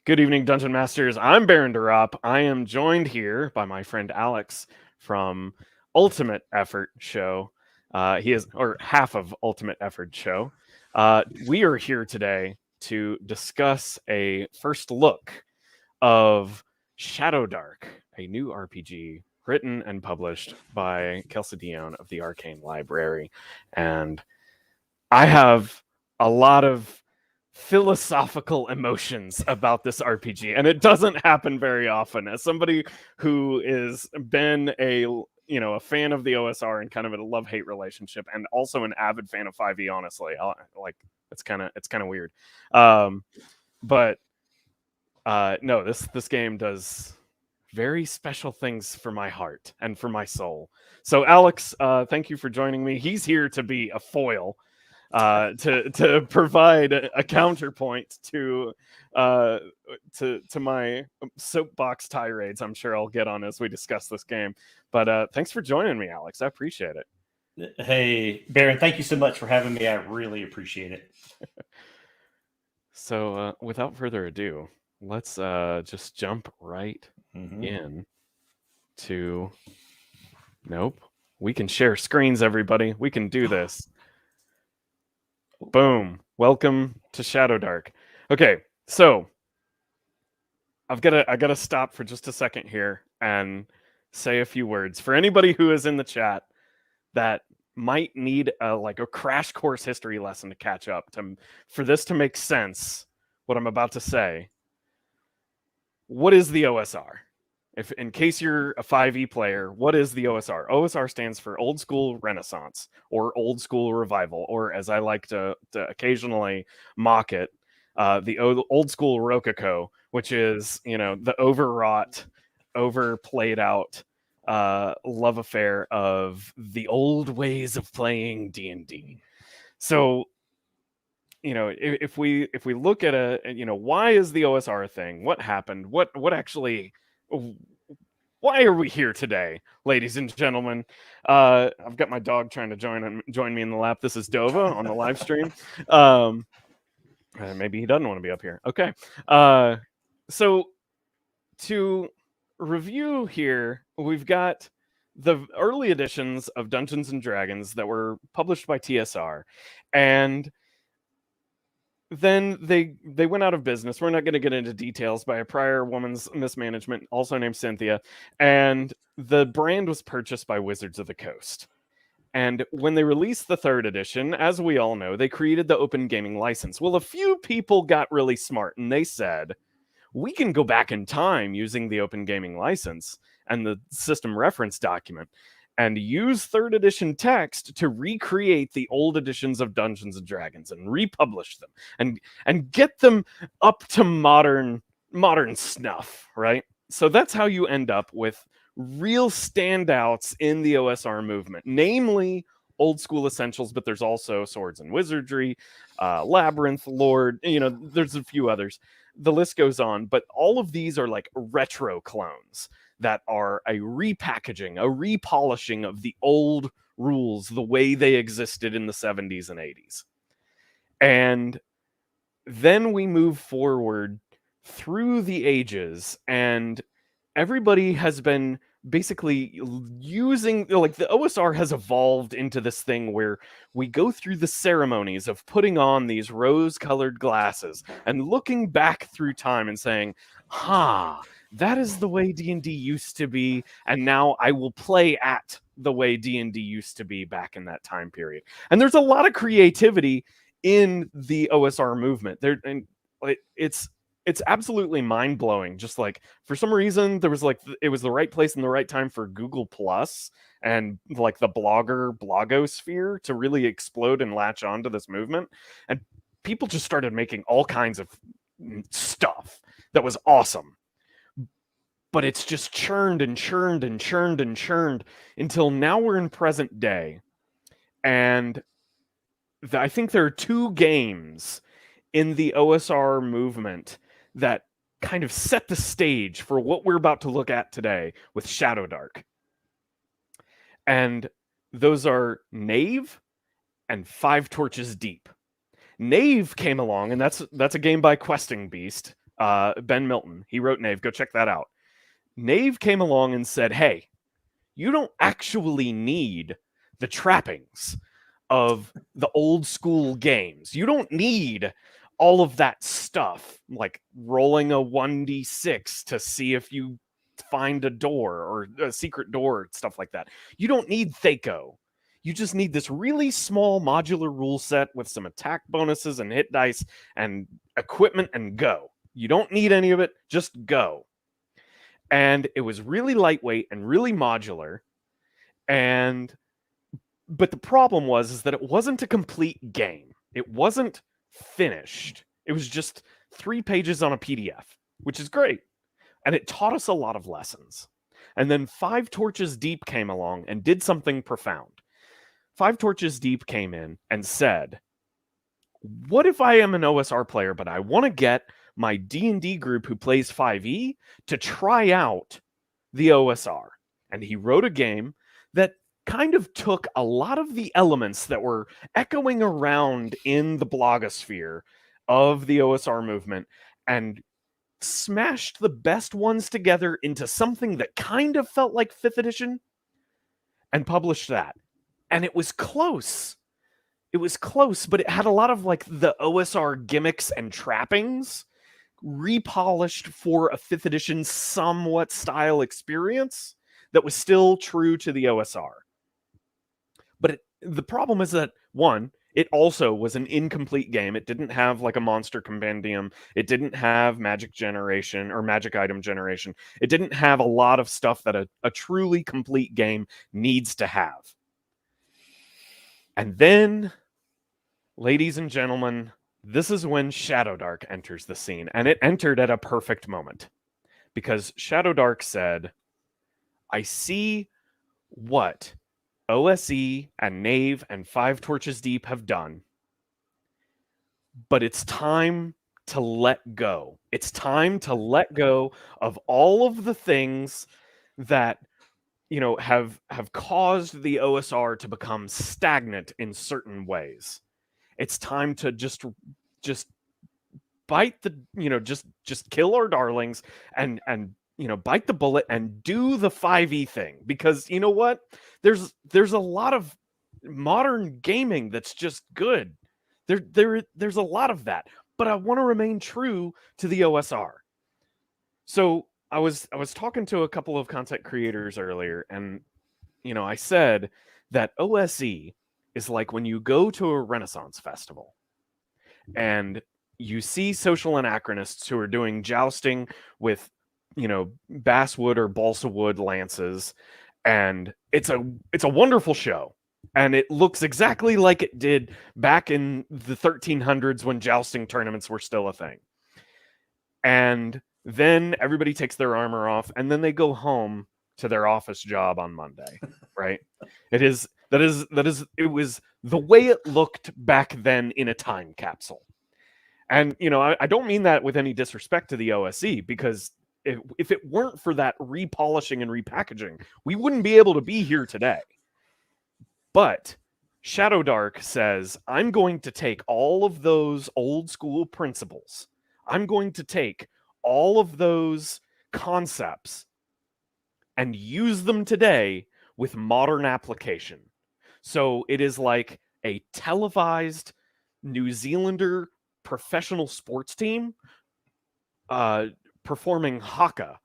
Good evening, Dungeon Masters. I'm Baron Durop. I am joined here by my friend Alex from Ultimate Effort Show. He is, or half of Ultimate Effort Show. We are here today to discuss a first look of Shadowdark, a new RPG written and published by Kelsey Dion of the Arcane Library. And I have a lot of philosophical emotions about this RPG, and it doesn't happen very often. As somebody who has been a fan of the OSR and kind of a love-hate relationship, and also an avid fan of 5e, honestly, it's kind of weird. But no, this game does very special things for my heart and for my soul. So Alex, thank you for joining me. He's here to be a foil, to provide a counterpoint to my soapbox tirades I'm sure I'll get on as we discuss this game. But thanks for joining me, Alex. I appreciate it. Hey, Baron, thank you so much for having me. I really appreciate it. So without further ado, let's just jump right in to... Nope. We can share screens, everybody. We can do this. Boom. Welcome to Shadowdark. Okay, so I gotta stop for just a second here and say a few words. For anybody who is in the chat that might need a crash course history lesson to catch up, for this to make sense, what I'm about to say. What is the OSR? If in case you're a 5e player, what is the OSR? OSR stands for Old School Renaissance, or Old School Revival, or as I like to occasionally mock it, the Old School Rococo, which is, the overwrought, overplayed out love affair of the old ways of playing D&D. So, if we look at why is the OSR a thing? What happened? What actually... Why are we here today, ladies and gentlemen? I've got my dog trying to join me in the lap. This is Dova on the live stream. Maybe he doesn't want to be up here. Okay. So to review here, we've got the early editions of Dungeons and Dragons that were published by TSR, and then they went out of business. We're not going to get into details, by a prior woman's mismanagement, also named Cynthia, and the brand was purchased by Wizards of the Coast. And when they released the third edition, as we all know, they created the open gaming license. Well, a few people got really smart, and they said, we can go back in time using the open gaming license and the system reference document and use third edition text to recreate the old editions of Dungeons and Dragons and republish them and get them up to modern snuff, right? So that's how you end up with real standouts in the OSR movement, namely old school essentials, but there's also Swords and Wizardry, Labyrinth, Lord, there's a few others. The list goes on, but all of these are like retro clones that are a repackaging, a repolishing of the old rules, the way they existed in the 70s and 80s. And then we move forward through the ages, and everybody has been basically using, the OSR has evolved into this thing where we go through the ceremonies of putting on these rose-colored glasses and looking back through time and saying, that is the way D&D used to be, and now I will play at the way D&D used to be back in that time period. And there's a lot of creativity in the OSR movement. It's absolutely mind-blowing. Just like, for some reason, it was the right place and the right time for Google Plus and like the blogosphere to really explode and latch onto this movement. And people just started making all kinds of stuff that was awesome. But it's just churned and churned and churned and churned until now we're in present day. And I think there are two games in the OSR movement that kind of set the stage for what we're about to look at today with Shadowdark. And those are Nave and 5 Torches Deep. Nave came along, and that's a game by Questing Beast, Ben Milton. He wrote Nave. Go check that out. Nave came along and said, hey, you don't actually need the trappings of the old school games. You don't need all of that stuff, like rolling a 1d6 to see if you find a door or a secret door, stuff like that. You don't need Thaco. You just need this really small modular rule set with some attack bonuses and hit dice and equipment and go. You don't need any of it, just go. And it was really lightweight and really modular. But the problem is that it wasn't a complete game. It wasn't finished. It was just 3 pages on a PDF, which is great. And it taught us a lot of lessons. And then 5 Torches Deep came along and did something profound. 5 Torches Deep came in and said, what if I am an OSR player, but I want to get my D&D group who plays 5e to try out the OSR? And he wrote a game that kind of took a lot of the elements that were echoing around in the blogosphere of the OSR movement and smashed the best ones together into something that kind of felt like 5th edition and published that. And it was close. It was close, but it had a lot of like the OSR gimmicks and trappings repolished for a 5th edition somewhat style experience that was still true to the OSR. But the problem is that, one, it also was an incomplete game. It didn't have like a monster compendium. It didn't have magic generation or magic item generation. It didn't have a lot of stuff that a truly complete game needs to have. And then, ladies and gentlemen, this is when Shadowdark enters the scene. And it entered at a perfect moment. Because Shadowdark said, I see what OSE and Nave and 5 Torches Deep have done, but it's time to let go. It's time to let go of all of the things that, you know, have caused the OSR to become stagnant in certain ways. It's time to just bite the, you know, just kill our darlings and you know, bite the bullet and do the 5e thing. Because you know what? There's a lot of modern gaming that's just good. There's a lot of that. But I want to remain true to the OSR. So I was talking to a couple of content creators earlier, and you know, I said that OSE is like when you go to a Renaissance festival and you see social anachronists who are doing jousting with, you know, basswood or balsa wood lances, and it's a wonderful show, and it looks exactly like it did back in the 1300s when jousting tournaments were still a thing. And then everybody takes their armor off, and then they go home to their office job on Monday, right? It was the way it looked back then in a time capsule. And, you know, I don't mean that with any disrespect to the OSE, because if it weren't for that repolishing and repackaging, we wouldn't be able to be here today. But Shadowdark says, I'm going to take all of those old school principles. I'm going to take all of those concepts and use them today with modern application. So it is like a televised New Zealander professional sports team performing haka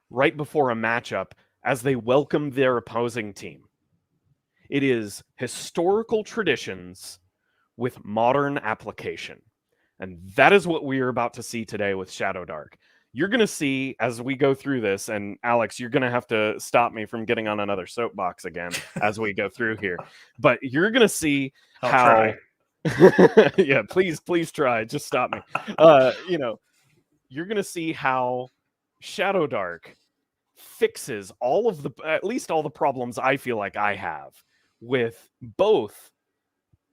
right before a matchup as they welcome their opposing team. It is historical traditions with modern application. And that is what we are about to see today with Shadowdark. You're going to see as we go through this, and Alex, you're going to have to stop me from getting on another soapbox again as we go through here. But you're going to see how... yeah, please try. Just stop me. You know, you're going to see how Shadowdark fixes all of the, at least all the problems I feel like I have with both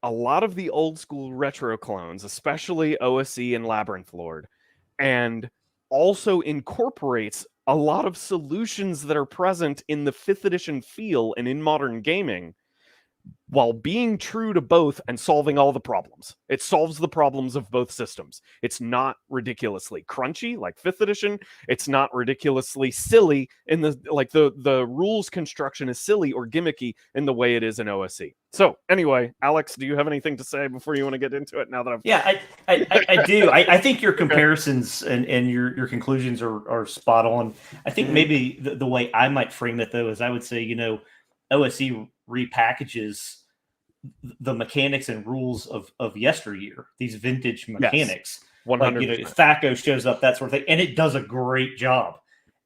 a lot of the old school retro clones, especially OSE and Labyrinth Lord, and also incorporates a lot of solutions that are present in the 5th edition feel and in modern gaming while being true to both and solving all the problems. It solves the problems of both systems. It's not ridiculously crunchy like 5th edition. It's not ridiculously silly in the rules construction is silly or gimmicky in the way it is in OSE. So anyway, Alex, do you have anything to say before you want to get into it now that I've... Yeah, I do. I think your comparisons and your conclusions are spot on. I think maybe the way I might frame it, though, is I would say, OSE repackages the mechanics and rules of yesteryear, these vintage mechanics. Yes, 100%. Like, THACO shows up, that sort of thing. And it does a great job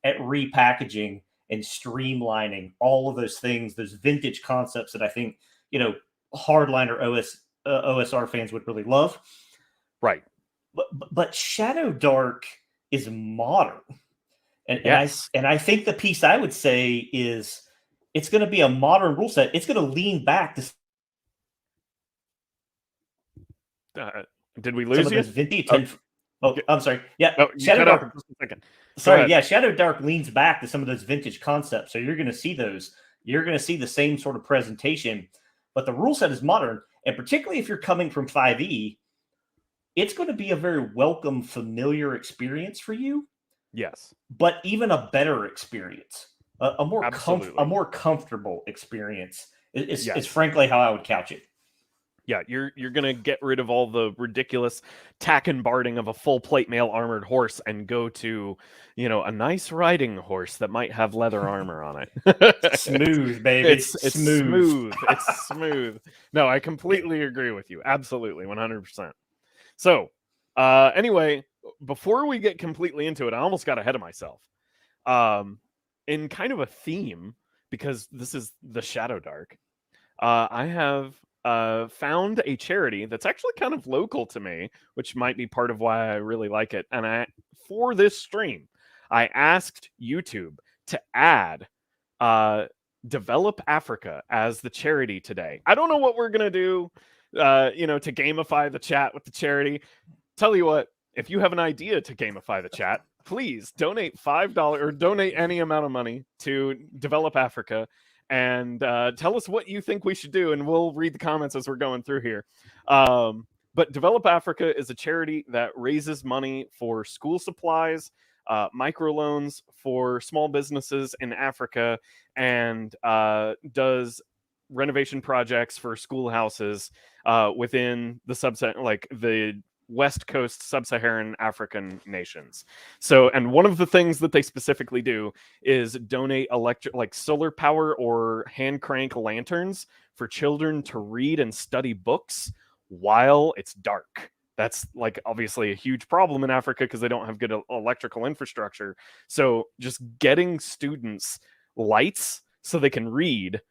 at repackaging and streamlining all of those things, those vintage concepts that I think, hardliner OSR fans would really love. Right. But Shadowdark is modern. And, yes. and I think the piece I would say is it's going to be a modern rule set. It's going to lean back to... did we lose you? Vintage I'm sorry. Yeah. Shadowdark. Sorry. Yeah. Shadowdark leans back to some of those vintage concepts. So you're going to see those. You're going to see the same sort of presentation, but the rule set is modern. And particularly if you're coming from 5e, it's going to be a very welcome, familiar experience for you. Yes. But even a better experience, a more comfortable experience is frankly how I would couch it. Yeah, you're gonna get rid of all the ridiculous tack and barding of a full plate mail armored horse and go to, a nice riding horse that might have leather armor on it. Smooth, baby. It's smooth. It's smooth. No, I completely agree with you. Absolutely, 100%. So, anyway, before we get completely into it, I almost got ahead of myself. In kind of a theme, because this is the Shadowdark, I have found a charity that's actually kind of local to me, which might be part of why I really like it. And for this stream, I asked YouTube to add Develop Africa as the charity today. I don't know what we're gonna do, to gamify the chat with the charity. Tell you what, if you have an idea to gamify the chat, please donate $5 or donate any amount of money to Develop Africa. And tell us what you think we should do, and we'll read the comments as we're going through here. But Develop Africa is a charity that raises money for school supplies, microloans for small businesses in Africa, and does renovation projects for schoolhouses within the subset, like the West Coast sub-Saharan African nations. So, and one of the things that they specifically do is donate solar power or hand crank lanterns for children to read and study books while it's dark. That's obviously a huge problem in Africa because they don't have good electrical infrastructure. So just getting students lights so they can read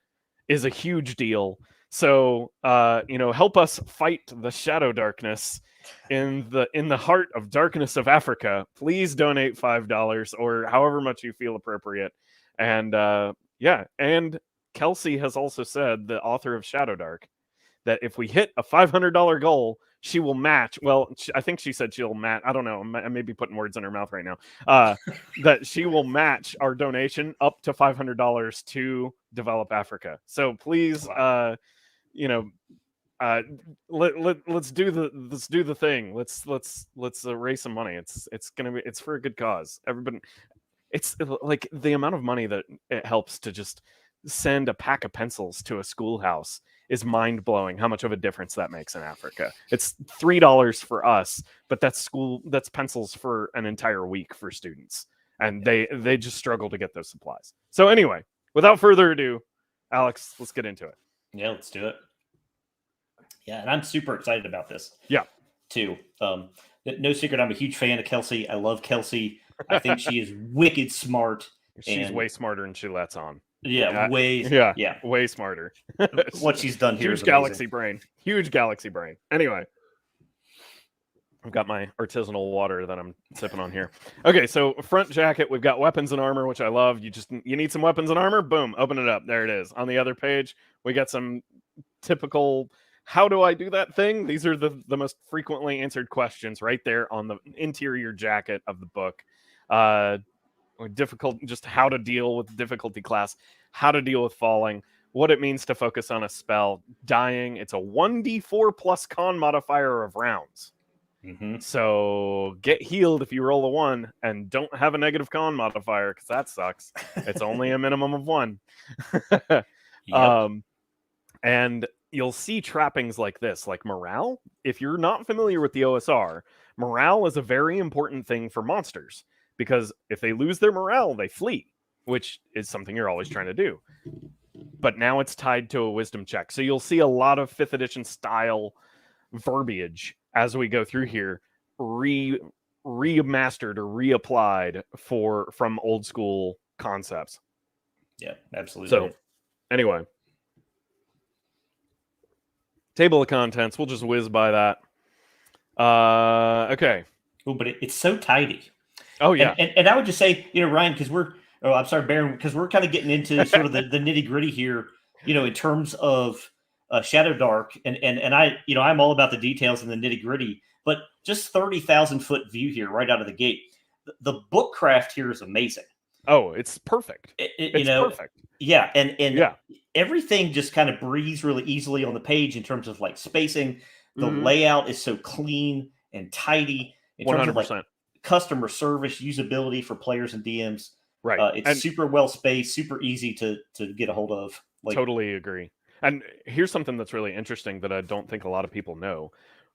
is a huge deal. So, help us fight the shadow darkness in the heart of darkness of Africa. Please donate $5 or however much you feel appropriate. And and Kelsey has also said, the author of Shadowdark, that if we hit a $500 goal, she will match. Well, I think she said she'll match. I don't know. I may be putting words in her mouth right now. That she will match our donation up to $500 to Develop Africa. So please, let's do the thing. Let's raise some money. It's for a good cause. Everybody, it's like the amount of money that it helps to just send a pack of pencils to a schoolhouse is mind-blowing. How much of a difference that makes in Africa. It's $3 for us, but that's pencils for an entire week for students, and they just struggle to get those supplies. So anyway, without further ado, Alex, let's get into it. Yeah, let's do it. Yeah, and I'm super excited about this. Yeah, too. No secret, I'm a huge fan of Kelsey. I love Kelsey. I think she is wicked smart. She's way smarter than she lets on. Yeah, way smarter. What she's done here Huge galaxy brain. Huge galaxy brain. Anyway, I've got my artisanal water that I'm sipping on here. Okay, so front jacket, we've got weapons and armor, which I love. You need some weapons and armor? Boom, open it up. There it is. On the other page, we got some typical how do I do that thing? These are the most frequently answered questions right there on the interior jacket of the book. Just how to deal with difficulty class, how to deal with falling, what it means to focus on a spell. Dying, it's a 1d4 plus con modifier of rounds. So get healed if you roll a 1 and don't have a negative con modifier, because that sucks. It's only a minimum of 1. Yep. And you'll see trappings like this, like morale. If you're not familiar with the OSR, morale is a very important thing for monsters, because if they lose their morale, they flee, which is something you're always trying to do. But now it's tied to a wisdom check. So you'll see a lot of 5th edition style verbiage as we go through here, remastered or reapplied from old school concepts. Yeah, absolutely. So anyway, table of contents, we'll just whiz by that. Okay. Oh, but it's so tidy. Oh yeah. And I would just say, Ryan, because Baron, because we're kind of getting into sort of the nitty gritty here, in terms of Shadowdark, and I, I'm all about the details and the nitty gritty, but just 30,000 foot view here right out of the gate. The book craft here is amazing. Oh, it's perfect. It's perfect. Yeah, and everything just kind of breathes really easily on the page in terms of like spacing. The layout is so clean and tidy in terms 100%. Of like customer service, usability for players and DMs. Right. It's super well spaced, super easy to get a hold of. Totally agree. And here's something that's really interesting that I don't think a lot of people know.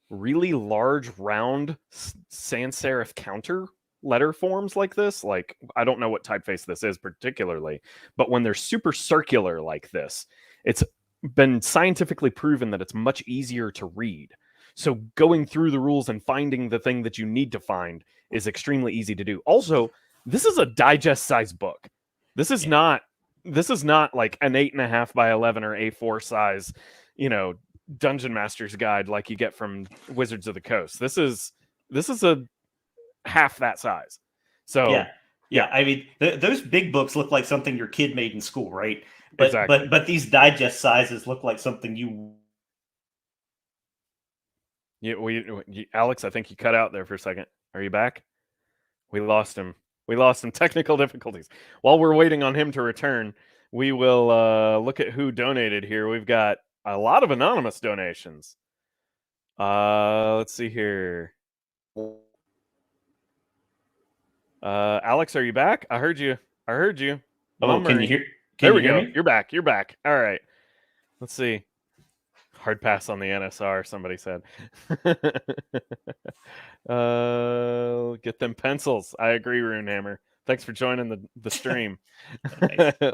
Really large, round sans serif counter letter forms like this, like, I don't know what typeface this is particularly, but when they're super circular like this, it's been scientifically proven that it's much easier to read. So going through the rules and finding the thing that you need to find is extremely easy to do. Also, this is a digest size book. This is not like an 8.5 by 11 or A4 size, Dungeon Master's Guide like you get from Wizards of the Coast. This is a half that size. So yeah. I mean, those big books look like something your kid made in school, right? But exactly. but these digest sizes look like something you. Alex, I think you cut out there for a second. Are you back? We lost him. Technical difficulties. While we're waiting on him to return, we will look at who donated here. We've got a lot of anonymous donations. Let's see here. Alex, are you back? I heard you. Oh, can you hear? There we go. Me? You're back. All right. Let's see. Hard pass on the NSR, somebody said. Get them pencils. I agree, Runehammer. Thanks for joining the stream.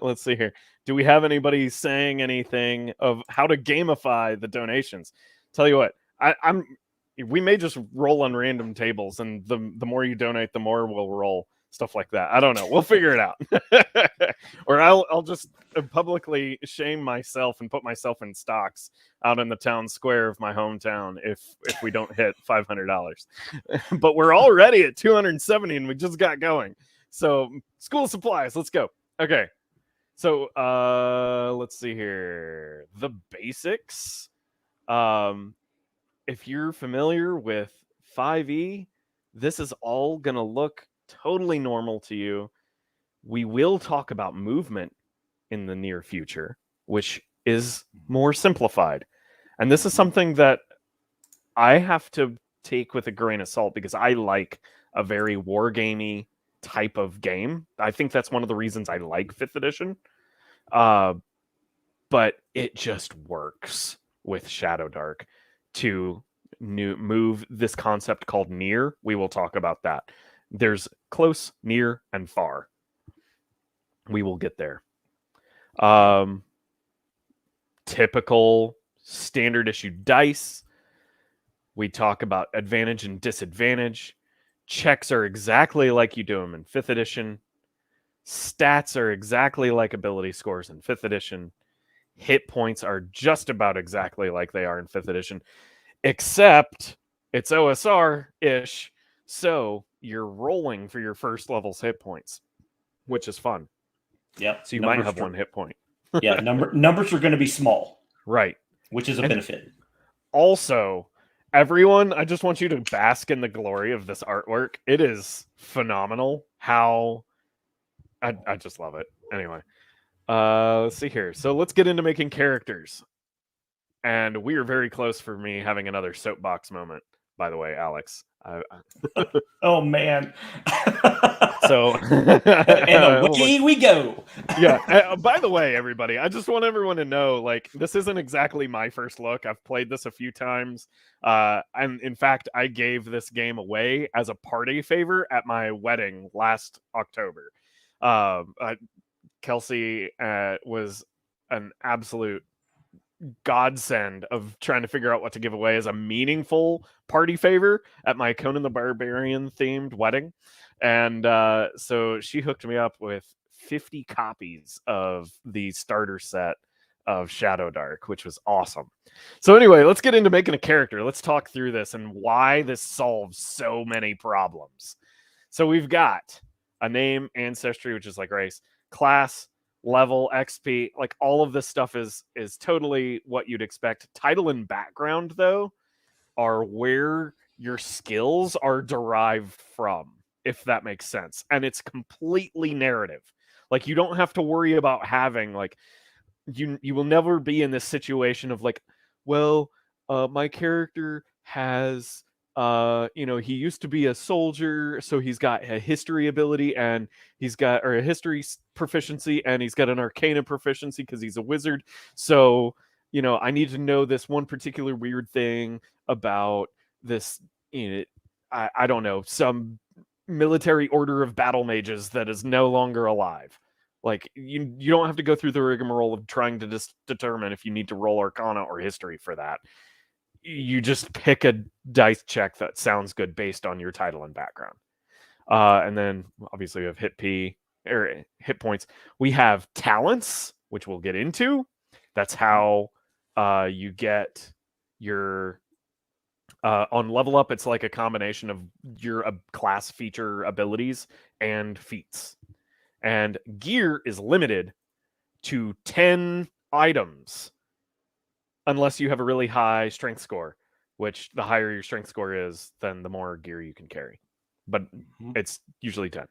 Let's see here. Do we have anybody saying anything of how to gamify the donations? Tell you what, we may just roll on random tables, and the more you donate, the more we'll roll. Stuff like that. I don't know. We'll figure it out. Or I'll just publicly shame myself and put myself in stocks out in the town square of my hometown if we don't hit $500. But we're already at 270 and we just got going. So school supplies, let's go. Okay. So let's see here. The basics. If you're familiar with 5e, this is all gonna look totally normal to you. We will talk about movement in the near future, which is more simplified. And this is something that I have to take with a grain of salt because I like a very wargamey type of game. I think that's one of the reasons I like 5th edition. But it just works with Shadowdark to move this concept called near. We will talk about that. There's close, near, and far. We will get there. Typical standard issue dice. We talk about advantage and disadvantage. Checks are exactly like you do them in 5th edition. Stats are exactly like ability scores in 5th edition. Hit points are just about exactly like they are in 5th edition. Except it's OSR-ish, so you're rolling for your first level's hit points, which is fun. Yep. So you might have 1 hit point. Yeah, numbers are going to be small. Right. Which is a benefit. Also, everyone, I just want you to bask in the glory of this artwork. It is phenomenal how... I just love it. Anyway. Let's see here. So let's get into making characters. And we are very close for me having another soapbox moment, by the way, Alex. Oh man. So and away we go. Yeah. By the way, everybody, I just want everyone to know, like, this isn't exactly my first look. I've played this a few times. And in fact, I gave this game away as a party favor at my wedding last October. Kelsey was an absolute godsend of trying to figure out what to give away as a meaningful party favor at my Conan the Barbarian themed wedding. And so she hooked me up with 50 copies of the starter set of Shadowdark, which was awesome. So anyway, let's get into making a character. Let's talk through this and why this solves so many problems. So we've got a name, ancestry, which is like race, class, level, XP, like all of this stuff is totally what you'd expect. Title and background, though, are where your skills are derived from, if that makes sense. And it's completely narrative. Like, you don't have to worry about having, like, you will never be in this situation of like, well, my character has he used to be a soldier, so he's got a history ability, and he's got a history proficiency, and he's got an arcana proficiency because he's a wizard. So, I need to know this one particular weird thing about this, I don't know, some military order of battle mages that is no longer alive. Like, you don't have to go through the rigmarole of trying to determine if you need to roll arcana or history for that. You just pick a dice check that sounds good based on your title and background. And then obviously we have hit points. We have talents, which we'll get into. That's how you get your on level up. It's like a combination of your class feature abilities and feats. And gear is limited to 10 items unless you have a really high strength score, which the higher your strength score is, then the more gear you can carry. But it's usually 10.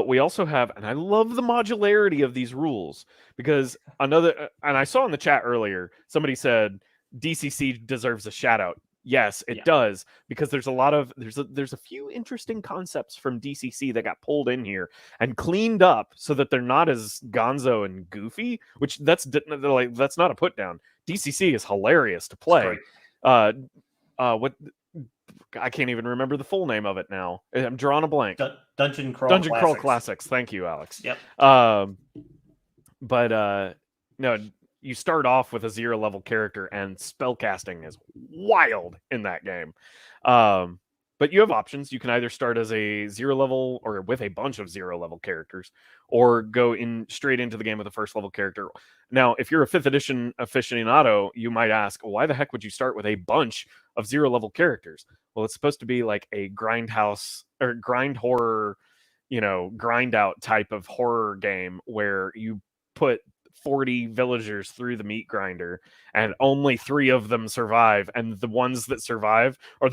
We also have, and I love the modularity of these rules, because and I saw in the chat earlier, somebody said DCC deserves a shout out. Yes, it does, because there's a few interesting concepts from DCC that got pulled in here and cleaned up so that they're not as gonzo and goofy, which that's not a put down. DCC is hilarious to play. What I can't even remember the full name of it now. I'm drawing a blank. Dungeon Crawl Classics. Thank you, Alex. Yep. But no, you start off with a 0 level character, and spellcasting is wild in that game. But you have options. You can either start as a 0 level or with a bunch of 0 level characters, or go straight into the game with a 1st level character. Now, if you're a 5th edition aficionado, you might ask, why the heck would you start with a bunch of 0 level characters? Well, it's supposed to be like a grindhouse or grind horror, grind out type of horror game where you put 40 villagers through the meat grinder and only 3 of them survive, and the ones that survive are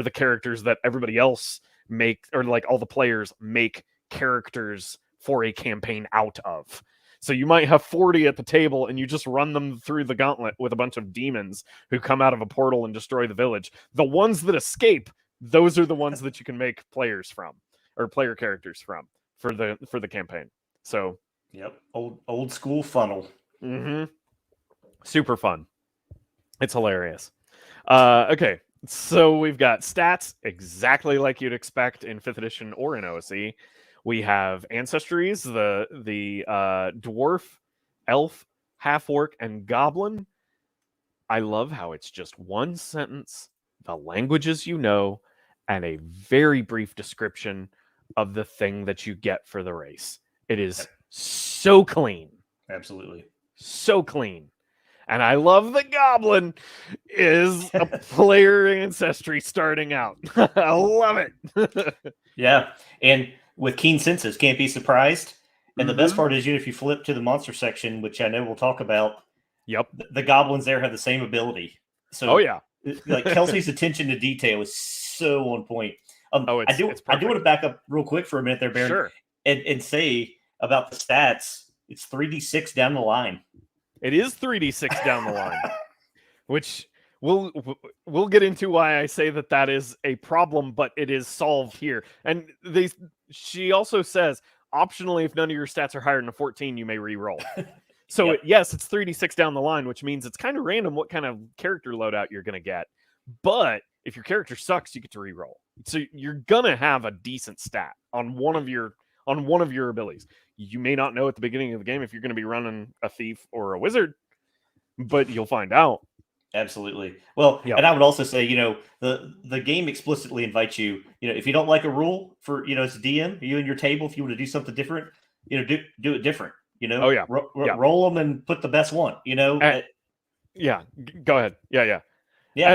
the characters that everybody else make, or like all the players make characters for a campaign out of. So you might have 40 at the table, and you just run them through the gauntlet with a bunch of demons who come out of a portal and destroy the village. The ones that escape, those are the ones that you can make players from, or player characters from, for the campaign. So yep, old school funnel. Super fun. It's hilarious. Okay, so we've got stats exactly like you'd expect in 5th edition or in OSE. We have ancestries, the dwarf, elf, half-orc, and goblin. I love how it's just one sentence, the languages you know, and a very brief description of the thing that you get for the race. It is so clean. Absolutely. So clean. And I love the goblin is a player ancestry starting out. I love it. Yeah. And with keen senses, can't be surprised. And the best part is, if you flip to the monster section, which I know we'll talk about, the goblins there have the same ability. So, like, Kelsey's attention to detail is so on point. I do want to back up real quick for a minute there, Baron, and say about the stats. It's 3d6 down the line. It is 3d6 down the line, which we'll get into why I say that is a problem, but it is solved here. And she also says, optionally, if none of your stats are higher than a 14, you may re-roll. So yes, it's 3d6 down the line, which means it's kind of random what kind of character loadout you're going to get. But if your character sucks, you get to re-roll. So you're gonna have a decent stat on one of your abilities. You may not know at the beginning of the game if you're going to be running a thief or a wizard, but you'll find out. Absolutely. Well, and I would also say, the game explicitly invites you, if you don't like a rule for, as a DM, you and your table, if you want to do something different, do it different. Roll them and put the best one. Go ahead. Yeah.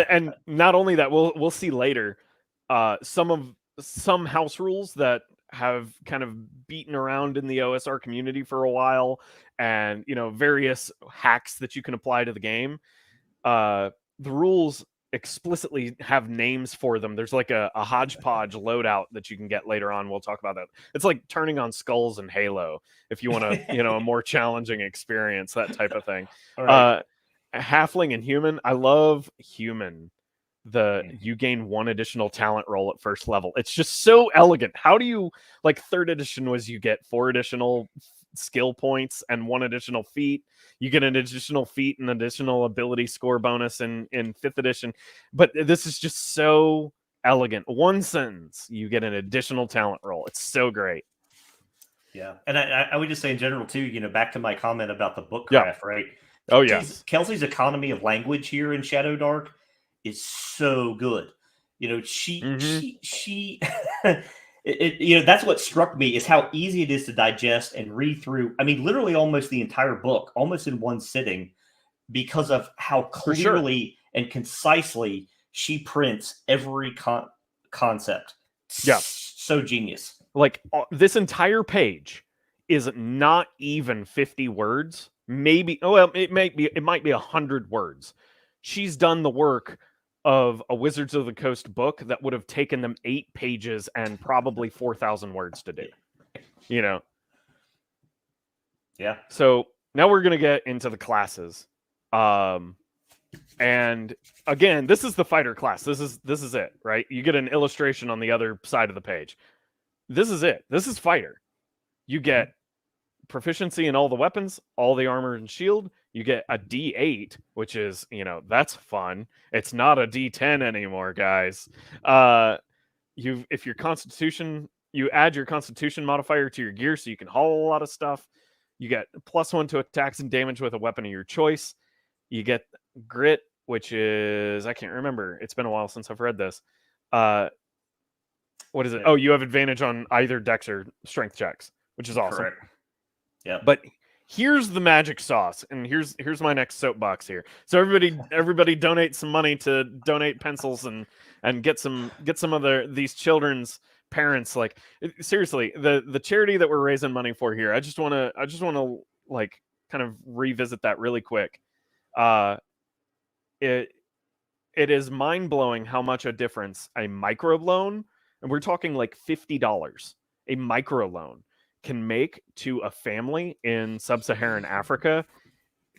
And not only that, we'll see later some house rules that have kind of beaten around in the OSR community for a while, and various hacks that you can apply to the game. The rules explicitly have names for them. There's like a hodgepodge loadout that you can get later on. We'll talk about that. It's like turning on skulls in Halo if you want to, a more challenging experience, that type of thing. Right. Halfling and human. I love human. You gain 1 additional talent roll at first level. It's just so elegant. How do you, like, 3rd edition was you get 4 additional skill points and 1 additional feat. You get an additional feat and additional ability score bonus in 5th edition. But this is just so elegant. 1 sentence, you get an additional talent roll. It's so great. Yeah. And I would just say in general too, back to my comment about the book craft, right? Oh yeah. Kelsey's economy of language here in Shadowdark is so good. She that's what struck me, is how easy it is to digest and read through. I mean, literally almost the entire book, almost in one sitting, because of how clearly and concisely she prints every concept. Yeah. So genius. Like, this entire page is not even 50 words. Maybe, it might be 100 words. She's done the work of a Wizards of the Coast book that would have taken them 8 pages and probably 4,000 words to do. Yeah. So now we're going to get into the classes. And again, this is the fighter class. This is it, right? You get an illustration on the other side of the page. This is it. This is fighter. You get proficiency in all the weapons, all the armor and shield. You get a D8, which is, that's fun. It's not a D10 anymore, guys. If your constitution, you add your constitution modifier to your gear so you can haul a lot of stuff. You get +1 to attacks and damage with a weapon of your choice. You get grit, which is, I can't remember. It's been a while since I've read this. What is it? Oh, you have advantage on either dex or strength checks, which is awesome. Correct. Yeah. But here's the magic sauce, and here's my next soapbox here. So everybody donate some money to donate pencils and get some of these children's parents. Like, seriously, the charity that we're raising money for here, I just want to like kind of revisit that really quick. It is mind-blowing how much a difference a microloan, and we're talking like $50, a microloan can make to a family in sub-Saharan Africa.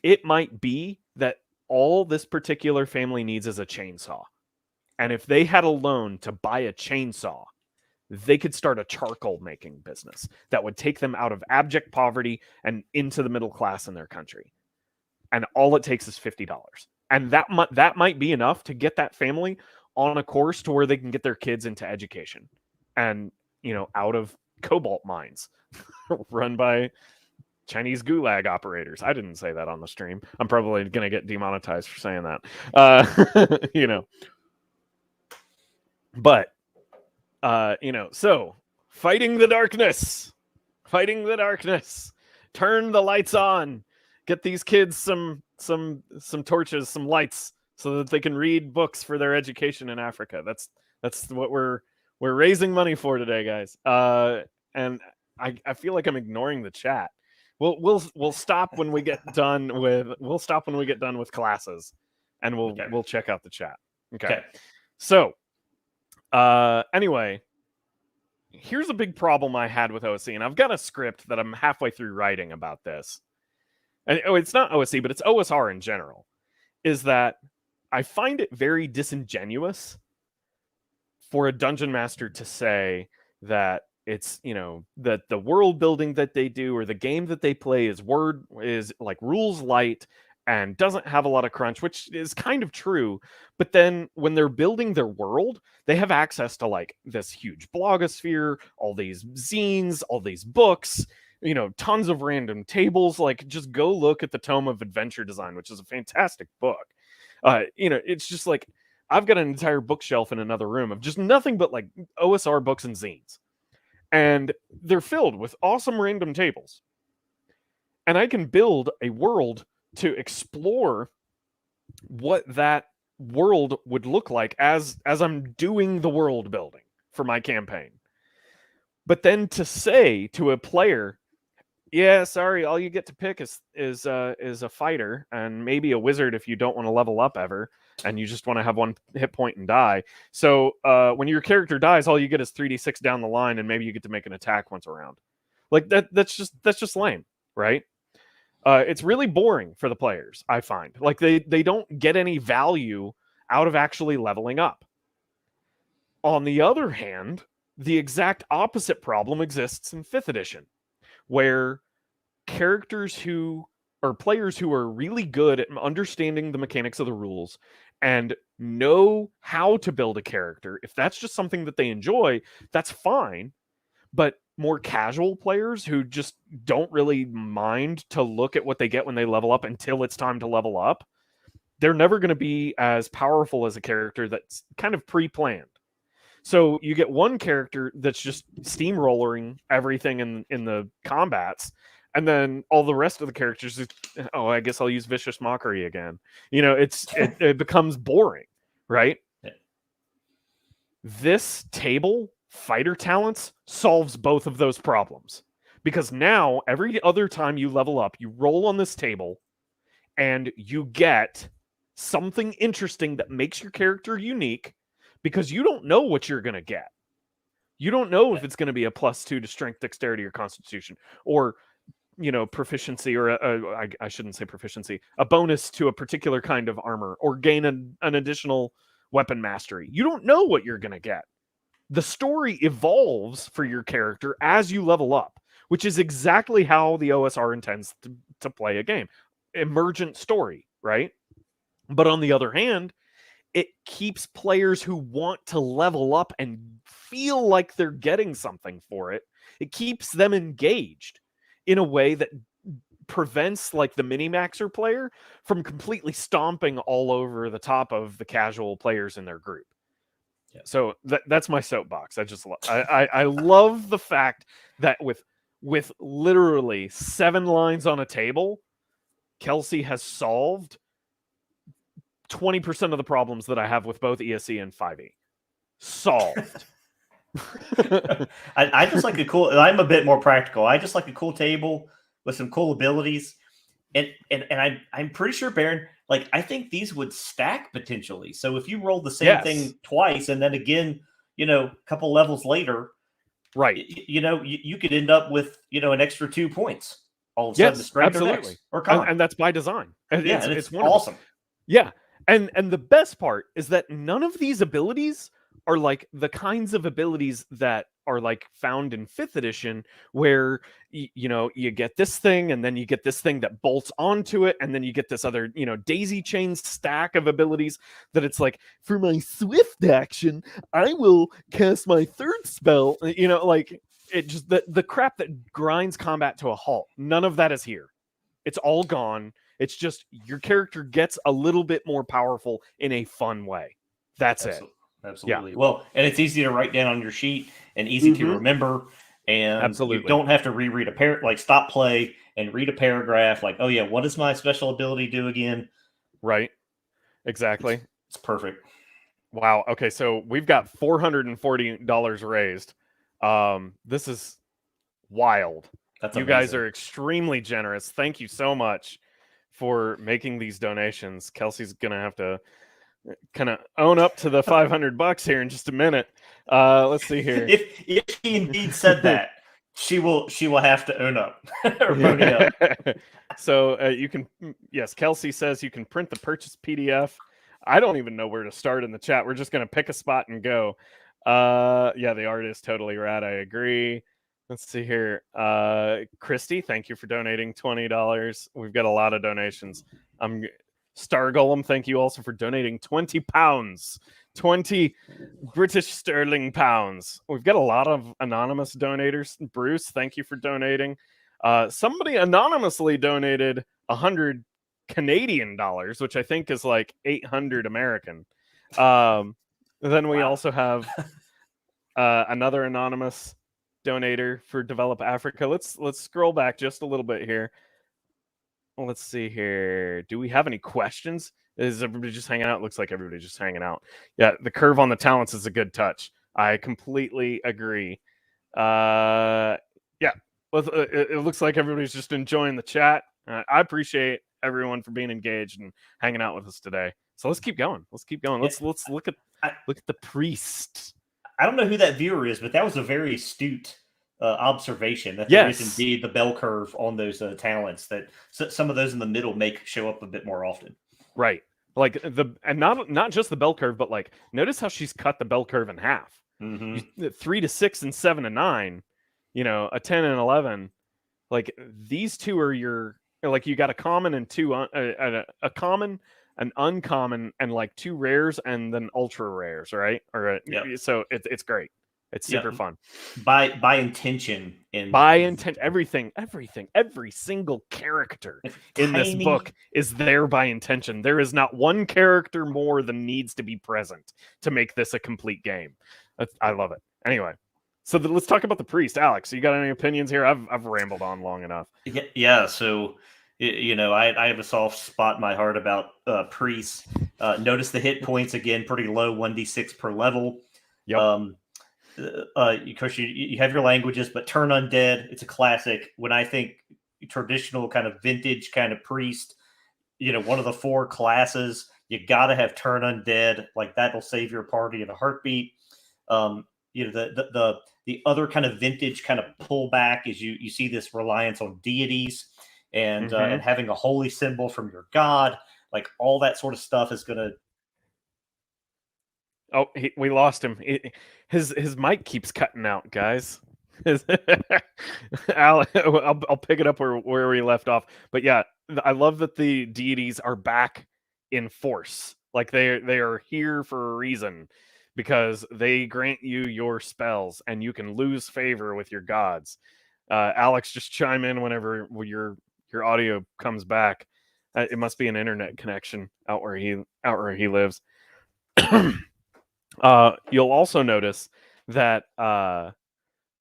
It might be that all this particular family needs is a chainsaw. And if they had a loan to buy a chainsaw, they could start a charcoal making business that would take them out of abject poverty and into the middle class in their country. And all it takes is $50. And that might be enough to get that family on a course to where they can get their kids into education and, out of cobalt mines run by Chinese gulag operators. I didn't say that on the stream. I'm probably going to get demonetized for saying that. But, so fighting the darkness, turn the lights on, get these kids some torches, some lights, so that they can read books for their education in Africa. That's what we're raising money for today, guys. And I feel like I'm ignoring the chat. We'll stop when we get done with classes, and we'll check out the chat. Okay. So, anyway, here's a big problem I had with OSC, and I've got a script that I'm halfway through writing about this. And it's not OSC, but it's OSR in general, is that I find it very disingenuous for a dungeon master to say that it's, that the world building that they do or the game that they play is like rules light and doesn't have a lot of crunch, which is kind of true. But then when they're building their world, they have access to like this huge blogosphere, all these zines, all these books, tons of random tables. Like, just go look at the Tome of Adventure Design, which is a fantastic book. It's just like, I've got an entire bookshelf in another room of just nothing but like OSR books and zines. And they're filled with awesome random tables. And I can build a world to explore what that world would look like as I'm doing the world building for my campaign. But then to say to a player, yeah, sorry, all you get to pick is a fighter and maybe a wizard if you don't want to level up ever and you just want to have one hit point and die. So when your character dies, all you get is 3d6 down the line, and maybe you get to make an attack once around. Like that's just lame, right? It's really boring for the players, I find. Like they don't get any value out of actually leveling up. On the other hand, the exact opposite problem exists in 5th edition, where players who are really good at understanding the mechanics of the rules and know how to build a character, if that's just something that they enjoy, that's fine. But more casual players who just don't really mind to look at what they get when they level up until it's time to level up, they're never going to be as powerful as a character that's kind of pre-planned. So you get one character that's just steamrolling everything in the combats, and then all the rest of the characters, I guess I'll use Vicious Mockery again. It becomes boring, right? Yeah. This table, Fighter Talents, solves both of those problems. Because now, every other time you level up, you roll on this table, and you get something interesting that makes your character unique, because you don't know what you're going to get. You don't know if it's going to be a +2 to strength, dexterity, or constitution, or proficiency, or I shouldn't say proficiency, a bonus to a particular kind of armor, or gain an additional weapon mastery. You don't know what you're going to get. The story evolves for your character as you level up, which is exactly how the OSR intends to play a game. Emergent story, right? But on the other hand, it keeps players who want to level up and feel like they're getting something for it. It keeps them engaged in a way that prevents like the mini-maxer player from completely stomping all over the top of the casual players in their group. Yeah. So that's my soapbox. I love the fact that with literally 7 lines on a table, Kelsey has solved 20% of the problems that I have with both ESE and 5e. Solved. I just like a cool. I'm a bit more practical. I just like a cool table with some cool abilities, and I'm pretty sure, Baron. Like, I think these would stack potentially. So if you roll the same thing twice and then again, a couple levels later, right? You could end up with an extra 2 points all of a sudden. Strength absolutely, or con. And that's by design. It's awesome. Yeah. And the best part is that none of these abilities are like the kinds of abilities that are like found in 5th edition, where you get this thing and then you get this thing that bolts onto it, and then you get this other daisy chain stack of abilities that it's like, for my swift action I will cast my 3rd spell, like it just the crap that grinds combat to a halt. None of that is here. It's all gone. It's just your character gets a little bit more powerful in a fun way. That's it. Absolutely. Yeah. Well, and it's easy to write down on your sheet and easy to remember. And you don't have to reread stop play and read a paragraph. Like, oh yeah, what does my special ability do again? Right. Exactly. It's perfect. Wow. Okay. So we've got $440 raised. This is wild. That's you guys are extremely generous. Thank you so much for making these donations. Kelsey's going to have to kind of own up to the $500 here in just a minute. Let's see here. If he indeed said that, she will have to own up or pony up. So you can, yes, Kelsey says you can print the purchase PDF. I don't even know where to start in the chat. We're just going to pick a spot and go. Yeah, the art is totally rad. I agree. Let's see here. Christy, thank you for donating $20. We've got a lot of donations. Star Golem, thank you also for donating £20. 20 British sterling pounds. We've got a lot of anonymous donators. Bruce, thank you for donating. Somebody anonymously donated 100 Canadian dollars, which I think is like 800 American. Then we also have another anonymous donator for Develop Africa. Let's scroll back just a little bit here. Let's see here. Do we have any questions? Is everybody just hanging out? Looks like everybody's just hanging out. Yeah, the curve on the talents is a good touch. I completely agree. Yeah, it looks like everybody's just enjoying the chat. I appreciate everyone for being engaged and hanging out with us today. So let's keep going. Let's keep going. Let's look at the priest. I don't know who that viewer is, but that was a very astute observation that there is indeed the bell curve on those talents, that some of those in the middle may show up a bit more often. Right. Like and not just the bell curve, but like notice how she's cut the bell curve in half. 3 to 6 and 7 to 9, a 10 and 11. Like these two are your, like you got a common and two a common, an uncommon, and like 2 rares and then ultra rares, right? Or so it's great. It's super fun. By intention. Everything, every single character in this book is there by intention. There is not one character more than needs to be present to make this a complete game. I love it. Anyway, so let's talk about the priest. Alex, you got any opinions here? I've rambled on long enough. Yeah. So, I have a soft spot in my heart about priests. Notice the hit points again, pretty low, 1d6 per level. Yep. Of course, you have your languages, but turn undead, it's a classic. When I think traditional kind of vintage kind of priest, one of the 4 classes, you got to have turn undead. Like that'll save your party in a heartbeat. The other kind of vintage kind of pullback is you see this reliance on deities and having a holy symbol from your god, like all that sort of stuff is going to. Oh, we lost him. His mic keeps cutting out, guys. I'll pick it up where we left off. But yeah, I love that the deities are back in force. Like they are here for a reason, because they grant you your spells and you can lose favor with your gods. Alex, just chime in whenever your audio comes back. It must be an internet connection out where he lives. You'll also notice that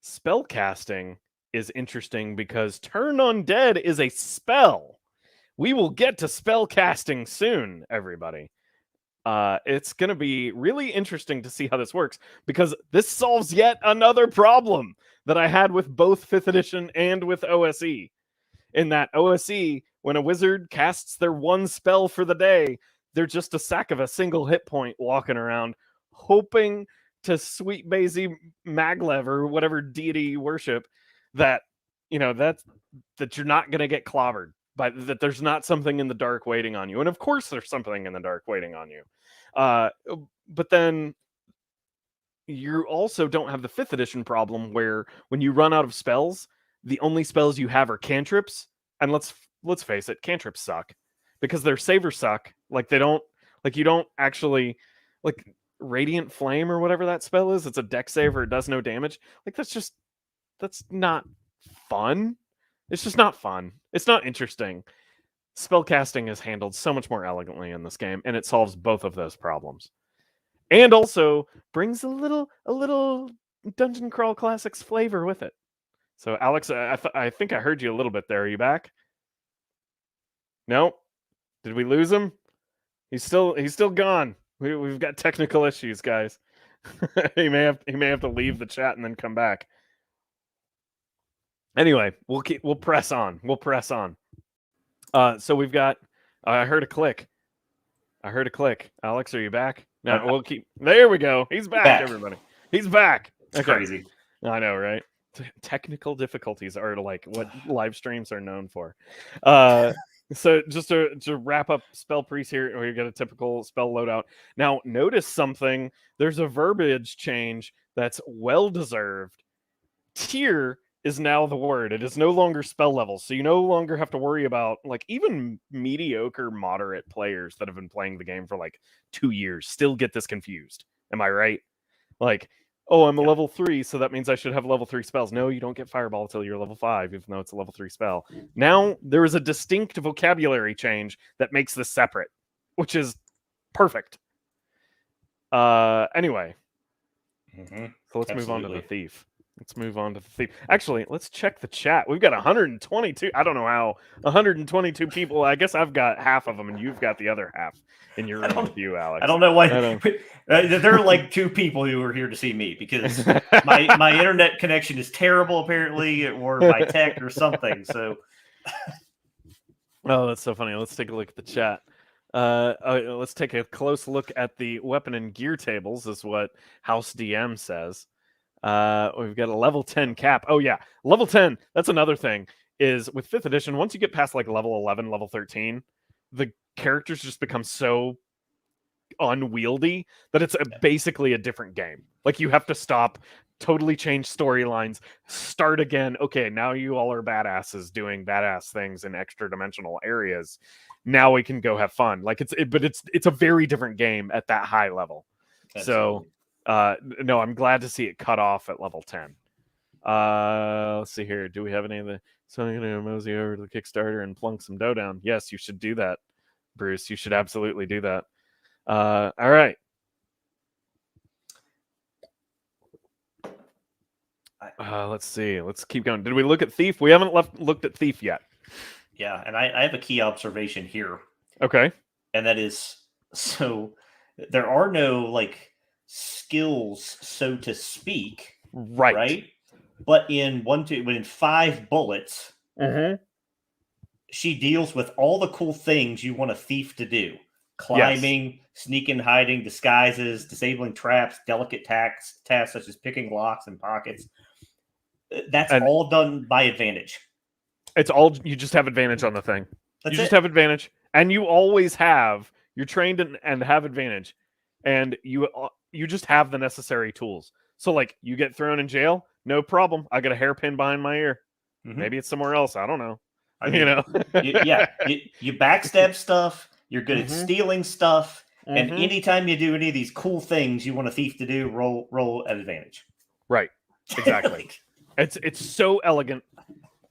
spell casting is interesting because Turn Undead is a spell. We will get to spell casting soon, everybody. It's going to be really interesting to see how this works, because this solves yet another problem that I had with both 5th edition and with OSE. In that OSE, when a wizard casts their one spell for the day, they're just a sack of a single hit point walking around, hoping to sweet Basie Maglev or whatever deity you worship that you're not going to get clobbered, but that there's not something in the dark waiting on you. And of course there's something in the dark waiting on you. But then you also don't have the 5th edition problem where when you run out of spells, the only spells you have are cantrips. And let's face it, cantrips suck because their savers suck. Like you don't actually, like Radiant Flame or whatever that spell is, it's a deck saver, it does no damage. Like that's not fun. It's just not fun. It's not interesting. Spellcasting is handled so much more elegantly in this game, and it solves both of those problems. And also brings a little Dungeon Crawl Classics flavor with it. So Alex, I think I heard you a little bit there. Are you back? No? Did we lose him? He's still gone. We've got technical issues, guys. he may have to leave the chat and then come back. Anyway, we'll press on. So we've got. I heard a click. I heard a click. Alex, are you back? No, Okay. we'll keep. There we go. He's back, Back. everybody. He's back. It's crazy. I know, right? Technical difficulties are like what live streams are known for. So just to wrap up Spell Priest here, we got a typical spell loadout. Now, notice something. There's a verbiage change that's well deserved. Tier is now the word. It is no longer spell level, so you no longer have to worry about like even mediocre, moderate players that have been playing the game for like 2 years still get this confused. Am I right? Like, oh, I'm a level 3, so that means I should have level 3 spells. No, you don't get Fireball until you're level 5, even though it's a level 3 spell. Now there is a distinct vocabulary change that makes this separate, which is perfect. Anyway, so let's move on to the thief. Actually, let's check the chat. We've got 122. I don't know how 122 people. I guess I've got half of them, and you've got the other half in your room with you, Alex. I don't know why. There are like 2 people who are here to see me because my internet connection is terrible, apparently, or my tech or something. So, oh, that's so funny. Let's take a look at the chat. Let's take a close look at the weapon and gear tables. Is what House DM says. We've got a level 10 cap. Oh yeah, level 10. That's another thing. Is with 5th edition, once you get past like level 11, level 13, the characters just become so unwieldy that it's basically a different game. Like you have to stop, totally change storylines, start again. Okay, now you all are badasses doing badass things in extra dimensional areas. Now we can go have fun. Like it's a very different game at that high level. Absolutely. So no, I'm glad to see it cut off at level 10. Let's see here. Do we have any of the... So I'm going to mosey over to the Kickstarter and plunk some dough down. Yes, you should do that, Bruce. You should absolutely do that. All right. Let's see. Let's keep going. Did we look at Thief? We haven't looked at Thief yet. Yeah, and I have a key observation here. Okay. And that is, so there are no like skills, so to speak. Right. Right? But in 5 bullets, she deals with all the cool things you want a thief to do. Climbing, sneaking, hiding, disguises, disabling traps, delicate tasks such as picking locks and pockets. That's all done by advantage. It's all, you just have advantage on the thing. That's you just have advantage. And you always have, you're trained and have advantage. And you just have the necessary tools. So like you get thrown in jail, no problem. I got a hairpin behind my ear. Maybe it's somewhere else. I don't know. I mean, you backstab stuff. You're good at stealing stuff. And anytime you do any of these cool things you want a thief to do, roll at advantage. Right. Exactly. It's so elegant.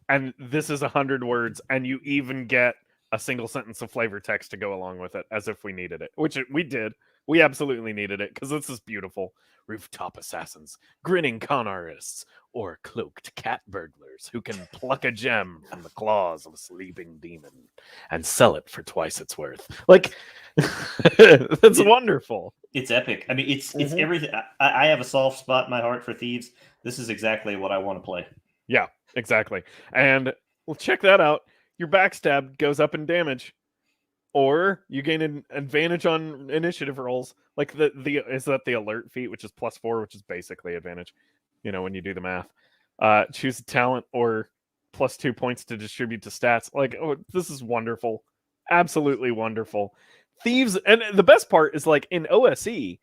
And this is 100 words. And you even get a single sentence of flavor text to go along with it, as if we needed it, which we did. We absolutely needed it because this is beautiful. Rooftop assassins, grinning con artists, or cloaked cat burglars who can pluck a gem from the claws of a sleeping demon and sell it for twice its worth. Like, that's wonderful. It's epic. I mean, it's everything. I have a soft spot in my heart for thieves. This is exactly what I want to play. Yeah, exactly. And well, check that out. Your backstab goes up in damage. Or you gain an advantage on initiative rolls. Like is that the alert feat, which is +4, which is basically advantage. When you do the math. Choose a talent or +2 points to distribute to stats. Like, oh, this is wonderful. Absolutely wonderful. Thieves, and the best part is like in OSE,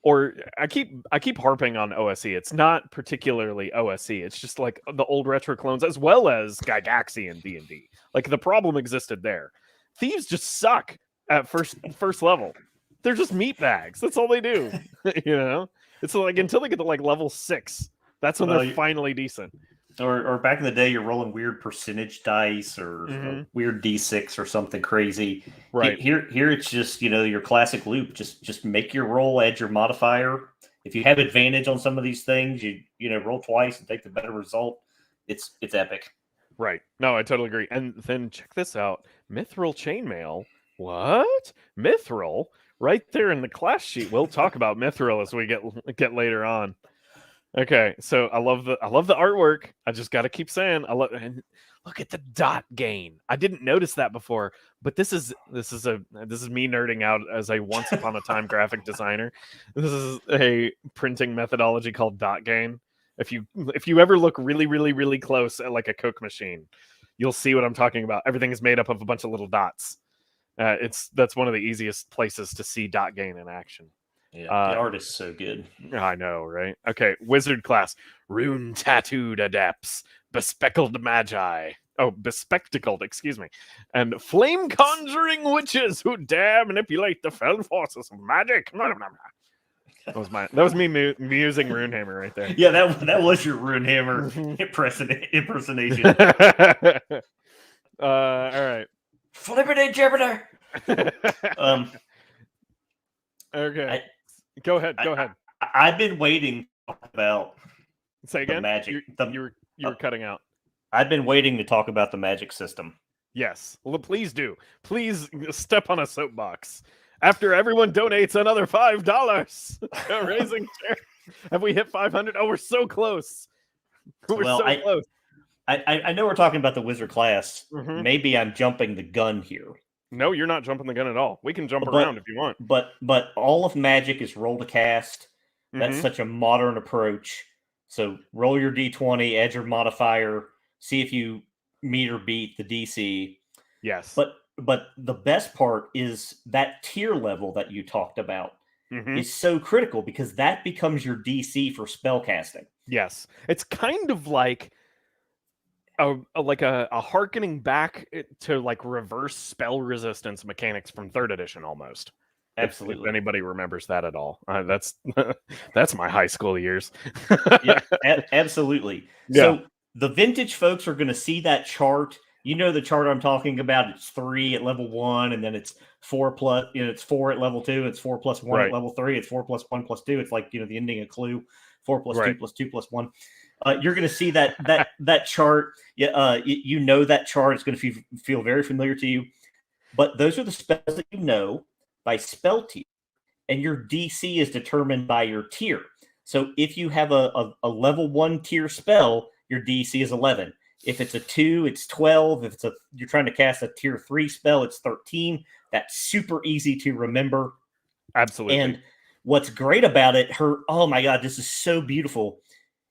or I keep harping on OSE. It's not particularly OSE. It's just like the old retro clones as well as Gygaxi and D&D. Like the problem existed there. Thieves just suck at first level. They're just meat bags. That's all they do. It's like until they get to like level 6, that's when they're finally decent. Or back in the day, you're rolling weird percentage dice or weird D6 or something crazy. Right here it's just your classic loop. Just make your roll, add your modifier. If you have advantage on some of these things, you roll twice and take the better result. It's epic. Right. No, I totally agree. And then check this out. Mithril chainmail. What? Mithril? Right there in the class sheet. We'll talk about Mithril as we get later on. Okay, so I love the artwork. I just got to keep saying and look at the dot gain. I didn't notice that before, but this is me nerding out as a once upon a time graphic designer. This is a printing methodology called dot gain. If you ever look really close at like a Coke machine, you'll see what I'm talking about. Everything is made up of a bunch of little dots. That's one of the easiest places to see dot gain in action. Yeah, the art is so good. I know, right? Okay, wizard class. Rune tattooed adepts. Bespectacled magi. Oh, bespectacled, excuse me. And flame conjuring witches who dare manipulate the fell forces of magic. That was me musing Runehammer right there. Yeah, that was your Runehammer impersonation. All right. Flippity Jupiter. Okay. Go ahead. I've been waiting to talk about Say again? the magic. You were cutting out. I've been waiting to talk about the magic system. Yes. Well, please do. Please step on a soapbox. After everyone donates another $5, raising charity. Have we hit 500? Oh, we're so close. Close. I know we're talking about the wizard class. Mm-hmm. Maybe I'm jumping the gun here. No, you're not jumping the gun at all. We can jump around if you want. But all of magic is roll to cast. That's such a modern approach. So roll your D20, add your modifier, see if you meet or beat the DC. Yes. But the best part is that tier level that you talked about is so critical because that becomes your DC for spell casting. Yes. It's kind of like a harkening back to like reverse spell resistance mechanics from 3rd edition almost. Absolutely. If anybody remembers that at all. That's my high school years. Yeah, absolutely. Yeah. So the vintage folks are going to see that chart. You know the chart I'm talking about. It's 3 at level 1, and then it's 4 plus. It's 4 at level 2. It's 4 plus 1 at level 3. It's 4 plus 1 plus 2. It's like the ending of Clue. 4 plus 2 plus 2 plus 1. You're going to see that chart. You know that chart. It's going to feel very familiar to you. But those are the spells that you know by spell tier, and your DC is determined by your tier. So if you have a level 1 tier spell, your DC is 11. If it's a 2, it's 12. If you're trying to cast a tier 3 spell, it's 13. That's super easy to remember. Absolutely. And what's great about it, oh my God, this is so beautiful.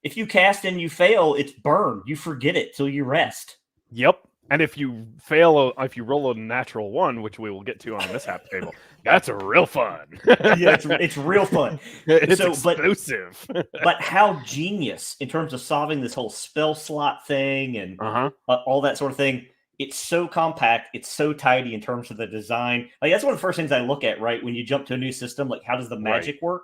If you cast and you fail, it's burned. You forget it till you rest. Yep. And if you fail, if you roll a natural 1, which we will get to on the mishap table, that's real fun. Yeah, it's real fun. It's explosive. But how genius in terms of solving this whole spell slot thing and all that sort of thing. It's so compact. It's so tidy in terms of the design. Like that's one of the first things I look at, right? When you jump to a new system, like how does the magic work?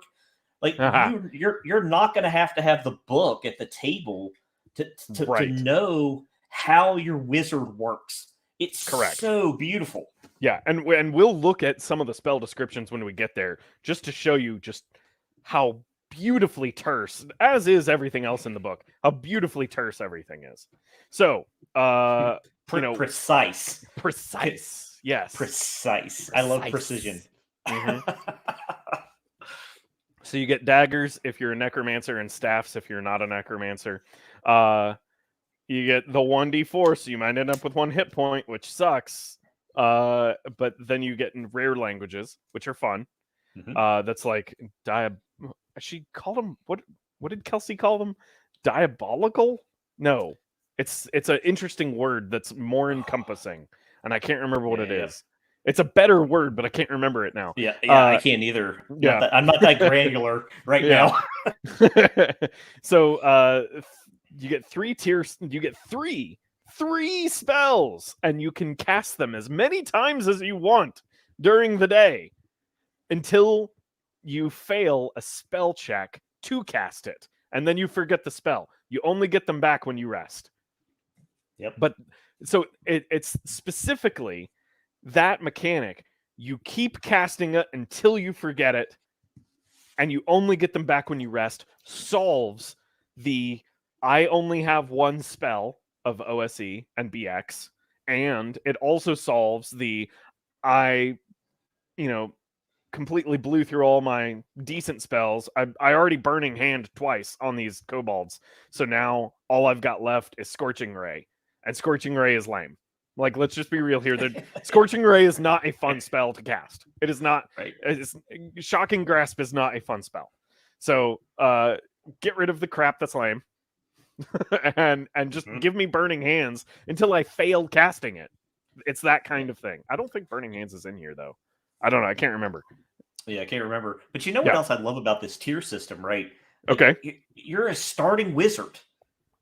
Like you're not going to have the book at the table to know how your wizard works. It's correct. So beautiful. Yeah, and we'll look at some of the spell descriptions when we get there, just to show you just how beautifully terse, as is everything else in the book, how beautifully terse everything is. So, precise. Yes. Precise. I love precision. So you get daggers if you're a necromancer and staffs if you're not a necromancer. You get the 1d4, so you might end up with 1 hit point, which sucks. But then you get in rare languages, which are fun. That's like she called them what did Kelsey call them? Diabolical? No. It's an interesting word that's more encompassing, and I can't remember what it is. It's a better word, but I can't remember it now. Yeah, I can't either. Yeah, I'm not that granular right now. So you get 3 tiers. You get three spells, and you can cast them as many times as you want during the day until you fail a spell check to cast it, and then you forget the spell. You only get them back when you rest. Yep. But so it's specifically that mechanic. You keep casting it until you forget it, and you only get them back when you rest. Solves the I only have 1 spell of OSE and BX, and it also solves the I completely blew through all my decent spells. I already Burning Hand twice on these kobolds, so now all I've got left is Scorching Ray, and Scorching Ray is lame. Like, let's just be real here. Scorching Ray is not a fun spell to cast. It is not. Right. Shocking Grasp is not a fun spell. So get rid of the crap that's lame, and just give me Burning Hands until I fail casting it. It's that kind of thing. I don't think Burning Hands is in here though. I don't know. I can't remember. Yeah, I can't remember. But you know what else I love about this tier system, right? Okay. You're a starting wizard,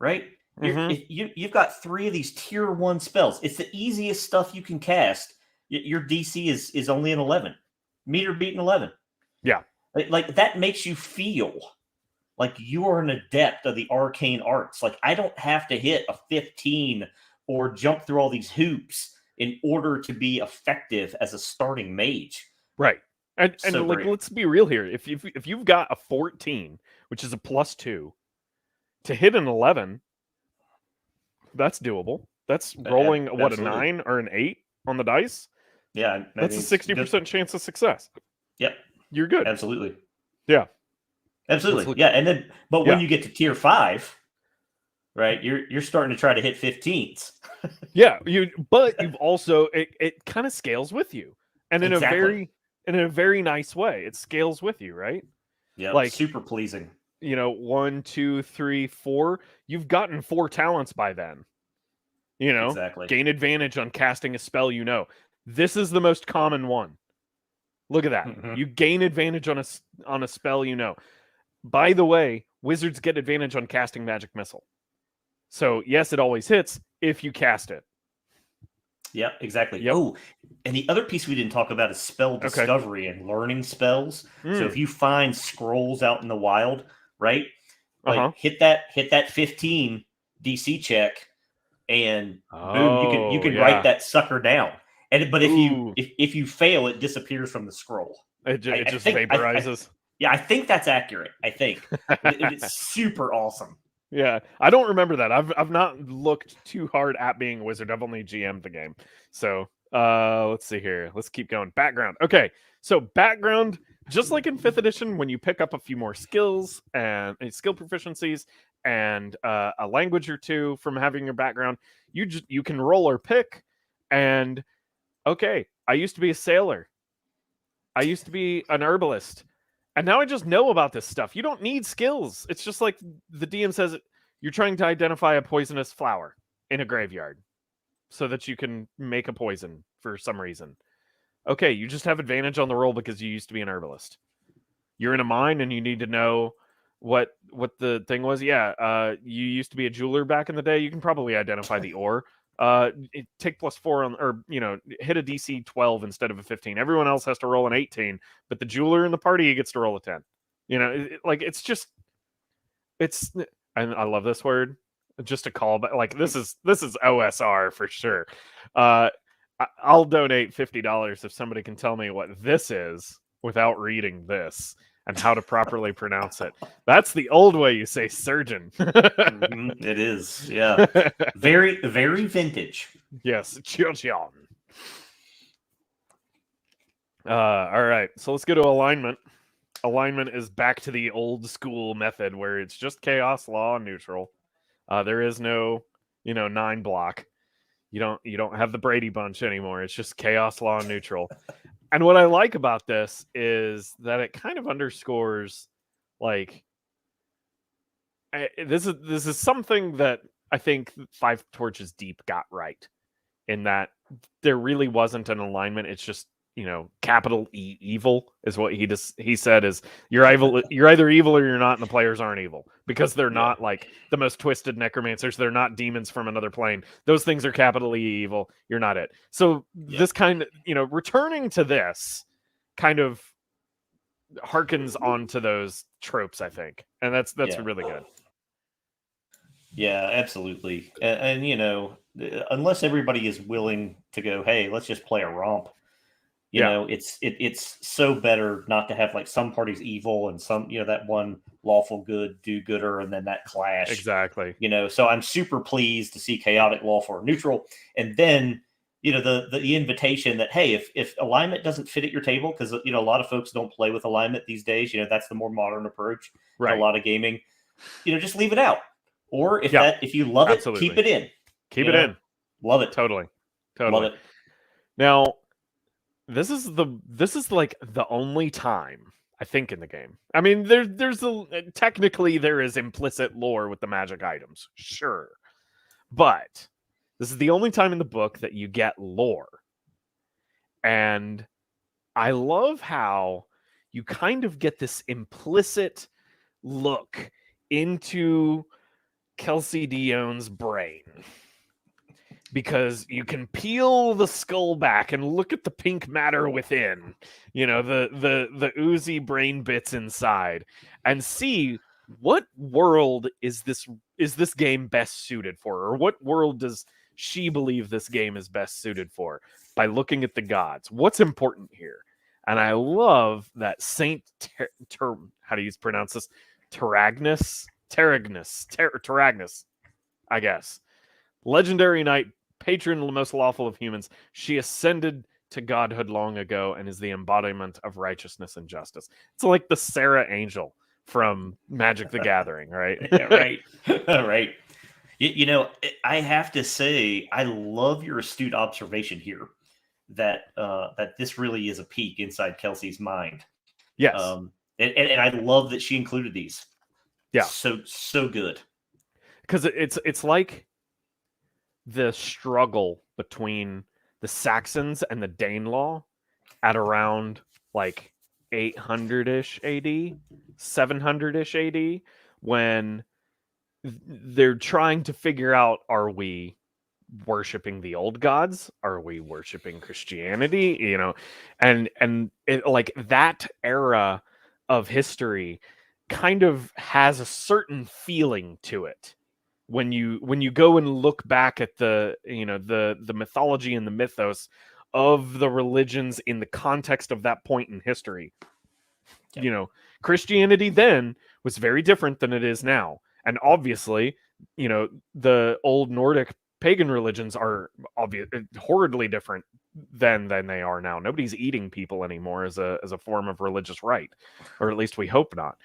right? You've got 3 of these tier 1 spells. It's the easiest stuff you can cast. Your DC is only an 11. Meter beating 11. Yeah. Like that makes you feel like you are an adept of the arcane arts. Like, I don't have to hit a 15 or jump through all these hoops in order to be effective as a starting mage. Right. And So like, great. let's be real here. If you've got a 14, which is a +2, to hit an 11, that's doable. That's rolling a Absolutely. 9 or an 8 on the dice. Yeah, That's a 60% chance of success. Yep. You're good. Absolutely. Yeah. Absolutely. Yeah, and then when you get to tier 5, right, you're starting to try to hit 15s. Yeah, but you've also it kind of scales with you. And in Exactly. a very nice way. It scales with you, right? Yeah, Like, super pleasing. 1, 2, 3, 4. You've gotten 4 talents by then. Exactly. Gain advantage on casting a spell. This is the most common one. Look at that. Mhm. You gain advantage on a spell. By the way, wizards get advantage on casting Magic Missile. So yes, it always hits if you cast it. Yeah, exactly. Yep. Oh, and the other piece we didn't talk about is spell discovery and learning spells. So if you find scrolls out in the wild, right? Like hit that 15 DC check, and boom, you can write that sucker down. But if you fail, it disappears from the scroll. It just vaporizes. I think that's accurate. I think it's super awesome. Yeah, I don't remember that. I've not looked too hard at being a wizard. I've only GM'd the game. So let's see here. Let's keep going. Background. Okay, so background, just like in 5th edition, when you pick up a few more skills and skill proficiencies and a language or two from having your background, you can roll or pick. And okay, I used to be a sailor. I used to be an herbalist. And now I just know about this stuff. You don't need skills. It's just like the DM says, you're trying to identify a poisonous flower in a graveyard so that you can make a poison for some reason. Okay, you just have advantage on the roll because you used to be an herbalist. You're in a mine and you need to know what the thing was. Yeah, you used to be a jeweler back in the day. You can probably identify the ore. Take +4 on, or hit a DC 12 instead of a 15. Everyone else has to roll an 18, but the jeweler in the party, he gets to roll a 10. And I love this word, just a call, but like this is OSR for sure. I'll donate $50 if somebody can tell me what this is without reading this and how to properly pronounce it. That's the old way you say surgeon. It is, yeah. Very, very vintage. Yes, John. All right, so let's go to alignment. Alignment is back to the old school method where it's just chaos, law, and neutral. There is no, 9 block. You don't have the Brady Bunch anymore. It's just chaos, law, and neutral. And what I like about this is that it kind of underscores, like, this is something that I think 5 Torches Deep got right, in that there really wasn't an alignment. It's just, capital E evil is what he said is you're either evil or you're not, and the players aren't evil because they're not like the most twisted necromancers. They're not demons from another plane. Those things are capital E evil. You're not it. So this kind of, returning to this kind of harkens onto those tropes, I think. And that's really good. Yeah, absolutely. And unless everybody is willing to go, hey, let's just play a romp. You know, it's so better not to have like some parties evil and some, that one lawful good do-gooder and then that clash. Exactly. So I'm super pleased to see chaotic, lawful, or neutral. And then the invitation that, hey, if alignment doesn't fit at your table, because a lot of folks don't play with alignment these days, that's the more modern approach in a lot of gaming, just leave it out. Or if you love it, keep it in. Keep it in. Love it. Totally. Love it. Now, this is like the only time I think in the game. I mean, technically there is implicit lore with the magic items, sure, but this is the only time in the book that you get lore, and I love how you kind of get this implicit look into Kelsey Dion's brain, because you can peel the skull back and look at the pink matter within, the oozy brain bits inside, and see what world is this game best suited for, or what world does she believe this game is best suited for by looking at the gods. What's important here? And I love that Saint how do you pronounce this? Taragnus, I guess. Legendary knight, patron most lawful of humans. She ascended to godhood long ago and is the embodiment of righteousness and justice. It's like the Sarah Angel from Magic the Gathering, right? Right. Right. I have to say, I love your astute observation here that this really is a peek inside Kelsey's mind. Yes. And I love that she included these. Yeah. So good. Because it's like the struggle between the Saxons and the Danelaw at around like 800-ish AD, 700-ish AD, when they're trying to figure out, are we worshiping the old gods? Are we worshiping Christianity? And it, like, that era of history kind of has a certain feeling to it. When you go and look back at the mythology and the mythos of the religions in the context of that point in history, Christianity then was very different than it is now. And obviously, the old Nordic pagan religions are horridly different than they are now. Nobody's eating people anymore as a form of religious rite, or at least we hope not.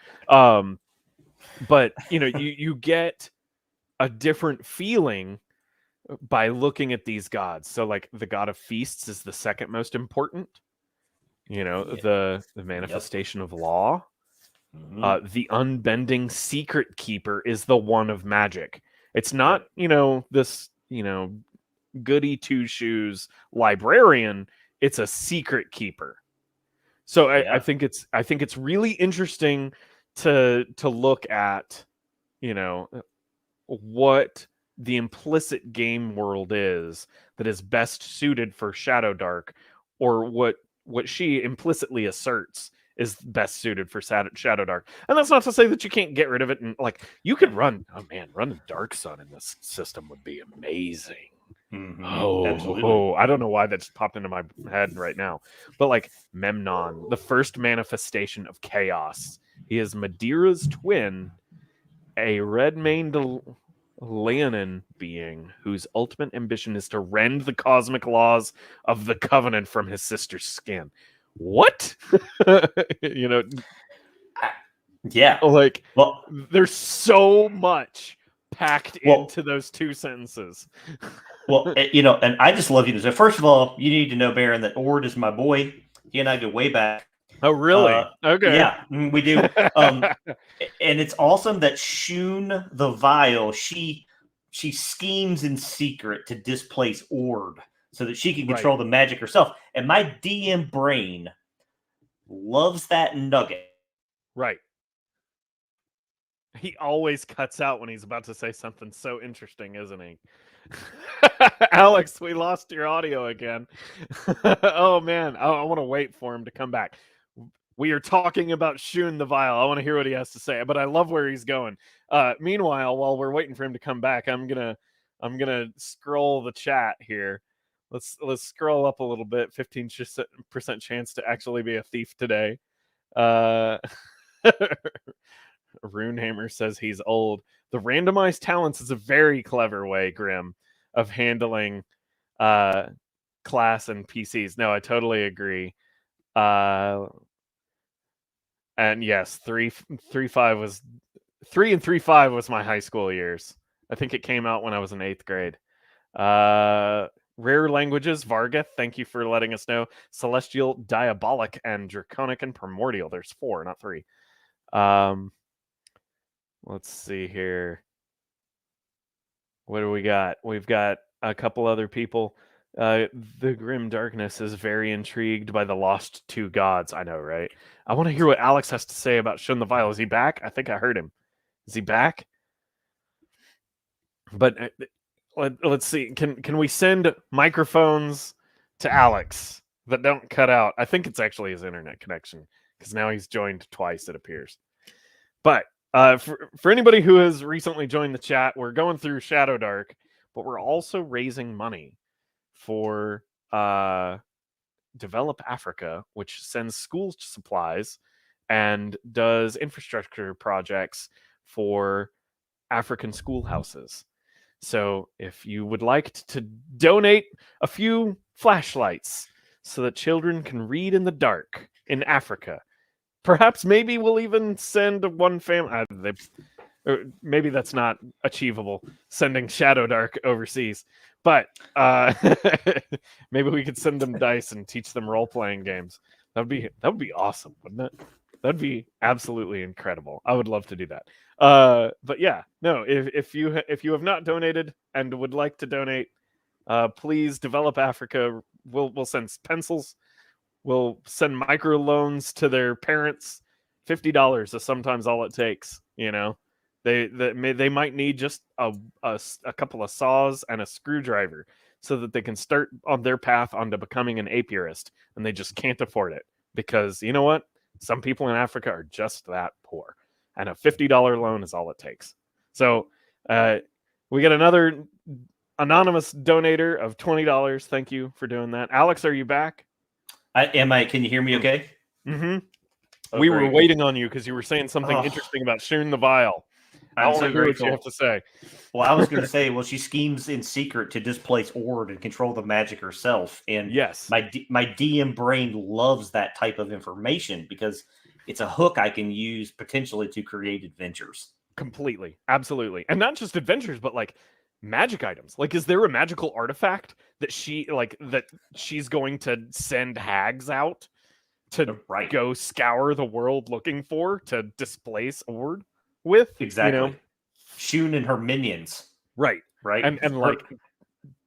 But you get a different feeling by looking at these gods. So like the god of feasts is the second most important. The manifestation of law. The unbending secret keeper is the one of magic. It's not, this, goody two shoes librarian. It's a secret keeper. So I think it's really interesting to look at, what the implicit game world is that is best suited for Shadowdark, or what she implicitly asserts is best suited for Shadowdark. And that's not to say that you can't get rid of it. And like, you could running Dark Sun in this system would be amazing. Mm-hmm. I don't know why that just popped into my head right now. But like Memnon, the first manifestation of chaos. He is Madeira's twin, a red-maned Leonin being whose ultimate ambition is to rend the cosmic laws of the Covenant from his sister's skin. What? Yeah. Like, well, there's so much packed into those two sentences. Well, and I just love you. So first of all, you need to know, Baron, that Ord is my boy. He and I go way back. Oh, really? Okay. Yeah, we do. And it's awesome that Shun the Vile, she schemes in secret to displace Ord so that she can control the magic herself. And my DM brain loves that nugget. Right. He always cuts out when he's about to say something so interesting, isn't he? Alex, we lost your audio again. Oh, man. I want to wait for him to come back. We are talking about Shun the Vile. I want to hear what he has to say, but I love where he's going. Meanwhile, while we're waiting for him to come back, I'm gonna scroll the chat here. Let's scroll up a little bit. 15% chance to actually be a thief today. Runehammer says he's old. The randomized talents is a very clever way, Grim, of handling class and PCs. No, I totally agree. And yes, 3.5 was 3 and 3.5 was my high school years. I think it came out when I was in 8th grade. Rare languages, Varga, thank you for letting us know. Celestial, Diabolic, and Draconic and Primordial. There's 4, not 3. Let's see here. What do we got? We've got a couple other people. The Grim Darkness is very intrigued by the Lost Two Gods. I know, right? I want to hear what Alex has to say about Shun the Vile. Is he back? I think I heard him. Is he back? But let's see. Can we send microphones to Alex that don't cut out? I think it's actually his internet connection because now he's joined twice, it appears. But for anybody who has recently joined the chat, we're going through Shadowdark, but we're also raising money for Develop Africa, which sends school supplies and does infrastructure projects for African schoolhouses. So if you would like to donate a few flashlights so that children can read in the dark in Africa, perhaps maybe we'll even send one family. Maybe that's not achievable, sending Shadowdark overseas. But maybe we could send them dice and teach them role-playing games. That would be awesome, wouldn't it? That'd be absolutely incredible. I would love to do that. But yeah, no. If you have not donated and would like to donate, please Develop Africa. We'll send pencils. We'll send microloans to their parents. $50 is sometimes all it takes. You know, they might need just a couple of saws and a screwdriver so that they can start on their path onto becoming an apiarist, and they just can't afford it because you know what? Some people in Africa are just that poor, and a $50 loan is all it takes. So we get another anonymous donator of $20. Thank you for doing that. Alex, are you back? Can you hear me okay? Mm-hmm. Oh, we great. were waiting on you because you were saying something interesting about Shun the Vile. I want to hear what you have to say. Well, I was going to say, she schemes in secret to displace Ord and control the magic herself. And yes, my DM brain loves that type of information because it's a hook I can use potentially to create adventures. Completely. Absolutely. And not just adventures, but like magic items. Like, is there a magical artifact that she's going to send hags out to go scour the world looking for to displace Ord with? Exactly. You know? Shun and her minions. Right. Right. And like,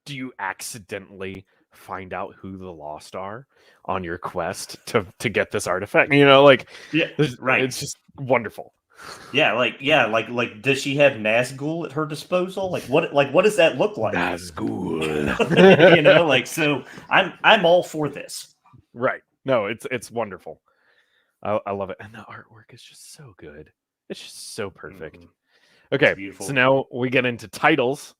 do you accidentally find out who the Lost are on your quest to get this artifact? You know, like, yeah, right. It's just wonderful. Like does she have Nazgul at her disposal? What does that look like? Nazgul. You know, like, so I'm all for this. Right. No, it's wonderful. I love it. And the artwork is just so good. It's just so perfect. Mm-hmm. Okay, so now we get into titles,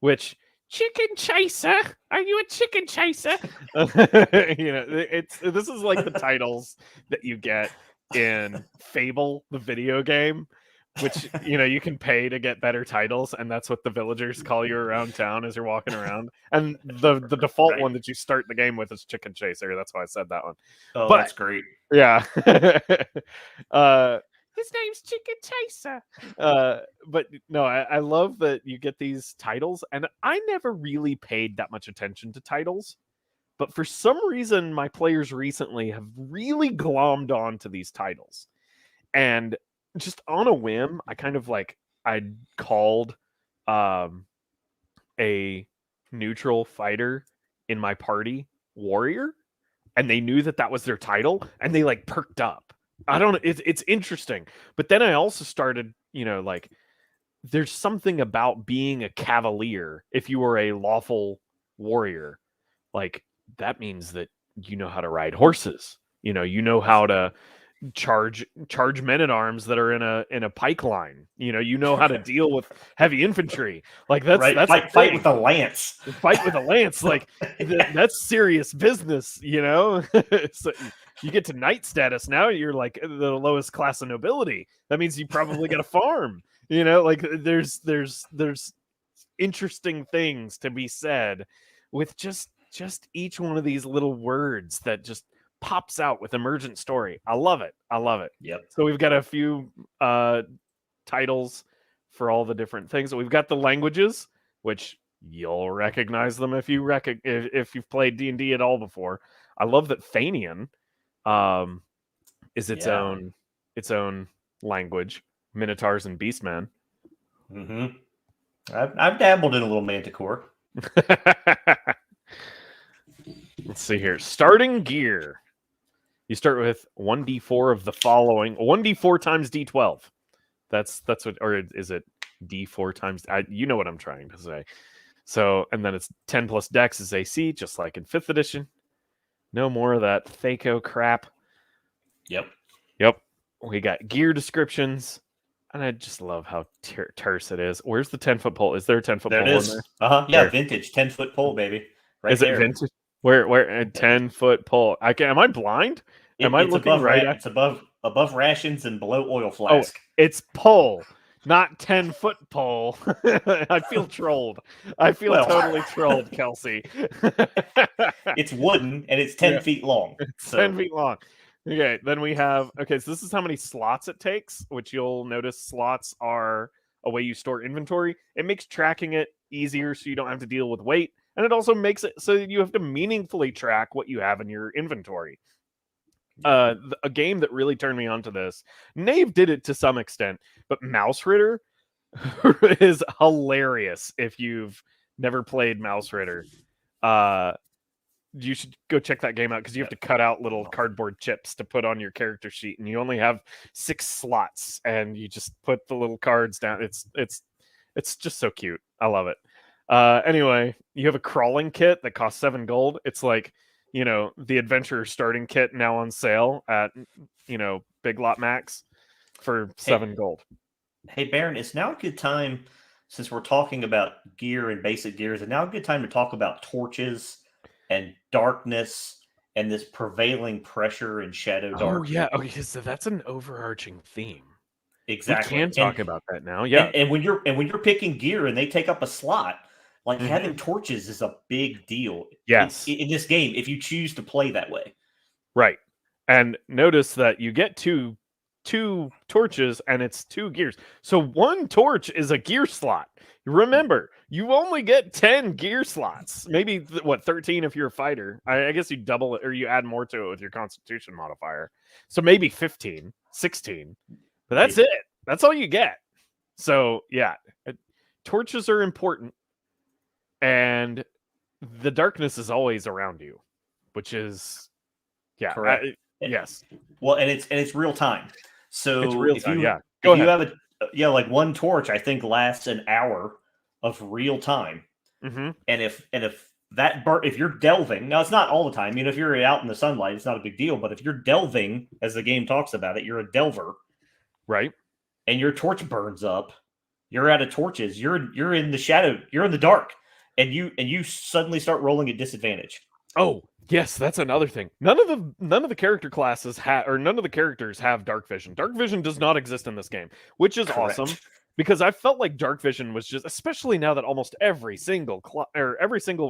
which chicken chaser. Are you a chicken chaser? You know, this is like the titles that you get in Fable, the video game, which, you know, you can pay to get better titles, and that's what the villagers call you around town as you're walking around. And the default one that you start the game with is Chicken Chaser. That's why I said that one. Oh, but, that's great. Yeah. His name's Chicken Chaser. But no, I love that you get these titles, and I never really paid that much attention to titles. But for some reason, my players recently have really glommed on to these titles. And just on a whim, I called a neutral fighter in my party warrior, and they knew that was their title, and they like perked up. I don't know. It's interesting. But then I also started, you know, like, there's something about being a cavalier if you were a lawful warrior. Like, that means that you know how to ride horses. You know how to charge men-at-arms that are in a pike line. You know how to deal with heavy infantry. Like, that's fight with a lance. Fight with a lance. Like, that's serious business. You know. So you get to knight status now. You're like the lowest class of nobility. That means you probably get a farm. You know, like, there's interesting things to be said with just just each one of these little words that just pops out with emergent story. I love it. I love it. Yep. So we've got a few titles for all the different things. We've got the languages, which you'll recognize them if if you've played D&D at all before. I love that Thanian is its own language. Minotaurs and Beastmen. Mm-hmm. I've dabbled in a little Manticore. Let's see here. Starting gear. You start with 1d4 of the following. 1d4 times d12. That's what, or is it d4 times? You know what I'm trying to say. So, and then it's 10 plus dex is AC, just like in 5th edition. No more of that Thaco crap. Yep. We got gear descriptions. And I just love how terse it is. Where's the 10-foot pole? Is there a 10-foot pole in there? Yeah, there. Vintage 10-foot pole, baby. Right is there. It vintage? Where a 10-foot pole? Am I blind? Am I looking right at? It's above rations and below oil flask. Oh, it's pole, not 10-foot pole. I feel trolled. I feel totally trolled, Kelsey. It's wooden and it's 10 feet long. It's 10 feet long. Okay, then we have, so this is how many slots it takes, which you'll notice slots are a way you store inventory. It makes tracking it easier so you don't have to deal with weight, and it also makes it so you have to meaningfully track what you have in your inventory. A game that really turned me on to this, Nave did it to some extent, but Mouse Ritter is hilarious if you've never played Mouse Ritter. You should go check that game out because you have to cut out little cardboard chips to put on your character sheet, and you only have 6 slots, and you just put the little cards down. It's just so cute. I love it. Anyway, you have a crawling kit that costs 7 gold. It's like, the adventurer starting kit now on sale at, Big Lot Max for 7 gold. Hey, Baron, it's now a good time, since we're talking about gear and basic gear, is it now a good time to talk about torches and darkness and this prevailing pressure in Shadowdark? Oh, yeah. Okay, so that's an overarching theme. Exactly. We can talk about that now. Yeah. And when you're picking gear and they take up a slot, like having torches is a big deal. Yes. In this game, if you choose to play that way. Right. And notice that you get two torches and it's 2 gears. So 1 torch is a gear slot. Remember, you only get 10 gear slots. Maybe 13 if you're a fighter. I guess you double it or you add more to it with your constitution modifier. So maybe 15, 16. But that's it. That's all you get. So yeah, torches are important, and the darkness is always around you, which is correct. Yes. Well, and it's real time. So it's real time. Go ahead. You have 1 torch, I think lasts an hour of real time. Mm-hmm. And if you're delving, now it's not all the time. If you're out in the sunlight, it's not a big deal. But if you're delving, as the game talks about it, you're a delver, right? And your torch burns up, you're out of torches. You're in the shadow. You're in the dark, and you suddenly start rolling at disadvantage. Oh, yes, that's another thing. None of the character classes none of the characters have dark vision. Dark vision does not exist in this game, which is awesome because I felt like dark vision was just, especially now that almost every single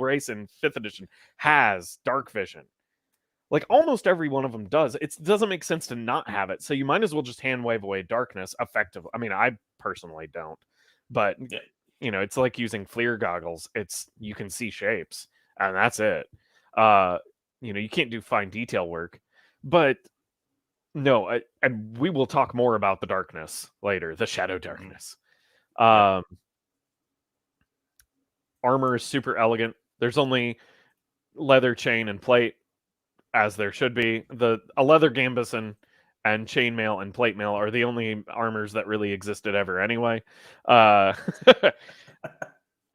race in 5th edition has dark vision. Like almost every one of them does. It doesn't make sense to not have it. So you might as well just hand wave away darkness effectively. I mean, I personally don't, but it's like using FLIR goggles. You can see shapes and that's it. You can't do fine detail work, but no, and we will talk more about the darkness later, the shadow darkness. Armor is super elegant. There's only leather, chain, and plate, as there should be. A leather gambeson and chainmail and plate mail are the only armors that really existed ever anyway. And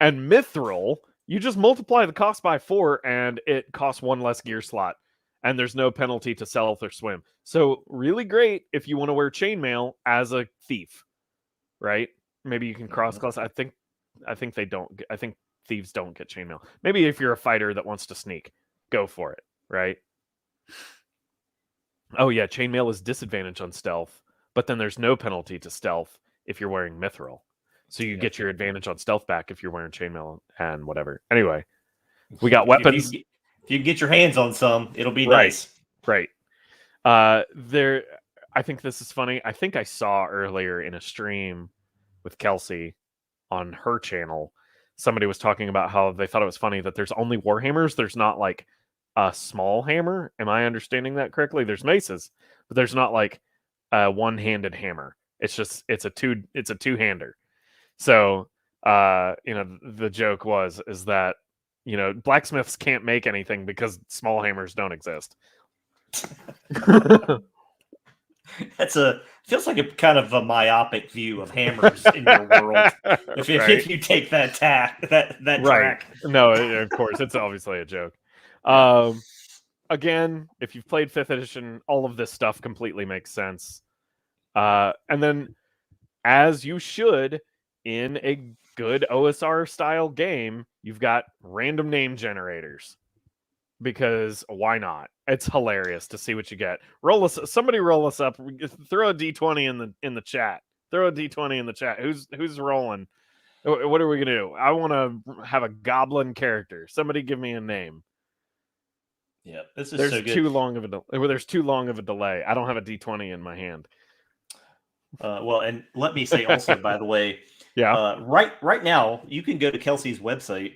mithril, you just multiply the cost by 4 and it costs 1 less gear slot. And there's no penalty to stealth or swim. So really great if you want to wear chainmail as a thief, right? Maybe you can cross-class. I think they don't. I think thieves don't get chainmail. Maybe if you're a fighter that wants to sneak, go for it, right? Oh yeah, chainmail is disadvantage on stealth, but then there's no penalty to stealth if you're wearing mithril. So you get your advantage on stealth back if you're wearing chainmail and whatever. Anyway, we got weapons. If you can get your hands on some, it'll be Right. nice. Right. There, I think this is funny. I think I saw earlier in a stream with Kelsey on her channel, somebody was talking about how they thought it was funny that there's only Warhammers. There's not like a small hammer. Am I understanding that correctly? There's maces, but there's not like a one-handed hammer. It's just it's a two-hander. So the joke is that blacksmiths can't make anything because small hammers don't exist. That's feels like a kind of a myopic view of hammers in your world. If you take that that right. track. No, of course, it's obviously a joke. Again, if you've played 5th edition, all of this stuff completely makes sense. And then, as you should in a good OSR style game, you've got random name generators. Because why not? It's hilarious to see what you get. Somebody roll us up. Throw a D20 in the chat. Throw a D20 in the chat. Who's rolling? What are we gonna do? I want to have a goblin character. Somebody give me a name. Yeah, this is There's so good. There's too long of a delay. I don't have a D20 in my hand. Well, and let me say also, by the way, right now you can go to Kelsey's website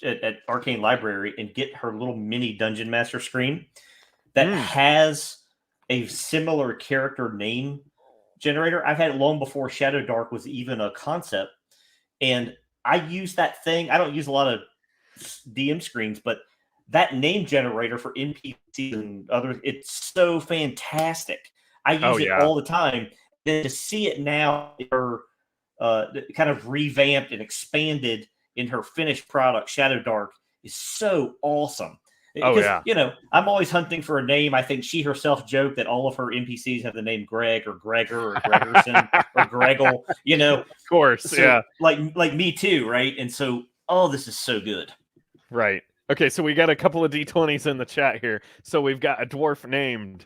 at Arcane Library and get her little mini Dungeon Master screen that has a similar character name generator. I've had it long before Shadowdark was even a concept, and I use that thing. I don't use a lot of DM screens, but that name generator for NPCs and other, it's so fantastic. I use it all the time. And to see it now, kind of revamped and expanded in her finished product, Shadowdark, is so awesome. Because, I'm always hunting for a name. I think she herself joked that all of her NPCs have the name Greg or Gregor or Gregerson or Gregel, Of course, so, like me too, right? And so, this is so good. Right. Okay, so we got a couple of D20s in the chat here. So we've got a dwarf named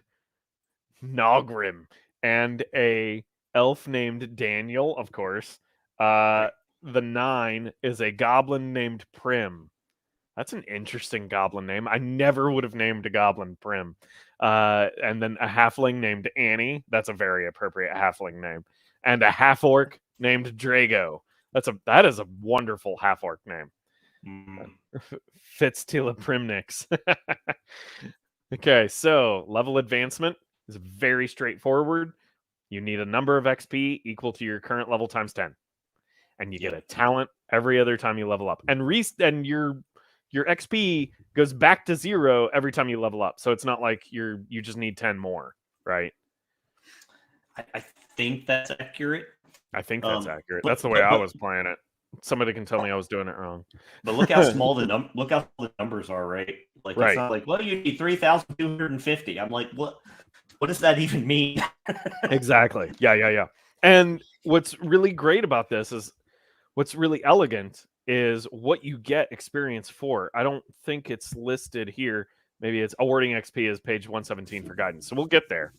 Nogrim and a elf named Daniel, of course. The 9 is a goblin named Prim. That's an interesting goblin name. I never would have named a goblin Prim. And then a halfling named Annie. That's a very appropriate halfling name. And a half-orc named Drago. That is a wonderful half-orc name. Fitztila Primnix. Okay, so level advancement is very straightforward. You need a number of XP equal to your current level times 10. And you get a talent every other time you level up. And your XP goes back to 0 every time you level up. So it's not like you just need 10 more, right? I think that's accurate. I think that's accurate. That's the way I was playing it. Somebody can tell me I was doing it wrong. But look how small the numbers are, right? Like it's not like, well, you need 3,250. I'm like, what does that even mean? Exactly. Yeah. And what's really great about this is what's really elegant is what you get experience for. I don't think it's listed here. Maybe it's awarding XP is page 117 for guidance. So we'll get there.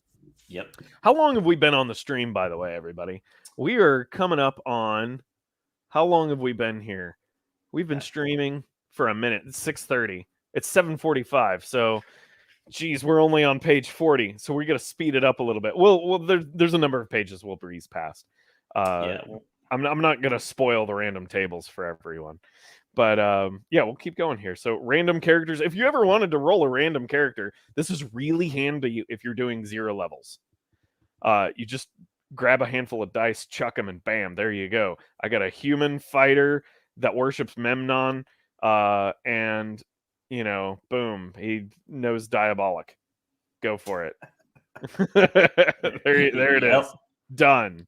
Yep. How long have we been on the stream, by the way, everybody? We are coming up on... How long have we been here? We've been streaming for a minute. It's 6:30. It's 7:45. So, geez, we're only on page 40. So we're going to speed it up a little bit. Well, there's a number of pages we'll breeze past. I'm not going to spoil the random tables for everyone. But, we'll keep going here. So random characters. If you ever wanted to roll a random character, this is really handy if you're doing 0 levels. You just grab a handful of dice, chuck them, and bam, there you go. I got a human fighter that worships Memnon, and, boom, he knows Diabolic. Go for it. there it is. Done.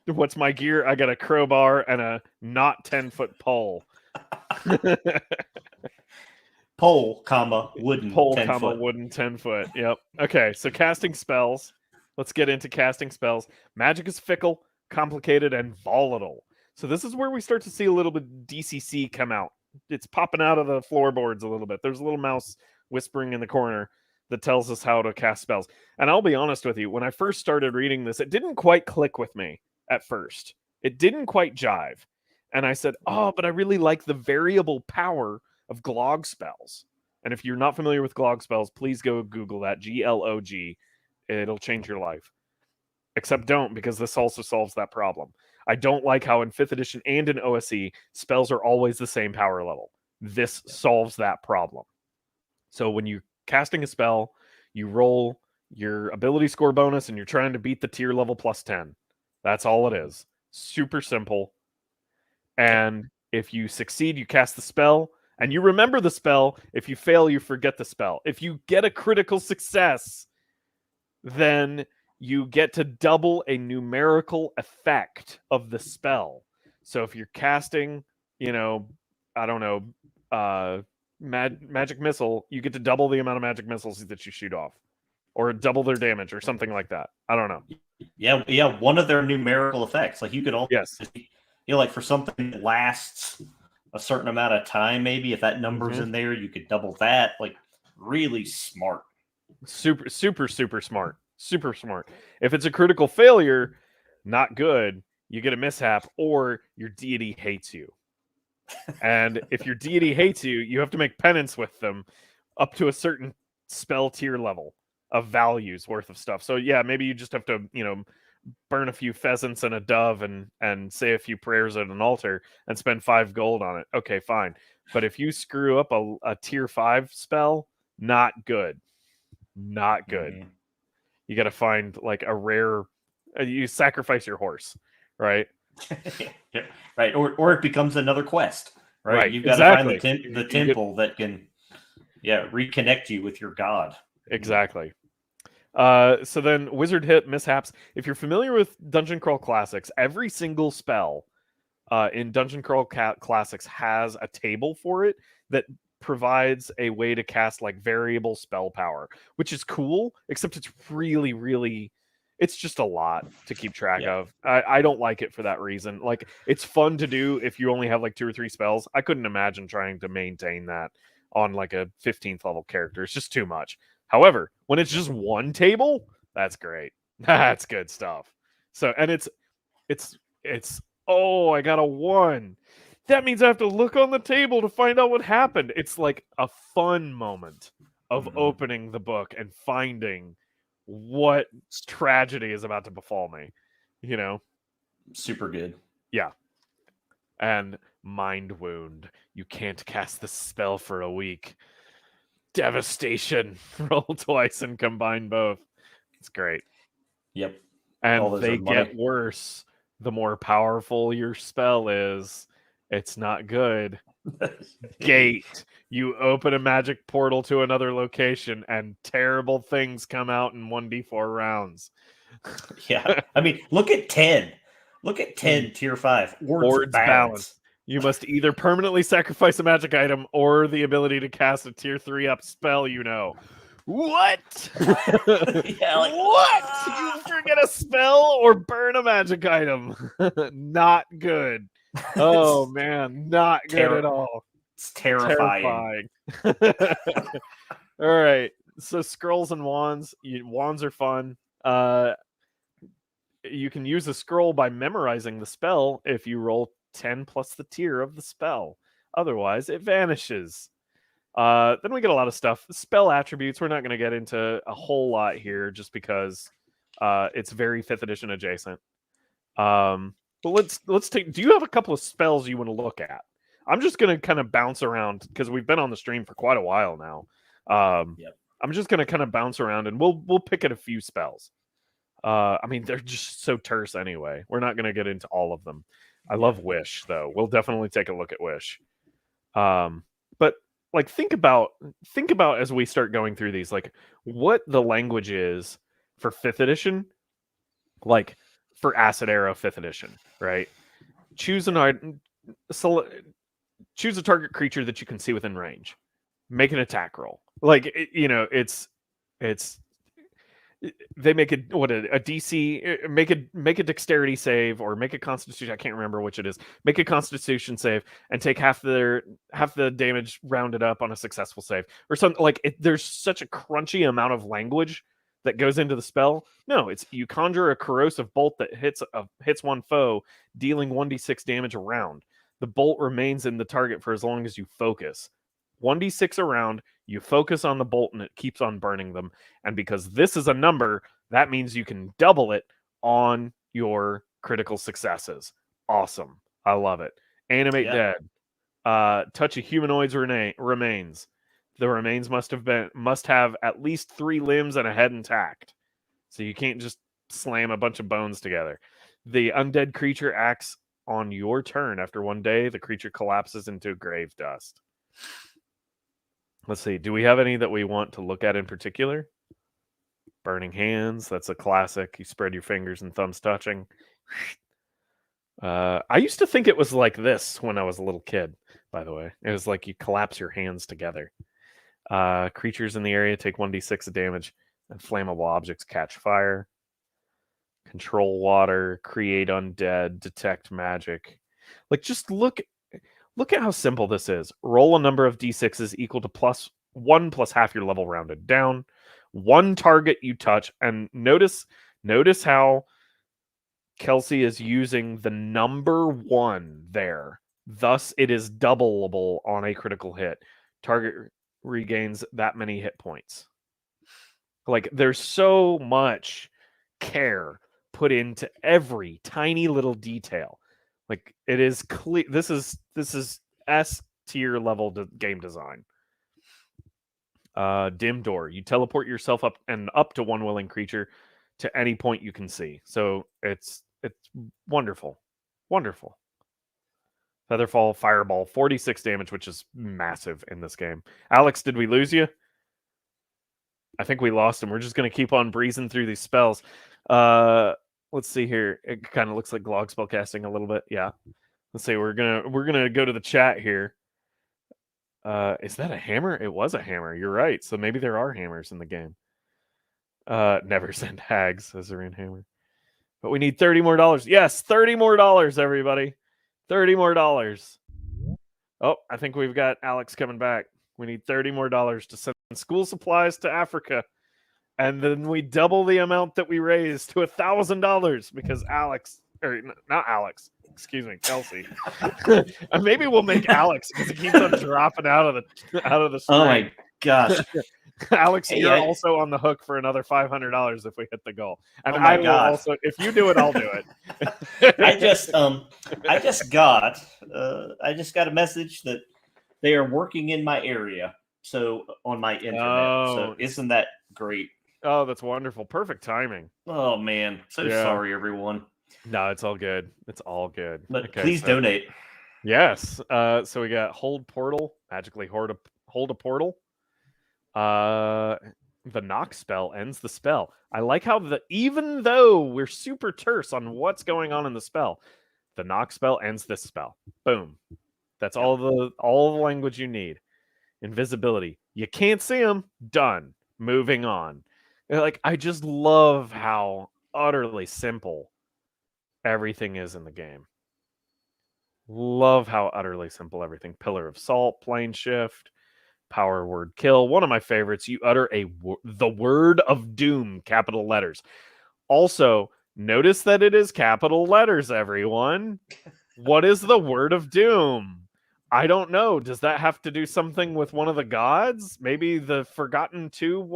What's my gear? I got a crowbar and a not 10-foot pole. Pole, wooden. Pole, 10-foot. Wooden 10-foot. Yep. Okay, so casting spells. Let's get into casting spells. Magic is fickle, complicated, and volatile. So this is where we start to see a little bit DCC come out. It's popping out of the floorboards a little bit. There's a little mouse whispering in the corner that tells us how to cast spells. And I'll be honest with you, when I first started reading this, it didn't quite click with me at first. It didn't quite jive. And I said, but I really like the variable power of Glog spells. And if you're not familiar with glog spells, please go Google that, GLOG. It'll change your life. Except don't, because this also solves that problem. I don't like how in 5th edition and in OSE, spells are always the same power level. This solves that problem. So when you're casting a spell, you roll your ability score bonus and you're trying to beat the tier level plus 10. That's all it is. Super simple. And if you succeed, you cast the spell and you remember the spell. If you fail, you forget the spell. If you get a critical success, then you get to double a numerical effect of the spell. So if you're casting, I don't know, magic missile, you get to double the amount of magic missiles that you shoot off, or double their damage, or something like that. I don't know. Yeah. One of their numerical effects, like you could also, yes, like for something that lasts a certain amount of time, maybe if that number's in there, you could double that. Like really smart. Super smart. Super smart. If it's a critical failure, not good. You get a mishap, or your deity hates you. And if your deity hates you, you have to make penance with them up to a certain spell tier level of values worth of stuff. So yeah, maybe you just have to, burn a few pheasants and a dove and say a few prayers at an altar and spend 5 gold on it. Okay, fine. But if you screw up a tier 5 spell, not good. Not good. Mm-hmm. You got to find like a rare. You sacrifice your horse, right? Yeah, right, or it becomes another quest, right? Right. You've got to find the temple that can, reconnect you with your god. Exactly. So then, wizard hit mishaps. If you're familiar with Dungeon Crawl Classics, every single spell in Dungeon Crawl Classics has a table for it that provides a way to cast like variable spell power, which is cool, except it's really, really, it's just a lot to keep track of. I don't like it for that reason. Like, it's fun to do if you only have like 2 or 3 spells. I couldn't imagine trying to maintain that on like a 15th level character. It's just too much. However, when it's just one table, that's great. That's good stuff. So, and it's oh, I got a 1. That means I have to look on the table to find out what happened. It's like a fun moment of opening the book and finding what tragedy is about to befall me. Super good. Yeah. And Mind Wound. You can't cast the spell for a week. Devastation. Roll twice and combine both. It's great. Yep. And they get worse the more powerful your spell is. It's not good. Gate. You open a magic portal to another location and terrible things come out in 1d4 rounds. Yeah. I mean, look at 10. Look at 10 tier 5. Ward's balance. You must either permanently sacrifice a magic item or the ability to cast a tier 3 up spell, What? What? You forget a spell or burn a magic item. Not good. Oh, man. Not good at all. It's terrifying. All right. So scrolls and wands. Wands are fun. You can use a scroll by memorizing the spell if you roll 10 plus the tier of the spell. Otherwise, it vanishes. Then we get a lot of stuff. Spell attributes. We're not going to get into a whole lot here just because it's very 5th edition adjacent. But let's take. Do you have a couple of spells you want to look at? I'm just going to kind of bounce around because we've been on the stream for quite a while now. I'm just going to kind of bounce around and we'll pick at a few spells. I mean, they're just so terse anyway. We're not going to get into all of them. I love Wish, though. We'll definitely take a look at Wish. But like, think about as we start going through these, like what the language is for 5th edition, like for Acid Arrow 5th edition, right? Choose a target creature that you can see within range. Make an attack roll. Like, they make a DC, make a dexterity save or make a constitution. I can't remember which it is. Make a constitution save and take half the damage rounded up on a successful save or something. Like, there's such a crunchy amount of language that goes into the spell. No, it's you conjure a corrosive bolt that hits one foe, dealing 1d6 damage a round. The bolt remains in the target for as long as you focus. 1d6 around, you focus on the bolt and it keeps on burning them. And because this is a number, that means you can double it on your critical successes. Awesome. I love it. Animate dead. Touch a humanoid's remains. The remains must have at least 3 limbs and a head intact. So you can't just slam a bunch of bones together. The undead creature acts on your turn. After 1 day, the creature collapses into grave dust. Let's see. Do we have any that we want to look at in particular? Burning hands. That's a classic. You spread your fingers and thumbs touching. I used to think it was like this when I was a little kid, by the way. It was like you collapse your hands together. Creatures in the area take 1d6 of damage, and flammable objects catch fire. Control water, create undead, detect magic. Like, just look at how simple this is. Roll a number of d6s equal to +1 plus half your level rounded down. 1 target you touch, and notice how Kelsey is using the number 1 there. Thus, it is doubleable on a critical hit. Target regains that many hit points. Like, there's so much care put into every tiny little detail. Like, it is clear. This is S tier level game design. Dim door. You teleport yourself up to one willing creature to any point you can see. So it's wonderful. Wonderful. Featherfall, Fireball, 46 damage, which is massive in this game. Alex, did we lose you? I think we lost him. We're just going to keep on breezing through these spells. Let's see here. It kind of looks like Glog spellcasting a little bit. Yeah. Let's see. We're gonna go to the chat here. Is that a hammer? It was a hammer. You're right. So maybe there are hammers in the game. Never send hags as they're in hammer. But we need $30 more. Yes, $30 more, everybody. $30 more. Oh, I think we've got Alex coming back. We need $30 more to send school supplies to Africa. And then we double the amount that we raised to $1,000 because not Alex. Excuse me, Kelsey. Maybe we'll make Alex because he keeps on dropping out of the stream. Oh my gosh. Alex, you're also on the hook for another $500 if we hit the goal. And I will also, if you do it, I'll do it. I just got a message that they are working in my area, so on my internet. So isn't that great? Oh, that's wonderful. Perfect timing. Oh man. Sorry, everyone. No, it's all good. It's all good. But please donate. Yes. So we got hold portal, magically hold a portal. The knock spell ends the spell. I like how even though we're super terse on what's going on in the spell, the knock spell ends this spell. Boom. That's all the language you need. Invisibility. You can't see them. Done. Moving on. Like, I just love how utterly simple everything is in the game. Love how utterly simple everything. Pillar of Salt, plane shift, power word kill. One of my favorites. You utter the word of doom, capital letters. Also, notice that it is capital letters, everyone. What is the word of doom? I don't know. Does that have to do something with one of the gods? Maybe the forgotten two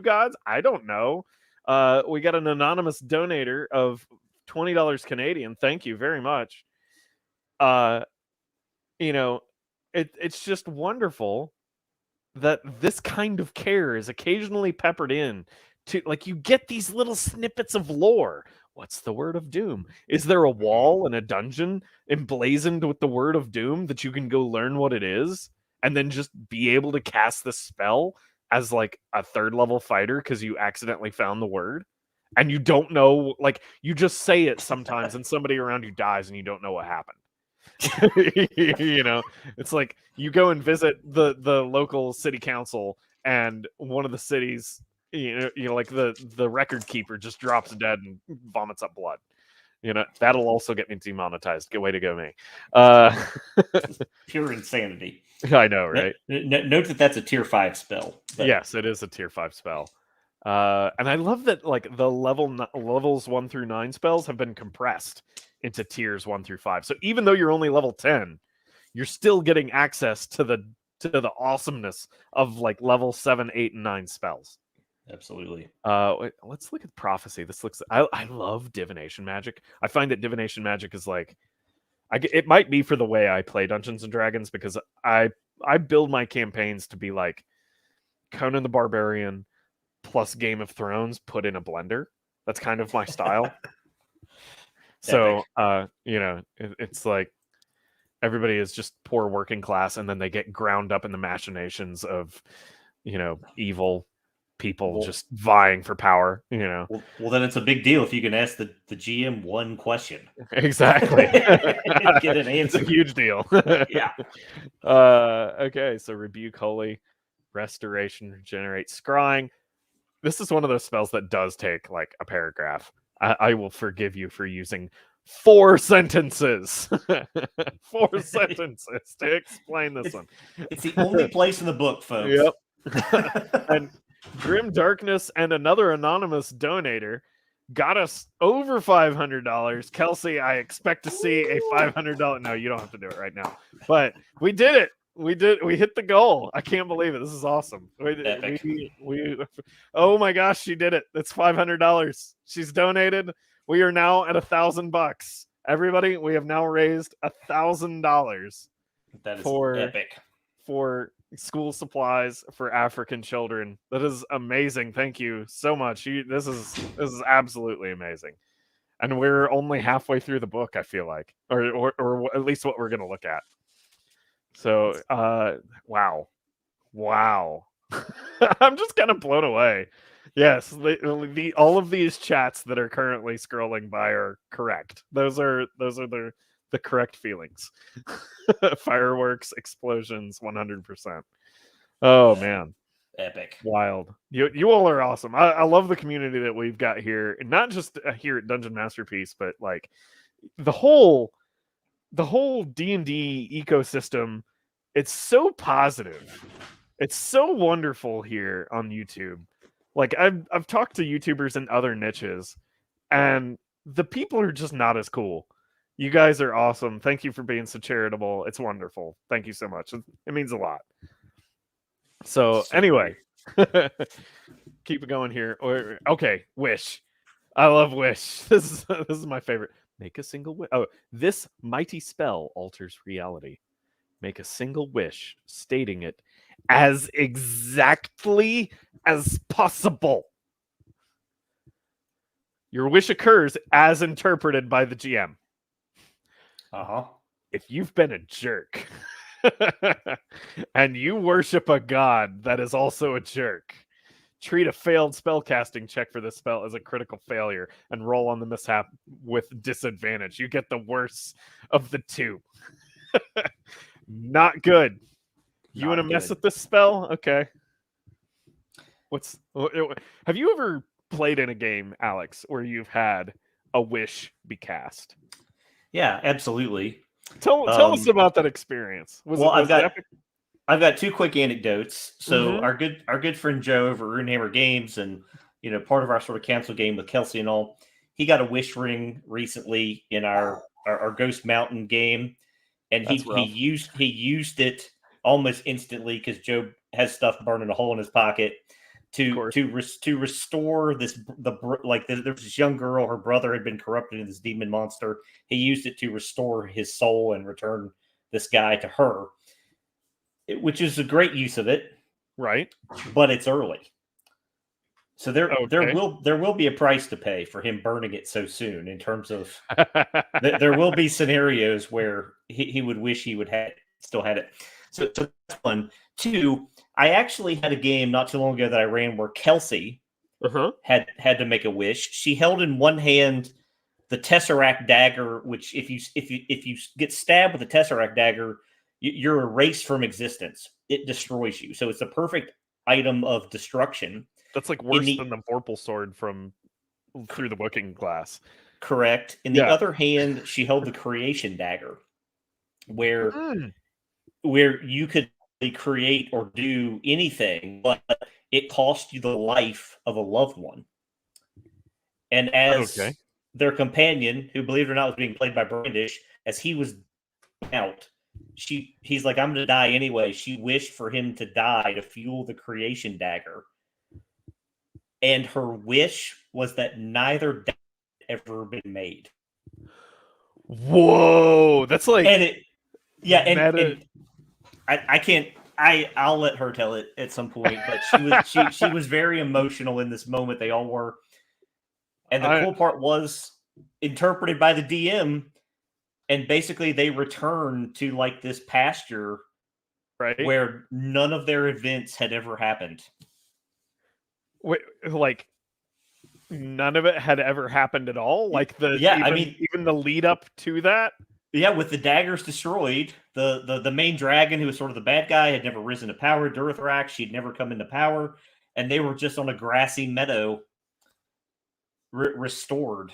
gods? I don't know. We got an anonymous donator of $20 Canadian. Thank you very much. It's just wonderful that this kind of care is occasionally peppered in to, like, you get these little snippets of lore. What's the word of doom? Is there a wall in a dungeon emblazoned with the word of doom that you can go learn what it is and then just be able to cast the spell as like a 3rd level fighter because you accidentally found the word and you don't know, like, you just say it sometimes and somebody around you dies and you don't know what happened. It's like you go and visit the local city council and one of the cities, like the record keeper just drops dead and vomits up blood. That'll also get me demonetized. Good way to go, me. Pure insanity. I know, right? Note that that's a tier 5 spell. But... Yes, it is a tier 5 spell. And I love that, like, the levels 1 through 9 spells have been compressed into tiers 1 through 5. So even though you're only level 10, you're still getting access to the to the awesomeness of like level 7, 8, and 9 spells. Absolutely. Let's look at prophecy. This looks. I love divination magic. I find that divination magic is like, it might be for the way I play Dungeons and Dragons, because I build my campaigns to be like Conan the Barbarian plus Game of Thrones put in a blender. That's kind of my style. So, it's like everybody is just poor working class, and then they get ground up in the machinations of, evil people just vying for power. Well, then it's a big deal if you can ask the GM one question. Exactly. Get an answer. It's a huge deal. Yeah. Okay, so rebuke holy, restoration, regenerate, scrying. This is one of those spells that does take like a paragraph. I will forgive you for using 4 sentences. 4 sentences to explain this one. It's the only place in the book, folks. Yep. And Grim Darkness and another anonymous donator got us over $500. Kelsey, I expect to see a $500. No, you don't have to do it right now. But we did it. We hit the goal. I can't believe it. This is awesome. Oh my gosh, she did it. It's $500. She's donated. We are now at $1,000. Everybody, we have now raised $1,000. That is epic. For school supplies for African children. That is amazing. Thank you so much. This is absolutely amazing. And we're only halfway through the book, I feel like, or at least what we're going to look at. So, wow. I'm just kind of blown away. Yes, all of these chats that are currently scrolling by are correct. Those are the correct feelings. Fireworks, explosions, 100%. Oh man, epic, wild. You all are awesome. I love the community that we've got here, and not just here at Dungeon Masterpiece, but like the whole D&D ecosystem. It's so positive. It's so wonderful here on YouTube. Like I've talked to YouTubers in other niches, and the people are just not as cool. You guys are awesome. Thank you for being so charitable. It's wonderful. Thank you so much. It means a lot. So anyway, keep it going here. Okay, wish. I love wish. This is my favorite. Make a single wish. Oh, this mighty spell alters reality. Make a single wish, stating it as exactly as possible. Your wish occurs as interpreted by the GM. If you've been a jerk and you worship a god that is also a jerk, treat a failed spellcasting check for this spell as a critical failure and roll on the mishap with disadvantage. You get the worst of the two. Not good. You want to mess with this spell? Okay. Have you ever played in a game, Alex, where you've had a wish be cast? Yeah, absolutely. Tell us about that experience. I've got 2 quick anecdotes. So our good friend Joe over Runehammer Games, and part of our sort of council game with Kelsey and all, he got a wish ring recently in our Ghost Mountain game, and he used it almost instantly because Joe has stuff burning a hole in his pocket to restore this. There's this young girl, her brother had been corrupted into this demon monster. He used it to restore his soul and return this guy to her, which is a great use of it, right? But it's early, so there will be a price to pay for him burning it so soon. In terms of there will be scenarios where he would wish he would still had it. So that's one. 2, I actually had a game not too long ago that I ran where Kelsey had to make a wish. She held in one hand the Tesseract dagger, which if you get stabbed with a Tesseract dagger, you're erased from existence. It destroys you. So it's a perfect item of destruction. That's like worse than the Vorpal sword from Through the Looking Glass. Correct. In the other hand, she held the creation dagger, where you could create or do anything, but it cost you the life of a loved one. And as their companion, who believe it or not was being played by Brandish, as he was out, he's like, I'm gonna die anyway. She wished for him to die to fuel the creation dagger. And her wish was that neither dagger had ever been made. Whoa, that's like And it, yeah, meta. and I can't. I'll let her tell it at some point, but she was very emotional in this moment. They all were, and the cool part was interpreted by the DM, and basically they return to like this pasture, right, where none of their events had ever happened. Wait, like none of it had ever happened at all. Like even the lead up to that. Yeah, with the daggers destroyed, the main dragon, who was sort of the bad guy, had never risen to power. Durithrax, she'd never come into power, and they were just on a grassy meadow, restored.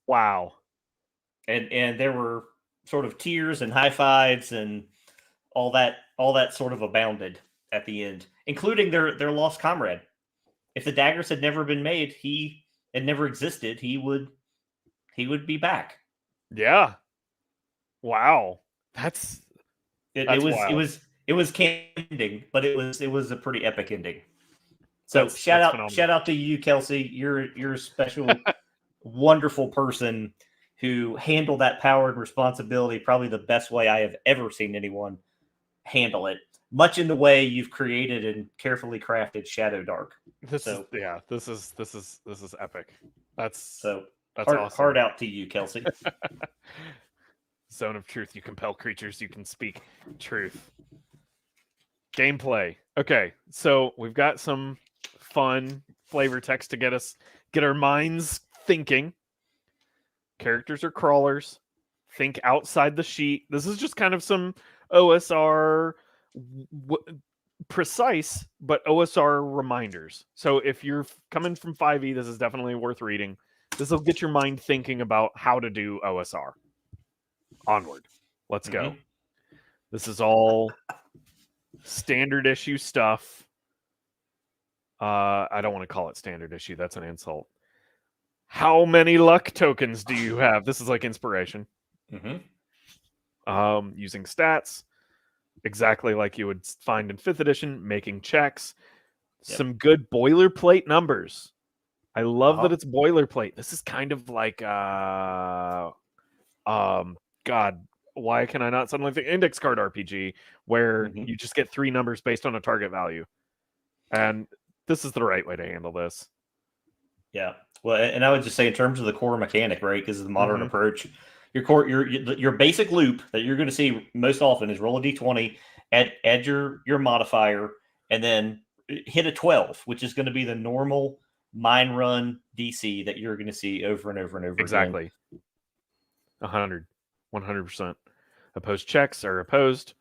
Wow. And there were sort of tears and high fives and all that sort of abounded at the end, including their lost comrade. If the daggers had never been made, he had never existed, he would be back. Yeah. Wow. It was ending, but it was a pretty epic ending. So shout out to you, Kelsey. You're a special, wonderful person who handled that power and responsibility probably the best way I have ever seen anyone handle it. Much in the way you've created and carefully crafted Shadowdark. This is epic. That's awesome. Hard out to you, Kelsey. Zone of truth. You compel creatures. You can speak truth. Gameplay. Okay, so we've got some fun flavor text to get our minds thinking. Characters are crawlers. Think outside the sheet. This is just kind of some OSR precise, but OSR reminders. So if you're coming from 5e, this is definitely worth reading. This will get your mind thinking about how to do OSR. Onward. Let's go. This is all standard issue stuff. I don't want to call it standard issue. That's an insult. How many luck tokens do you have? This is like inspiration. Using stats, exactly like you would find in 5th edition, making checks. Yep. Some good boilerplate numbers. I love that it's boilerplate. This is kind of like God, why can I not suddenly think index card RPG, where you just get 3 numbers based on a target value. And this is the right way to handle this. Yeah. Well, and I would just say in terms of the core mechanic, right, because of the modern approach, your basic loop that you're going to see most often is roll a d20, add your modifier, and then hit a 12, which is going to be the normal mine run DC that you're going to see over and over and over again. 100%. Opposed checks are opposed.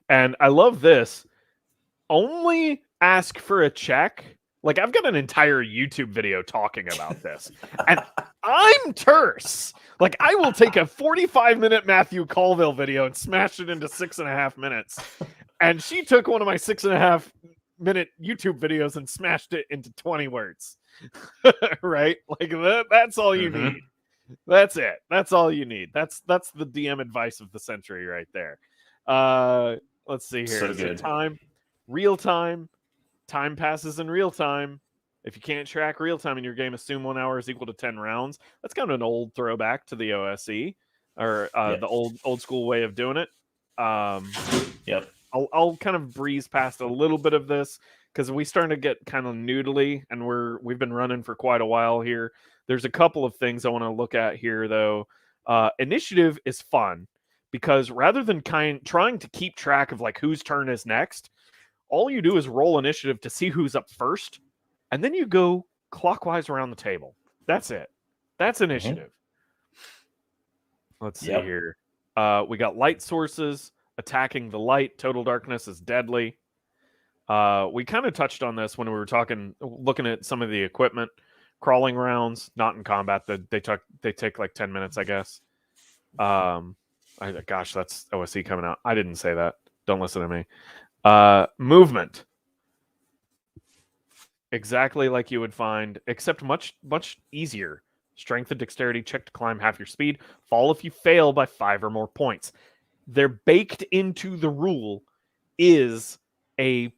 And I love this. Only ask for a check. Like, I've got an entire YouTube video talking about this. And I'm terse. Like, I will take a 45-minute Matthew Colville video and smash it into 6.5 minutes. And she took one of my 6.5-minute YouTube videos and smashed it into 20 words. Right? Like, that's all you need. That's it. That's all you need. That's the DM advice of the century right there. Let's see here. So good. Time, real time. Time passes in real time. If you can't track real time in your game, assume 1 hour is equal to 10 rounds. That's kind of an old throwback to the OSE, or the old school way of doing it. Yep. I'll kind of breeze past a little bit of this because we starting to get kind of noodly, and we've been running for quite a while here. There's a couple of things I want to look at here, though. Initiative is fun because rather than trying to keep track of like whose turn is next, all you do is roll initiative to see who's up first, and then you go clockwise around the table. That's it. That's initiative. Let's see here. We got light sources. Attacking the light. Total darkness is deadly. We kind of touched on this when we were looking at some of the equipment. Crawling rounds, not in combat. They take like 10 minutes, I guess. Gosh, that's OSC coming out. I didn't say that. Don't listen to me. Movement. Exactly like you would find, except much, much easier Strength and dexterity check to climb half your speed. Fall if you fail by 5 or more points. They're baked into the rule is a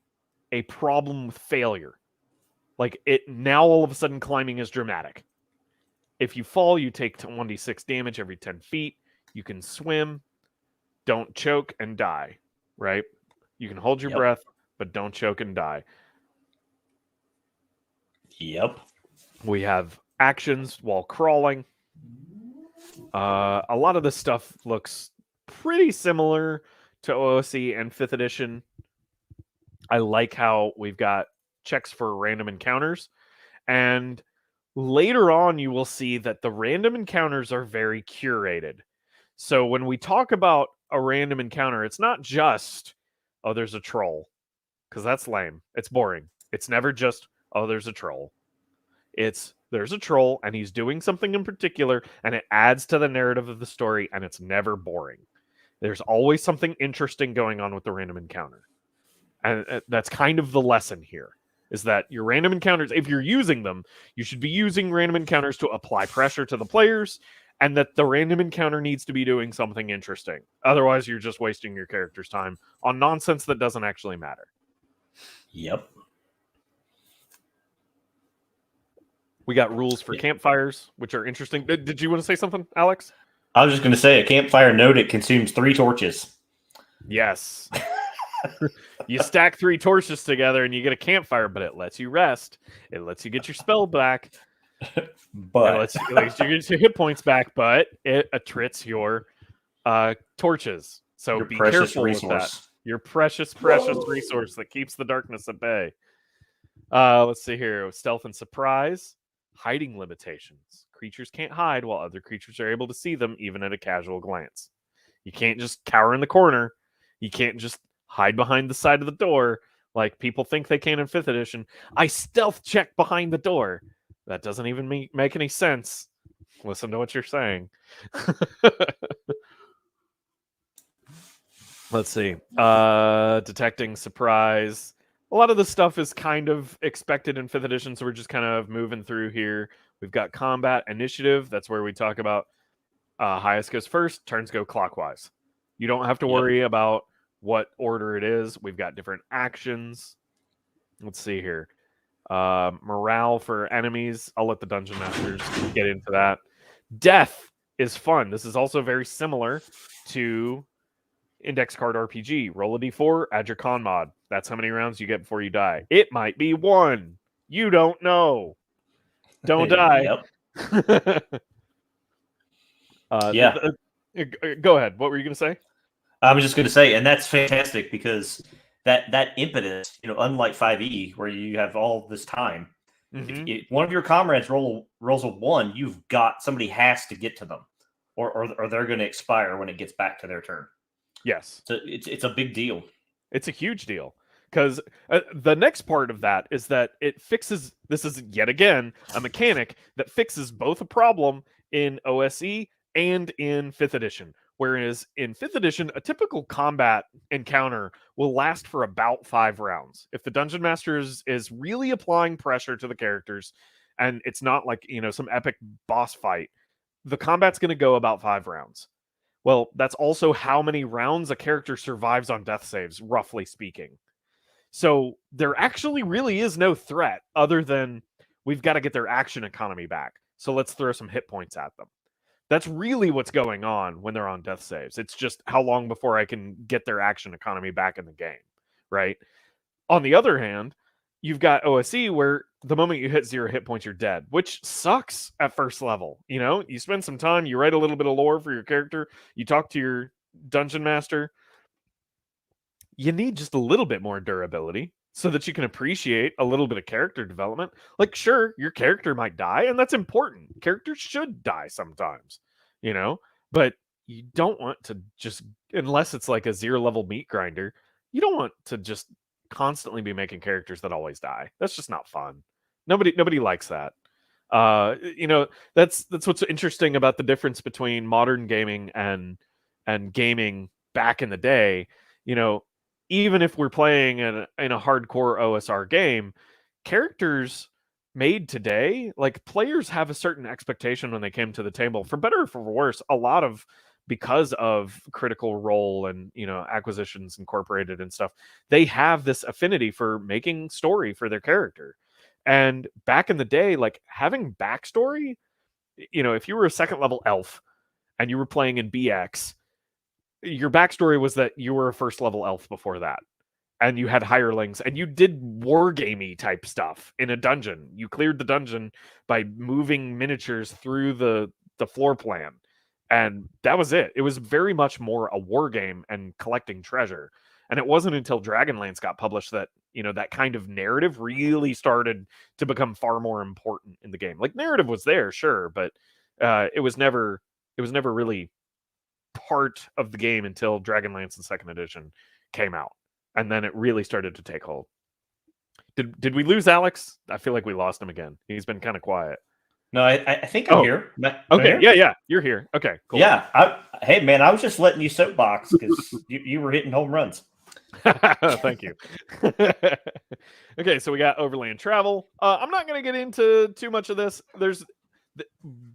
problem with failure. Like, it now all of a sudden climbing is dramatic. If you fall, you take 1d6 damage every 10 feet. You can swim, don't choke, and die, right? You can hold your breath, but don't choke and die. Yep. We have actions while crawling. A lot of this stuff looks pretty similar to OSE and 5th edition. I like how we've got checks for random encounters. And later on, you will see that the random encounters are very curated. So when we talk about a random encounter, it's not just, oh, there's a troll, because that's lame. It's boring. It's never just, oh, there's a troll. It's, there's a troll, and he's doing something in particular, and it adds to the narrative of the story, and it's never boring. There's always something interesting going on with the random encounter. And that's kind of the lesson here, is that your random encounters, if you're using them, you should be using random encounters to apply pressure to the players, and that the random encounter needs to be doing something interesting. Otherwise, you're just wasting your character's time on nonsense that doesn't actually matter. Yep. We got rules for campfires, which are interesting. Did you want to say something, Alex? I was just going to say, a campfire noted consumes 3 torches. Yes. You stack 3 torches together and you get a campfire, but it lets you rest. It lets you get your spell back. But it lets you get your hit points back, but it attrits your torches. So your be precious careful resource. with that. Your precious resource that keeps the darkness at bay. Let's see here. Stealth and surprise. Hiding limitations. Creatures can't hide while other creatures are able to see them, even at a casual glance. You can't just cower in the corner. You can't just hide behind the side of the door like people think they can in 5th edition. I stealth check behind the door. That doesn't even make any sense. Listen to what you're saying. Let's see. Detecting surprise. A lot of the stuff is kind of expected in 5th edition, so we're just kind of moving through here. We've got combat initiative. That's where we talk about highest goes first, turns go clockwise. You don't have to worry about what order it is. We've got different actions. Let's see here. Morale for enemies. I'll let the dungeon masters get into that. Death is fun. This is also very similar to Index Card RPG. Roll a d4, add your con mod. That's how many rounds you get before you die. It might be 1. You don't know. Don't die. Go ahead. What were you going to say? I was just going to say, and that's fantastic because that impetus, unlike 5e where you have all this time, if one of your comrades rolls a 1, you've got somebody has to get to them, or they're going to expire when it gets back to their turn. Yes, so it's a big deal. It's a huge deal because the next part of that is that it fixes. This is yet again a mechanic that fixes both a problem in OSE and in 5th edition. Whereas in 5th edition, a typical combat encounter will last for about 5 rounds. If the dungeon master is really applying pressure to the characters, and it's not like, some epic boss fight, the combat's going to go about 5 rounds. Well, that's also how many rounds a character survives on death saves, roughly speaking. So there actually really is no threat other than we've got to get their action economy back. So let's throw some hit points at them. That's really what's going on when they're on death saves. It's just how long before I can get their action economy back in the game, right? On the other hand, you've got OSE where the moment you hit 0 hit points, you're dead, which sucks at first level. You spend some time, you write a little bit of lore for your character, you talk to your dungeon master. You need just a little bit more durability so that you can appreciate a little bit of character development. Like, sure, your character might die, and that's important. Characters should die sometimes, but you don't want to just, unless it's like a 0 level meat grinder, you don't want to just constantly be making characters that always die. That's just not fun. Nobody likes that. That's what's interesting about the difference between modern gaming and gaming back in the day. Even if we're playing in a hardcore OSR game, characters made today, like players have a certain expectation when they came to the table, for better or for worse, a lot of because of Critical Role and Acquisitions Incorporated and stuff, they have this affinity for making story for their character. And back in the day, like having backstory, if you were a second level elf and you were playing in BX, your backstory was that you were a first level elf before that, and you had hirelings, and you did wargamey type stuff in a dungeon. You cleared the dungeon by moving miniatures through the floor plan, and that was it. It was very much more a war game and collecting treasure. And it wasn't until Dragonlance got published that that kind of narrative really started to become far more important in the game. Like, narrative was there, sure, but it was never really part of the game until Dragonlance and Second Edition came out, and then it really started to take hold. Did we lose Alex? I feel like we lost him again. He's been kind of quiet. No, I think I'm here. Okay, yeah, you're here. Okay, cool. Yeah, hey man, I was just letting you soapbox because you were hitting home runs. Thank you. Okay, so we got overland travel. I'm not going to get into too much of this.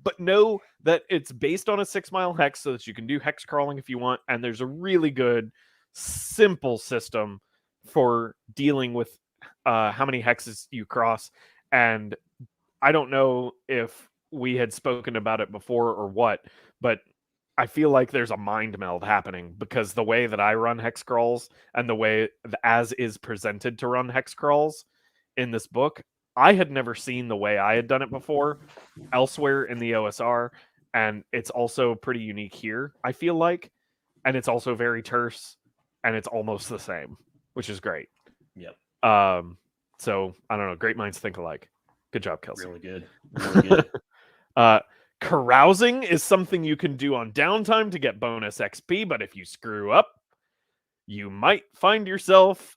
But know that it's based on a 6-mile hex, so that you can do hex crawling if you want, and there's a really good, simple system for dealing with how many hexes you cross. And I don't know if we had spoken about it before or what, but I feel like there's a mind meld happening, because the way that I run hex crawls and the way as is presented to run hex crawls in this book, I had never seen the way I had done it before elsewhere in the OSR, and it's also pretty unique here, I feel like, and it's also very terse, and it's almost the same, which is great. Yep. So I don't know. Great minds think alike. Good job, Kelsey. Really good. Really good. Carousing is something you can do on downtime to get bonus XP, but if you screw up, you might find yourself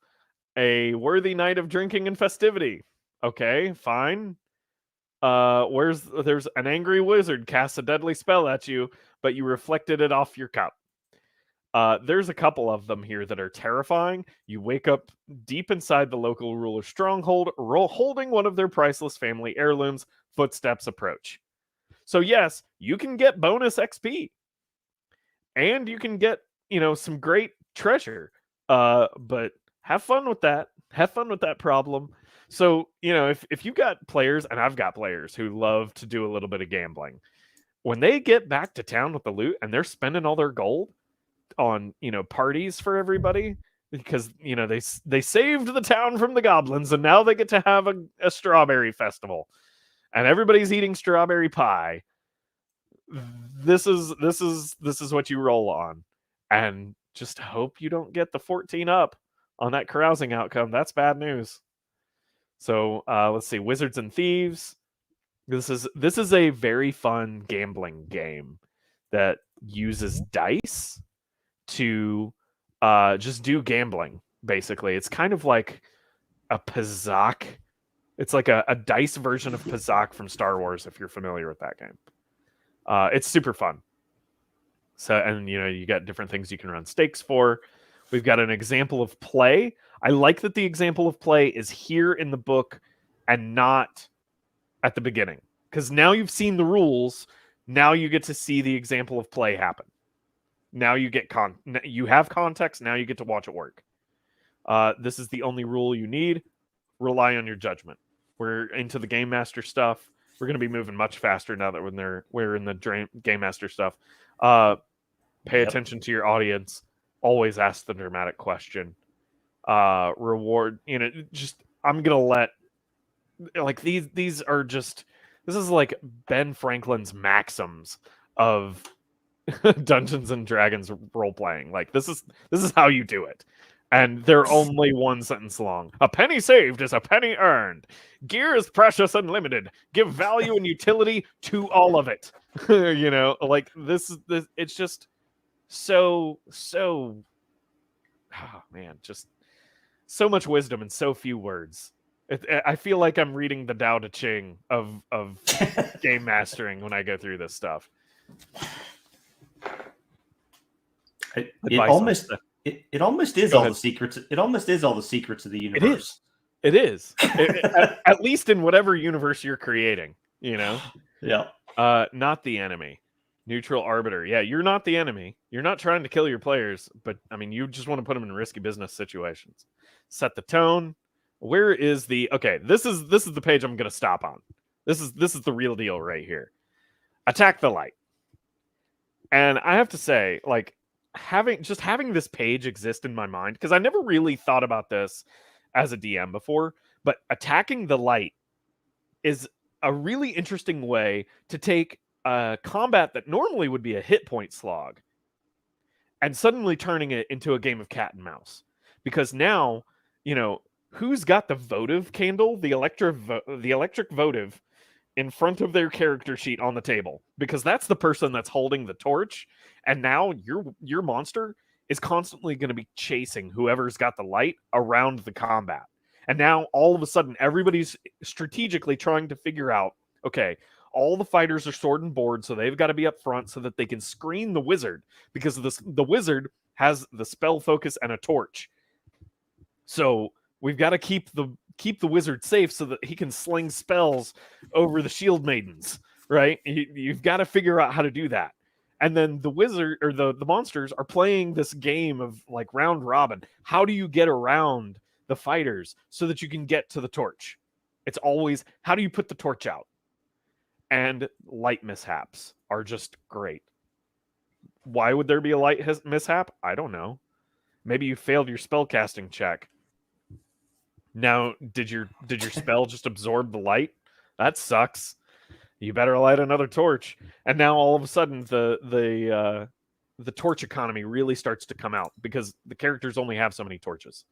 a worthy night of drinking and festivity. Okay, fine. There's an angry wizard casts a deadly spell at you, but you reflected it off your cup. There's a couple of them here that are terrifying. You wake up deep inside the local ruler's stronghold, holding one of their priceless family heirlooms. Footsteps approach. So yes, you can get bonus XP, and you can get some great treasure. But have fun with that. Have fun with that problem. So if you've got players, and I've got players who love to do a little bit of gambling, when they get back to town with the loot and they're spending all their gold on parties for everybody, because they saved the town from the goblins, and now they get to have a strawberry festival, and everybody's eating strawberry pie. This is what you roll on, and just hope you don't get the 14 up on that carousing outcome. That's bad news. So let's see, Wizards and Thieves. This is a very fun gambling game that uses dice to just do gambling. Basically, it's kind of like a Pazak. It's like a dice version of Pazak from Star Wars, if you're familiar with that game. It's super fun. So, and you got different things you can run stakes for. We've got an example of play. I like that the example of play is here in the book and not at the beginning, because now you've seen the rules. Now you get to see the example of play happen. Now you get you have context. Now you get to watch it work. This is the only rule you need. Rely on your judgment. We're into the Game Master stuff. We're going to be moving much faster now that we're in the Game Master stuff. Pay attention to your audience. Always ask the dramatic question. Reward. Just I'm gonna let these are just. This is like Ben Franklin's maxims of Dungeons and Dragons role playing. Like this is how you do it. And they're only one sentence long. A penny saved is a penny earned. Gear is precious and limited. Give value and utility to all of it. Like this. It's just so. Oh man, just so much wisdom in so few words. I feel like I'm reading the Tao Te Ching of game mastering when I go through this stuff. It almost is all the secrets. It almost is all the secrets of the universe. It is. At least in whatever universe you're creating, you know? Yeah. Not the enemy. Neutral arbiter. Yeah, you're not the enemy. You're not trying to kill your players, but I mean, you just want to put them in risky business situations. Set the tone. Where is the okay? This is the page I'm going to stop on. This is the real deal right here. Attack the light. And I have to say, like, having this page exist in my mind, because I never really thought about this as a DM before, but attacking the light is a really interesting way to take a combat that normally would be a hit point slog and suddenly turning it into a game of cat and mouse. Because now, who's got the votive candle, the electric votive in front of their character sheet on the table, because that's the person that's holding the torch, and now your monster is constantly going to be chasing whoever's got the light around the combat. And now all of a sudden everybody's strategically trying to figure out, okay, all the fighters are sword and board, so they've got to be up front so that they can screen the wizard, because the wizard has the spell focus and a torch. So we've got to keep the wizard safe so that he can sling spells over the shield maidens, right? You've got to figure out how to do that. And then the wizard or the monsters are playing this game of like round robin. How do you get around the fighters so that you can get to the torch? It's always, how do you put the torch out? And light mishaps are just great. Why would there be a light mishap? I don't know. Maybe you failed your spellcasting check. Now, did your spell just absorb the light? That sucks. You better light another torch. And now all of a sudden the torch economy really starts to come out, because the characters only have so many torches.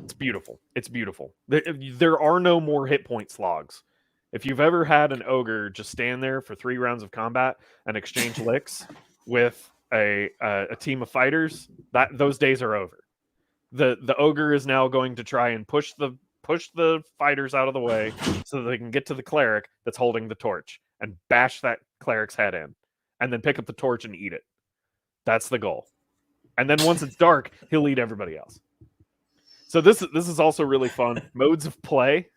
It's beautiful. It's beautiful. There are no more hit point slogs. If you've ever had an ogre just stand there for 3 rounds of combat and exchange licks with a team of fighters, those days are over. The ogre is now going to try and push the fighters out of the way so that they can get to the cleric that's holding the torch and bash that cleric's head in, and then pick up the torch and eat it. That's the goal. And then once it's dark, he'll eat everybody else. So this is also really fun. Modes of play.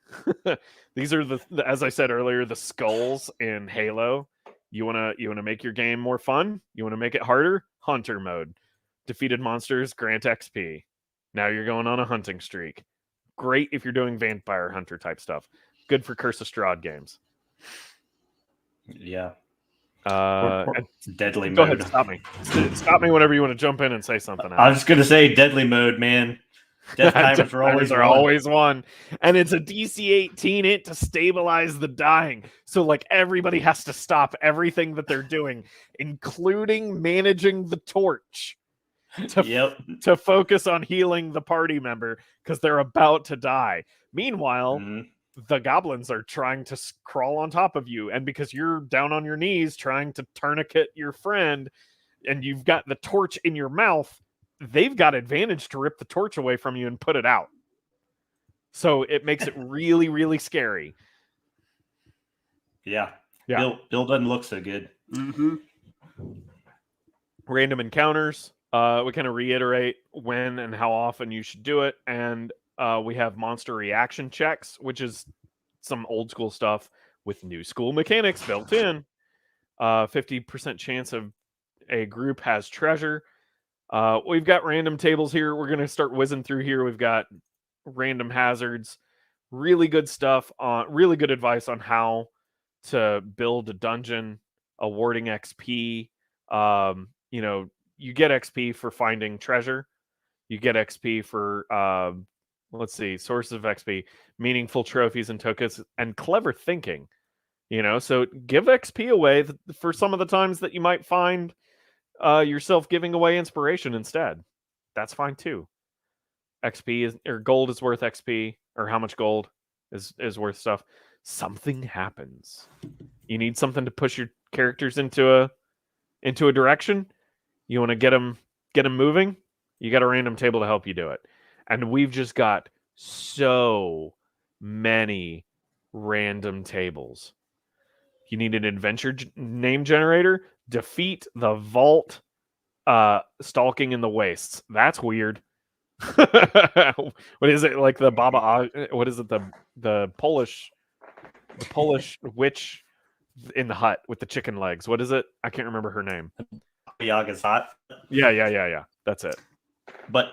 These are as I said earlier, the skulls in Halo. You wanna make your game more fun? You wanna make it harder? Hunter mode. Defeated monsters grant XP. Now you're going on a hunting streak. Great if you're doing vampire hunter type stuff. Good for Curse of Strahd games. Yeah. Go Deadly mode. ahead, stop me. Stop me whenever you want to jump in and say something. I was just going to say deadly mode, man. Death timers are always one. And it's a DC 18 it to stabilize the dying. So like everybody has to stop everything that they're doing, including managing the torch. To focus on healing the party member because they're about to die. Meanwhile, the goblins are trying to crawl on top of you, and because you're down on your knees trying to tourniquet your friend and you've got the torch in your mouth, they've got advantage to rip the torch away from you and put it out. So it makes it really, really scary. Yeah. Bill doesn't look so good. Random encounters. We kind of reiterate when and how often you should do it. And we have monster reaction checks, which is some old school stuff with new school mechanics built in. 50% chance of a group has treasure. We've got random tables here. We're going to start whizzing through here. We've got random hazards, really good stuff, really good advice on how to build a dungeon, awarding XP. You get XP for finding treasure. You get XP for, sources of XP, meaningful trophies and tokens, and clever thinking. So give XP away for some of the times that you might find yourself giving away inspiration instead. That's fine too. Gold is worth XP, or how much gold is worth stuff. Something happens. You need something to push your characters into a direction. You want to get them moving? You got a random table to help you do it. And we've just got so many random tables. You need an adventure name generator. Defeat the vault stalking in the wastes. That's weird. What is it, like the Baba? What is it? The Polish witch in the hut with the chicken legs. What is it? I can't remember her name. Yaga's hot. Yeah. That's it. But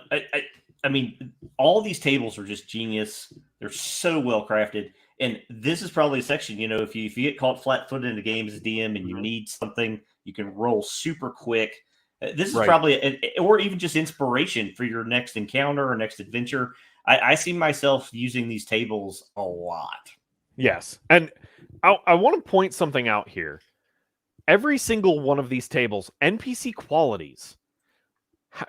I mean, all these tables are just genius. They're so well crafted. And this is probably a section, you know, if you get caught flat-footed in the game as a DM and you need something, you can roll super quick. This is probably, or even just inspiration for your next encounter or next adventure. I see myself using these tables a lot. Yes. And I want to point something out here. Every single one of these tables, NPC qualities,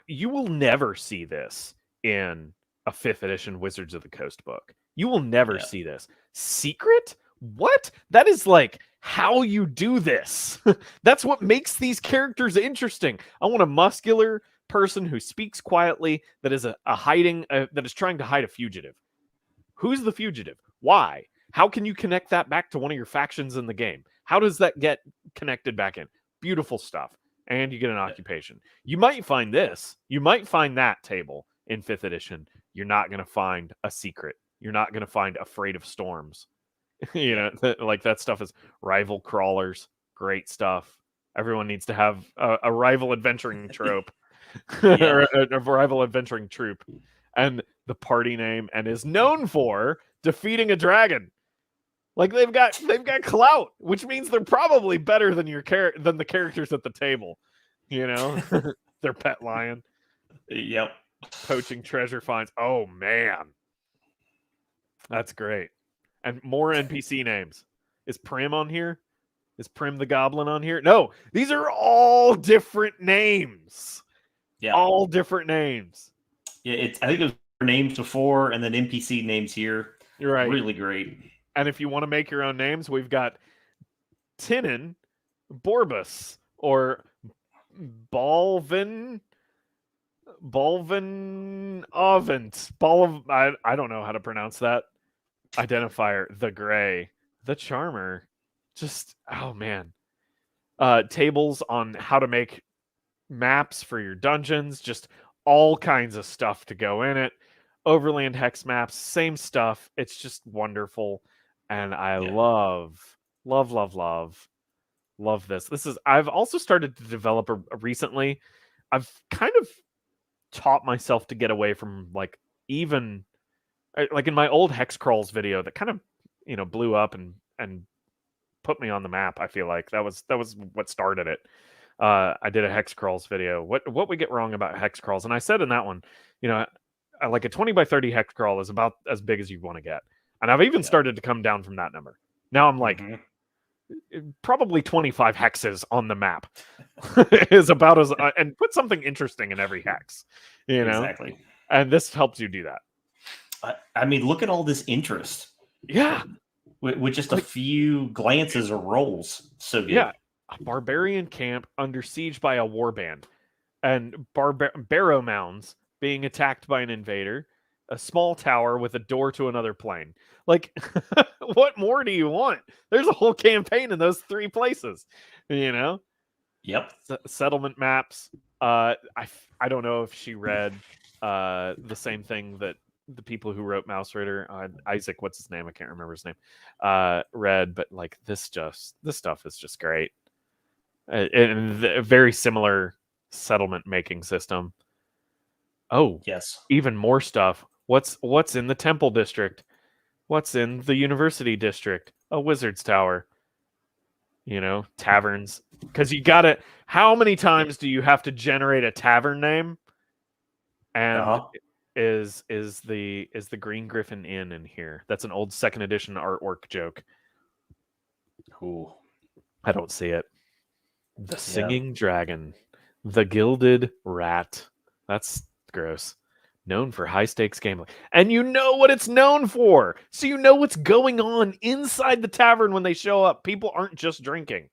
you will never see this in a 5th edition Wizards of the Coast book. You will never see this. Secret? What? That is like how you do this. That's what makes these characters interesting. I want a muscular person who speaks quietly, that is that is trying to hide a fugitive. Who's the fugitive? Why? How can you connect that back to one of your factions in the game? How does that get connected back in? Beautiful stuff. And you get an occupation. You might find this. You might find that table in 5th edition. You're not going to find a secret. You're not going to find Afraid of Storms. You know, like that stuff is rival crawlers. Great stuff. Everyone needs to have a rival adventuring trope. Or a rival adventuring troop. And the party name and is known for defeating a dragon. Like they've got clout, which means they're probably better than than the characters at the table. You know, their pet lion. Yep. Poaching treasure finds. Oh man, that's great. And more NPC names. Is Prim on here? Is Prim the Goblin on here? No, these are all different names. Yeah, all different names. Yeah, I think it was names before and then NPC names here. You're right. Really great. And if you want to make your own names, we've got Tinin, Borbus, or Balvin Ovent. I don't know how to pronounce that. Identifier, the Gray, the Charmer. Just, oh man. Tables on how to make maps for your dungeons. Just all kinds of stuff to go in it. Overland hex maps, same stuff. It's just wonderful. And I love this. I've also started to develop recently. I've kind of taught myself to get away from like in my old hex crawls video that kind of, you know, blew up and put me on the map. I feel like that was what started it. I did a hex crawls video. What we get wrong about hex crawls, and I said in that one, you know, like a 20 by 30 hex crawl is about as big as you want to get. And I've even started to come down from that number. Now I'm like, probably 25 hexes on the map is about as, and put something interesting in every hex, you know? Exactly. And this helps you do that. I mean, look at all this interest. Yeah. With just a few glances or rolls. So good. Yeah. A barbarian camp under siege by a warband and barrow mounds being attacked by an invader, a small tower with a door to another plane. Like, what more do you want? There's a whole campaign in those 3 places, you know? Yep. Settlement maps. I don't know if she read the same thing that the people who wrote Mouse Rider, Isaac, what's his name? I can't remember his name. Read, but like this stuff is just great. And a very similar settlement making system. Oh, yes. Even more stuff. What's in the Temple District? What's in the University District? A Wizard's Tower. You know, taverns. Because you gotta. How many times do you have to generate a tavern name? And is the Green Griffin Inn in here? That's an old 2nd edition artwork joke. Ooh. I don't see it. The Singing Dragon. The Gilded Rat. That's gross. Known for high stakes gambling. And you know what it's known for. So you know what's going on inside the tavern when they show up. People aren't just drinking.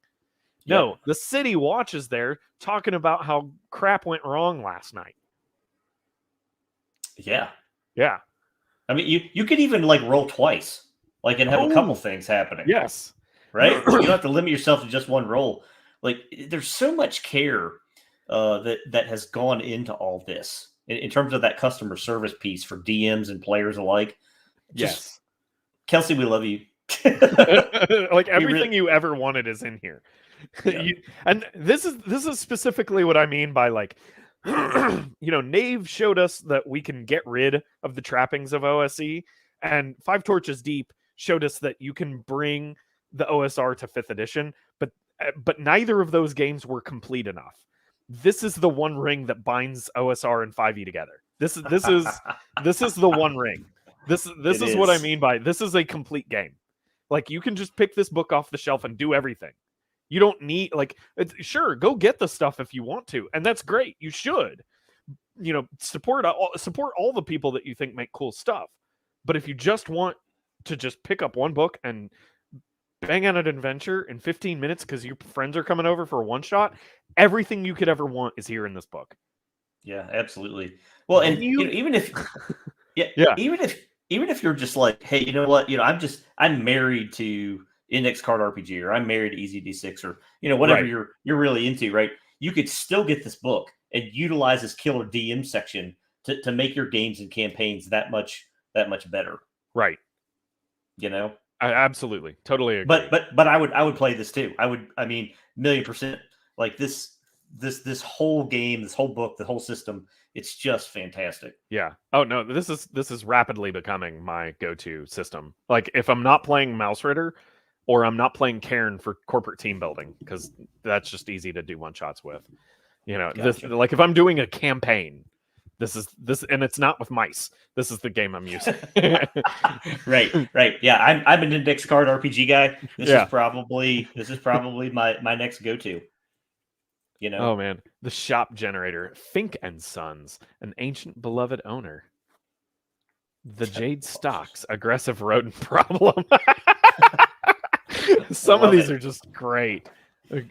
No, the city watch is there talking about how crap went wrong last night. Yeah. Yeah. I mean, you could even like roll twice. Like and have a couple things happening. Yes. Right? You don't have to limit yourself to just one roll. Like there's so much care that has gone into all this. in terms of that customer service piece for DMs and players alike. Yes. Kelsey, we love you. Like everything you ever wanted is in here. Yeah. And this is specifically what I mean by like, Nave showed us that we can get rid of the trappings of OSE, and Five Torches Deep showed us that you can bring the OSR to 5th edition, but neither of those games were complete enough. This is the one ring that binds OSR and 5e together. This is the one ring. This is what I mean by this is a complete game. Like, you can just pick this book off the shelf and do everything. You don't need, like, sure, go get the stuff if you want to, and that's great. You should, support all the people that you think make cool stuff. But if you just want to just pick up one book and bang out an adventure in 15 minutes because your friends are coming over for a one shot, everything you could ever want is here in this book. Yeah, absolutely. Well, and even if, even if you're just like, hey, you know what, I'm married to Index Card RPG, or I'm married to Easy D6, or whatever Right. you're really into, right? You could still get this book and utilize this killer DM section to make your games and campaigns that much better. Right. Absolutely, totally agree. But I would play this too. I mean, 1,000,000%. Like this whole game, this whole book, the whole system, it's just fantastic. Yeah. Oh no, this is rapidly becoming my go-to system. Like, if I'm not playing Mouse Ritter, or I'm not playing Cairn for corporate team building, because that's just easy to do one shots with. Gotcha. This, like, if I'm doing a campaign, this, and it's not with mice. This is the game I'm using. Right. Yeah, I'm an Index Card RPG guy. This is probably my next go-to. Oh man, the shop generator, Fink and Sons, an ancient beloved owner. The Jade Stocks, aggressive rodent problem. Some of these are just great.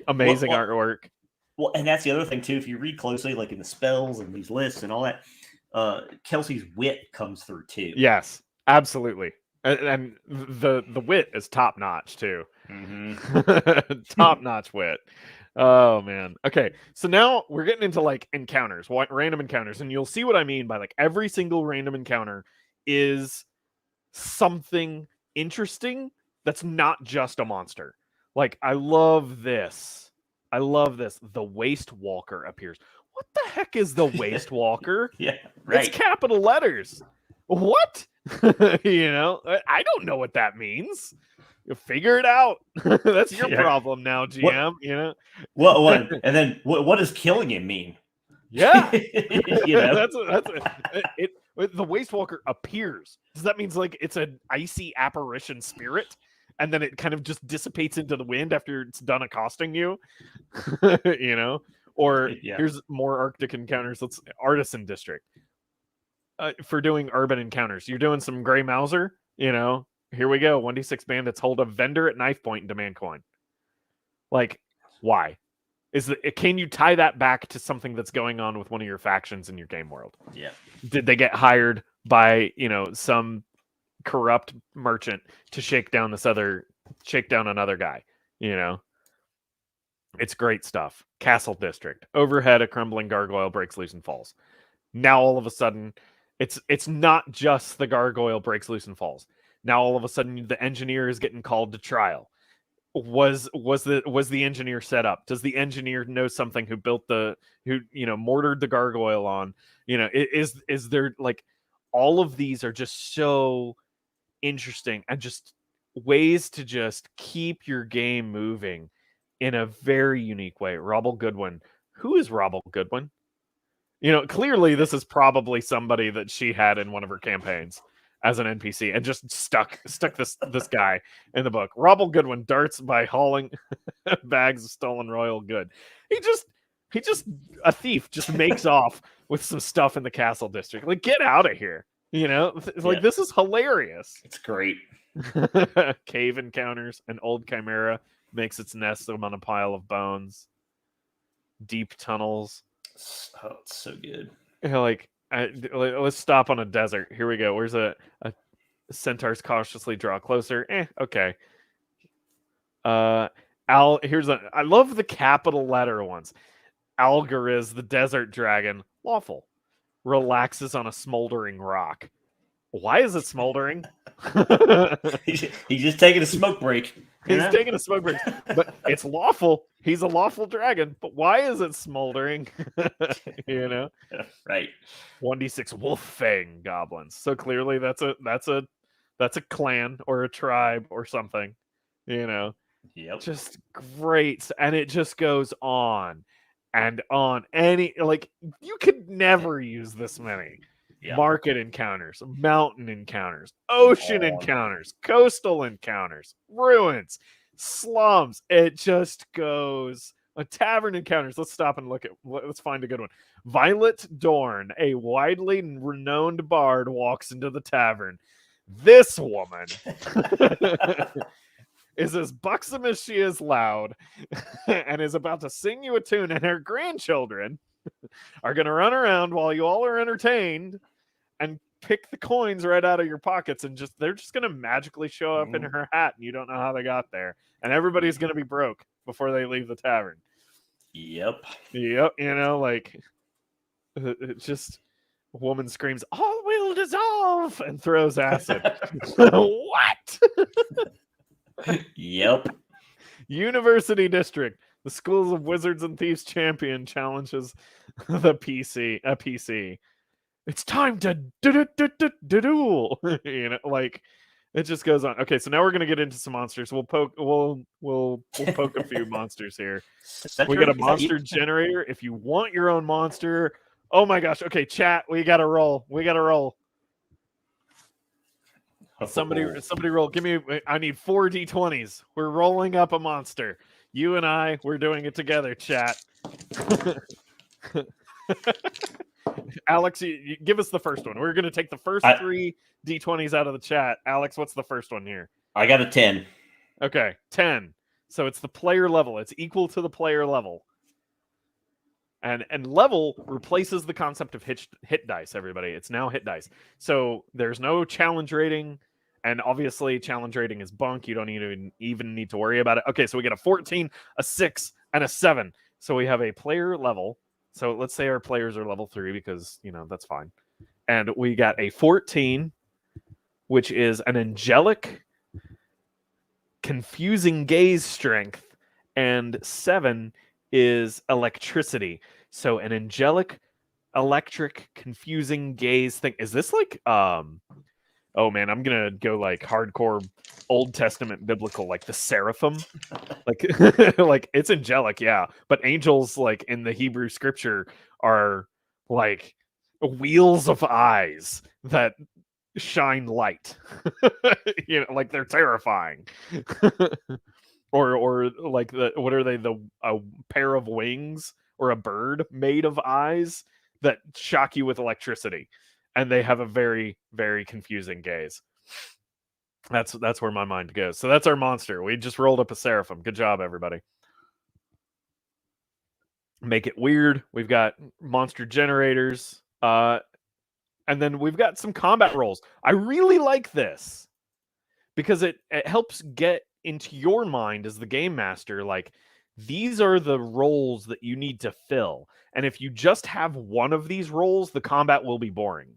Amazing artwork. Well, and that's the other thing too. If you read closely, like in the spells and these lists and all that, Kelsey's wit comes through too. Yes, absolutely. And the wit is top notch too. Mm-hmm. Top notch wit. Oh man. Okay, so now we're getting into like encounters, random encounters, and you'll see what I mean by like every single random encounter is something interesting that's not just a monster. Like, I love this. The Waste Walker appears. What the heck is the Waste Walker? Yeah, right. It's capital letters. What? I don't know what that means. You figure it out. That's your problem now, GM. What? And then what does killing him mean? Yeah. That's it. The Waste Walker appears. Does that mean like it's an icy apparition spirit, and then it kind of just dissipates into the wind after it's done accosting you? Or here's more Arctic encounters. Let's Artisan District. For doing urban encounters, you're doing some Grey Mauser. Here we go. 1d6 bandits hold a vendor at knife point and demand coin. Like, why? Can you tie that back to something that's going on with one of your factions in your game world? Yeah. Did they get hired by, some corrupt merchant to shake down another guy? It's great stuff. Castle District. Overhead, a crumbling gargoyle breaks loose and falls. Now all of a sudden, it's not just the gargoyle breaks loose and falls. Now all of a sudden, the engineer is getting called to trial. Was the engineer set up? Does the engineer know something who mortared the gargoyle on? Is there, like, all of these are just so interesting and just ways to just keep your game moving in a very unique way. Robble Goodwin. Who is Robble Goodwin? Clearly this is probably somebody that she had in one of her campaigns as an NPC and just stuck this guy in the book. Robble Goodwin darts by hauling bags of stolen royal good. He just a thief just makes off with some stuff in the Castle District. Like, get out of here. This is hilarious. It's great. Cave encounters. An old chimera makes its nest on a pile of bones. Deep tunnels. Oh, it's so good. Let's stop on a desert. Here we go. Where's a centaurs cautiously draw closer? Okay. I love the capital letter ones. Algariz, the desert dragon, lawful. relaxes on a smoldering rock. Why is it smoldering? He's just taking a smoke break. He's taking a smoke break, but it's lawful. He's a lawful dragon. But why is it smoldering? You know, right? 1d6 wolf fang goblins. So clearly, that's a clan or a tribe or something. You know, just great, and it just goes on and on. You could never use this many. Market encounters, mountain encounters, ocean encounters, coastal encounters, ruins, slums. It just goes. Tavern encounters. Let's stop and let's find a good one. Violet Dorn, a widely renowned bard, walks into the tavern. This woman is as buxom as she is loud and is about to sing you a tune, and her grandchildren are going to run around while you all are entertained and pick the coins right out of your pockets, and they're just going to magically show up in her hat, and you don't know how they got there. And everybody's going to be broke before they leave the tavern. Yep. You know, like, it's just a woman screams, "All will dissolve," and throws acid. What? Yep. University District. The Schools of Wizards and Thieves champion challenges the PC. It's time to duel. You know, like, it just goes on. Okay, so now we're gonna get into some monsters. We'll poke a few monsters here. We got a monster generator. If you want your own monster, oh my gosh. Okay, chat, we gotta roll. Somebody roll. I need 4 d20s. We're rolling up a monster. You and I, we're doing it together, chat. Alex, you give us the first one. We're going to take the first 3 d20s out of the chat. Alex, what's the first one here? I got a 10. Okay, 10. So it's the player level. It's equal to the player level. And level replaces the concept of hit dice, everybody. It's now hit dice. So there's no challenge rating. And obviously, challenge rating is bunk. You don't even need to worry about it. Okay, so we get a 14, a 6, and a 7. So we have a player level. So let's say our players are level 3 because, you know, that's fine. And we got a 14, which is an angelic, confusing gaze strength. And 7 is electricity. So an angelic, electric, confusing gaze thing. Is this like... oh man, I'm gonna go like hardcore Old Testament biblical, like the seraphim, like it's angelic, yeah. But angels, like in the Hebrew scripture, are like wheels of eyes that shine light. You know, like they're terrifying. or like what are they? A pair of wings or a bird made of eyes that shock you with electricity. And they have a very, very confusing gaze. That's where my mind goes. So that's our monster. We just rolled up a seraphim. Good job, everybody. Make it weird. We've got monster generators. And then we've got some combat rolls. I really like this because it helps get into your mind as the game master, like, these are the roles that you need to fill. And if you just have one of these roles, the combat will be boring.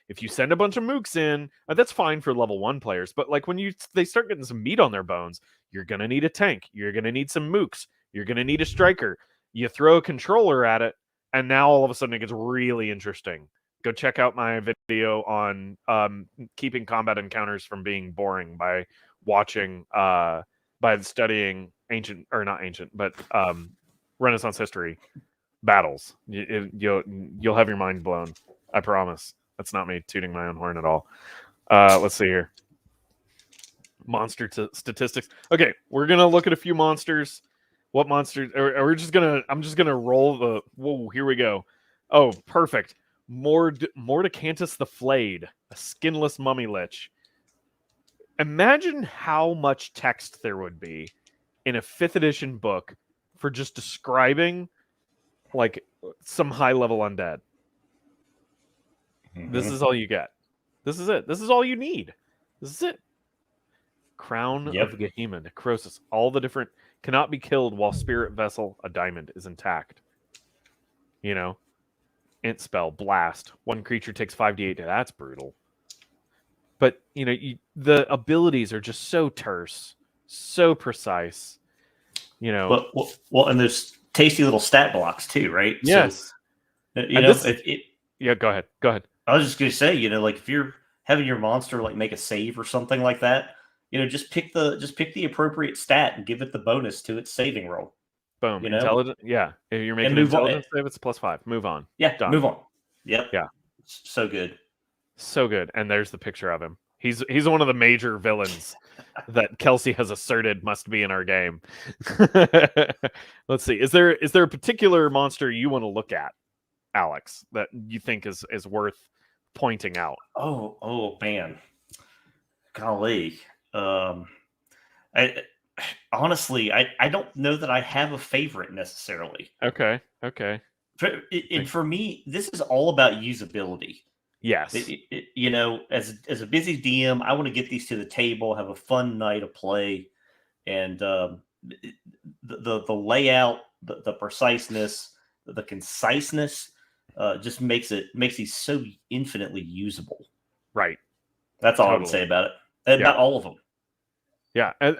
If you send a bunch of mooks in, that's fine for level 1 players. But like when they start getting some meat on their bones, you're going to need a tank. You're going to need some mooks. You're going to need a striker. You throw a controller at it, and now all of a sudden it gets really interesting. Go check out my video on keeping combat encounters from being boring by watching, by studying Renaissance history battles. You'll have your mind blown. I promise. That's not me tooting my own horn at all. Let's see here. Monster statistics. Okay, we're gonna look at a few monsters. What monsters? I'm just gonna roll the. Whoa, here we go. Oh, perfect. Mordecantus the Flayed, a skinless mummy lich. Imagine how much text there would be in a 5th edition book for just describing like some high level undead. Mm-hmm. This is all you get. This is it. This is all you need. This is it. Crown of Gehenna, Necrosis. All the different cannot be killed while spirit vessel, a diamond, is intact. You know, int spell, blast. One creature takes 5d8. That's brutal. But, the abilities are just so terse, so precise. Well, and there's tasty little stat blocks too, right? Yes. So, yeah, go ahead. Go ahead. I was just going to say, like if you're having your monster like make a save or something like that, just pick the appropriate stat and give it the bonus to its saving roll. Boom. Intelligent. Yeah. If you're making an intelligence save, it's +5. Move on. Yeah. Done. Move on. Yep. Yeah. So good. So good. And there's the picture of him. He's one of the major villains that Kelsey has asserted must be in our game. Let's see. Is there a particular monster you want to look at, Alex, that you think is worth pointing out? Oh man. Golly. Honestly, I don't know that I have a favorite necessarily. Okay. For me, this is all about usability. Yes. As a busy DM, I want to get these to the table, have a fun night of play, and the layout, the preciseness, the conciseness, just makes these so infinitely usable. Right. That's all I would say about it. And not all of them. Yeah, and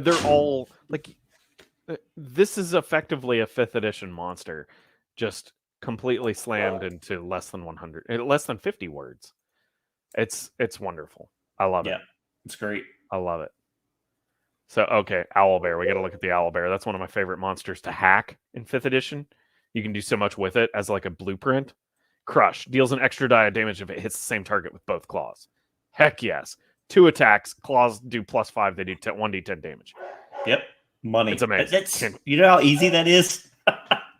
they're all like. This is effectively a 5th edition monster, just completely slammed into less than 50 words. It's wonderful. I love it. Yeah, it's great. I love it. So, okay, Owlbear. We got to look at the Owlbear. That's one of my favorite monsters to hack in 5th edition. You can do so much with it as like a blueprint. Crush. Deals an extra die of damage if it hits the same target with both claws. Heck yes. 2 attacks. Claws do +5. They do 1d10 damage. Yep. Money. It's amazing. You know how easy that is?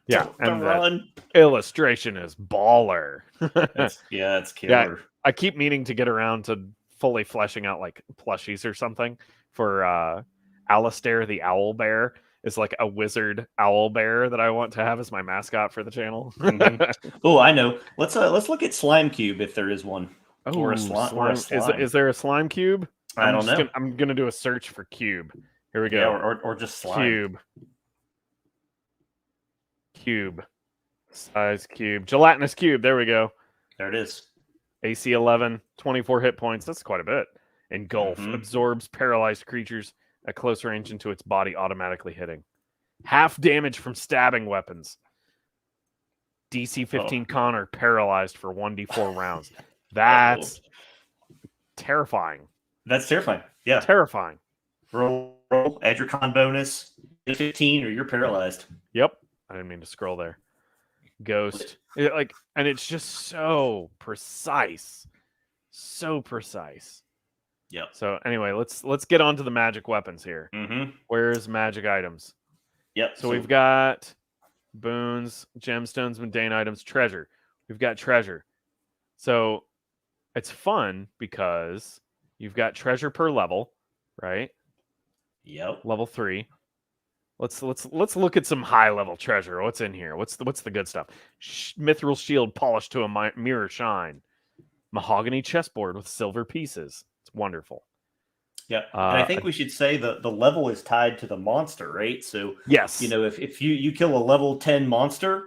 Yeah. And run. Illustration is baller. It's killer. Yeah, I keep meaning to get around to fully fleshing out like plushies or something for Alistair the Owlbear. Is like a wizard owlbear that I want to have as my mascot for the channel. Oh, I know. Let's look at Slime Cube if there is one. Oh, or a slime. Is there a slime cube? I don't know. I'm gonna do a search for cube. Here we go. Yeah, or just slime. Cube. Size cube. Gelatinous cube. There we go. There it is. AC 11, 24 hit points. That's quite a bit. Engulf. Absorbs paralyzed creatures at close range into its body, automatically hitting. Half damage from stabbing weapons. DC 15 con are paralyzed for 1d4 rounds. That's terrifying. That's terrifying. Yeah. Terrifying. Roll, add your con bonus, 15, or you're paralyzed. Yep. I didn't mean to scroll there. Ghost. And it's just so precise. So precise. Yep. So anyway, let's get on to the magic weapons here. Where's magic items? Yep. So we've got boons, gemstones, mundane items, treasure. We've got treasure. So it's fun because you've got treasure per level, right? Yep. Level 3. Let's look at some high level treasure. What's in here? What's the good stuff? Mithril shield polished to a mirror shine. Mahogany chessboard with silver pieces. It's wonderful. Yeah, and I think we should say the level is tied to the monster, right? So yes, if you kill a level 10 monster,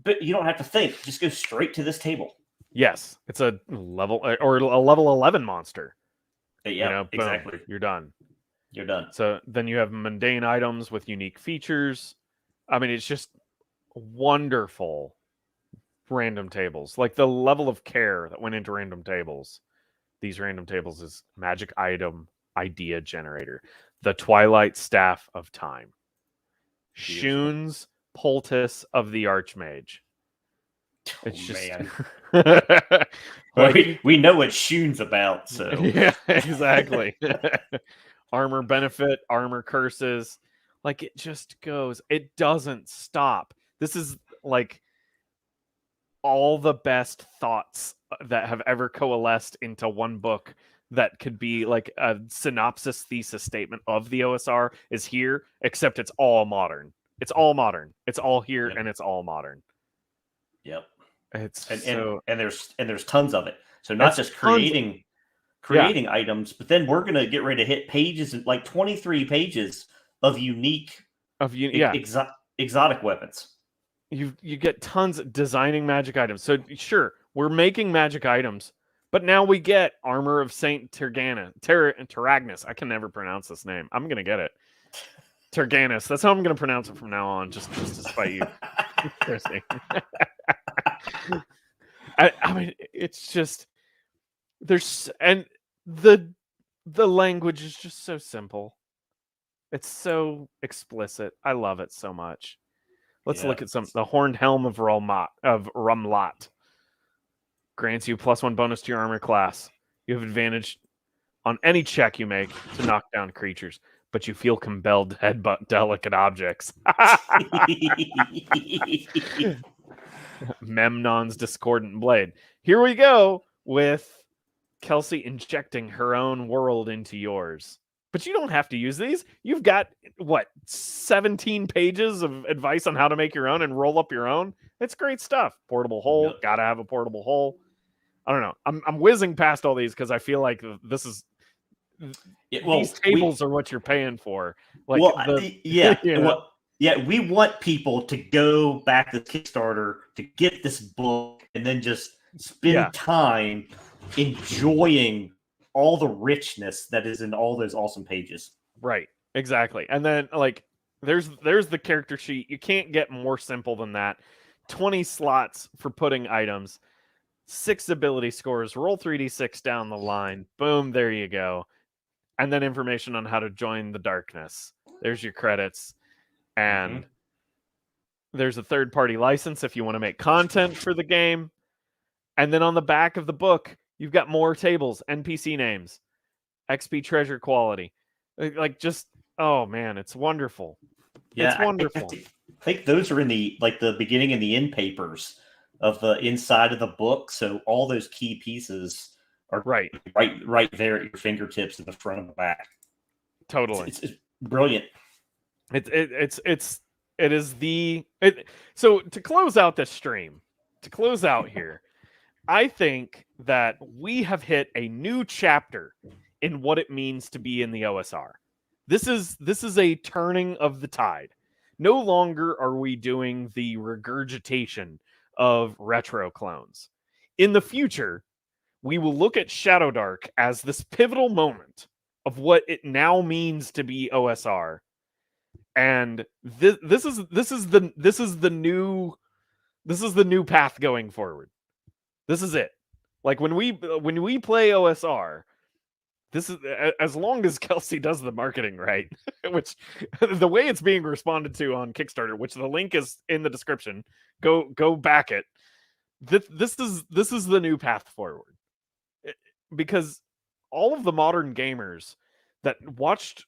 but you don't have to think, just go straight to this table. Yes, it's a level or a level 11 monster. Yeah, boom, exactly. You're done. You're done. So then you have mundane items with unique features. I mean, it's just wonderful. Random tables, like the level of care that went into random tables. These random tables is magic item idea generator, the Twilight Staff of Time, Shun's Poultice of the Archmage. It's man. we know what Shun's about, so yeah, exactly. Armor benefit, armor curses, like it just goes. It doesn't stop. This is like all the best thoughts that have ever coalesced into one book that could be like a synopsis thesis statement of the OSR is here, except it's all modern. It's all modern. It's all here, and it's all modern. Yep. It's and there's tons of it. So not just creating items, but then we're gonna get ready to hit pages, like 23 pages of unique exotic weapons. You get tons of designing magic items. So sure, we're making magic items, but now we get Armor of Saint Taragnus. I can never pronounce this name. I'm gonna get it. Terganus. That's how I'm gonna pronounce it from now on, just to spite you, Christy. I mean, it's just and the language is just so simple. It's so explicit. I love it so much. Let's look at the Horned Helm of Rumlot. Grants you +1 bonus to your armor class. You have advantage on any check you make to knock down creatures, but you feel compelled to headbutt delicate objects. Memnon's Discordant Blade. Here we go with Kelsey injecting her own world into yours. But you don't have to use these. You've got, 17 pages of advice on how to make your own and roll up your own? It's great stuff. Portable hole. Yep. Gotta have a portable hole. I don't know. I'm whizzing past all these because I feel like this is... these tables are what you're paying for. Like, we want people to go back to Kickstarter to get this book and then just spend time enjoying all the richness that is in all those awesome pages. Right, exactly. And then there's the character sheet. You can't get more simple than that. 20 slots for putting items, 6 ability scores, roll 3d6 down the line. Boom, there you go. And then information on how to join the darkness. There's your credits. And there's a third-party license if you want to make content for the game. And then on the back of the book, you've got more tables, NPC names, XP treasure quality. Oh man, it's wonderful. Yeah, it's wonderful. I think those are in the beginning and the end papers of the inside of the book. So all those key pieces are right there at your fingertips in the front and the back. Totally, it's brilliant. So to close out this stream, here, I think that we have hit a new chapter in what it means to be in the OSR. This is a turning of the tide. No longer are we doing the regurgitation of retro clones. In the future, we will look at Shadowdark as this pivotal moment of what it now means to be OSR. And this is the new path going forward. This is it. Like when we play OSR, this is, as long as Kelsey does the marketing right, which the way it's being responded to on Kickstarter, which the link is in the description, go back it. This is the new path forward, because all of the modern gamers that watched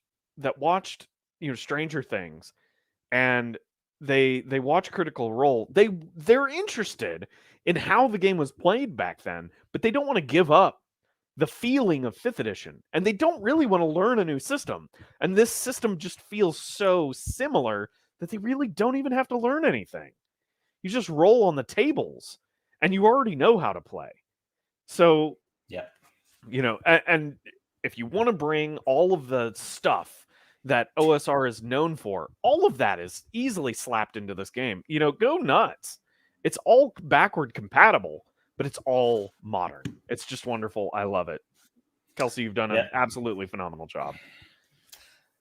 Stranger Things, and they watch Critical Role, they're interested in how the game was played back then, but they don't want to give up the feeling of 5th edition, and they don't really want to learn a new system. And this system just feels so similar that they really don't even have to learn anything. You just roll on the tables and you already know how to play. So, and if you want to bring all of the stuff that OSR is known for, all of that is easily slapped into this game. Go nuts. It's all backward compatible, but it's all modern. It's just wonderful. I love it. Kelsey, you've done an absolutely phenomenal job.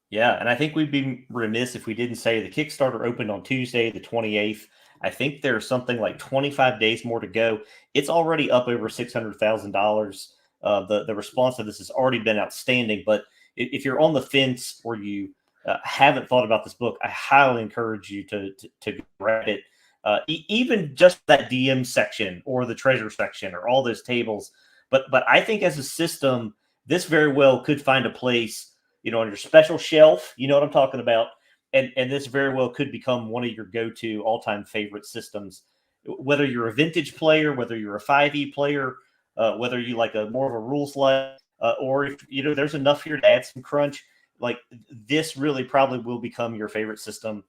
Yeah, and I think we'd be remiss if we didn't say the Kickstarter opened on Tuesday, the 28th. I think there's something like 25 days more to go. It's already up over $600,000. The response to this has already been outstanding. But if you're on the fence or you haven't thought about this book, I highly encourage you to grab it. Even just that DM section or the treasure section or all those tables. But I think as a system, this very well could find a place, on your special shelf. You know what I'm talking about? And this very well could become one of your go-to all-time favorite systems. Whether you're a vintage player, whether you're a 5e player, whether you like more of a rules light, or if there's enough here to add some crunch, like this really probably will become your favorite system.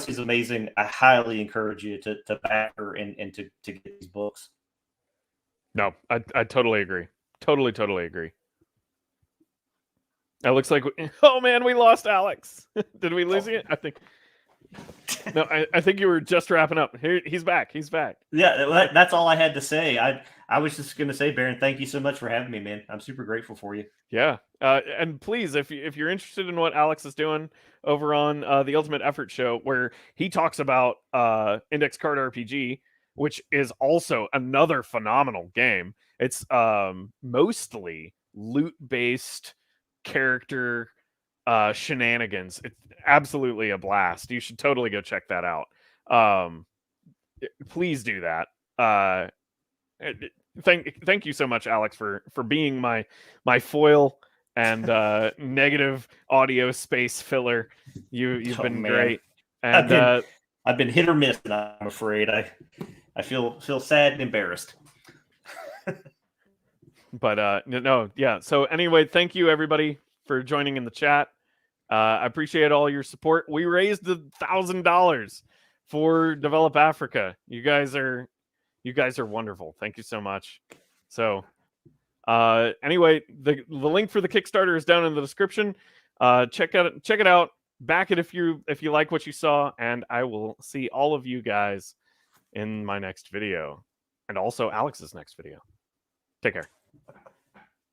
Is amazing. I highly encourage you to back her and to get these books. No, I totally agree. Totally agree. It looks like, oh man, we lost Alex. Did we lose it? I think. No, I think you were just wrapping up. Here, he's back. He's back. Yeah, that's all I had to say. I was just going to say, Baron, thank you so much for having me, man. I'm super grateful for you. Yeah, and please, if you're interested in what Alex is doing over on the Ultimate Effort Show, where he talks about Index Card RPG, which is also another phenomenal game. It's mostly loot based character shenanigans. It's absolutely a blast. You should totally go check that out. Please do that. Thank you so much, Alex, for being my foil and negative audio space filler. You've been great. And I've been hit or miss, and I'm afraid I feel sad and embarrassed. But no, yeah. So anyway, thank you everybody for joining in the chat. I appreciate all your support. We raised $1,000 for Develop Africa. You guys are wonderful. Thank you so much. So anyway, the link for the Kickstarter is down in the description. Check it out. Back it if you like what you saw, and I will see all of you guys in my next video, and also Alex's next video. Take care.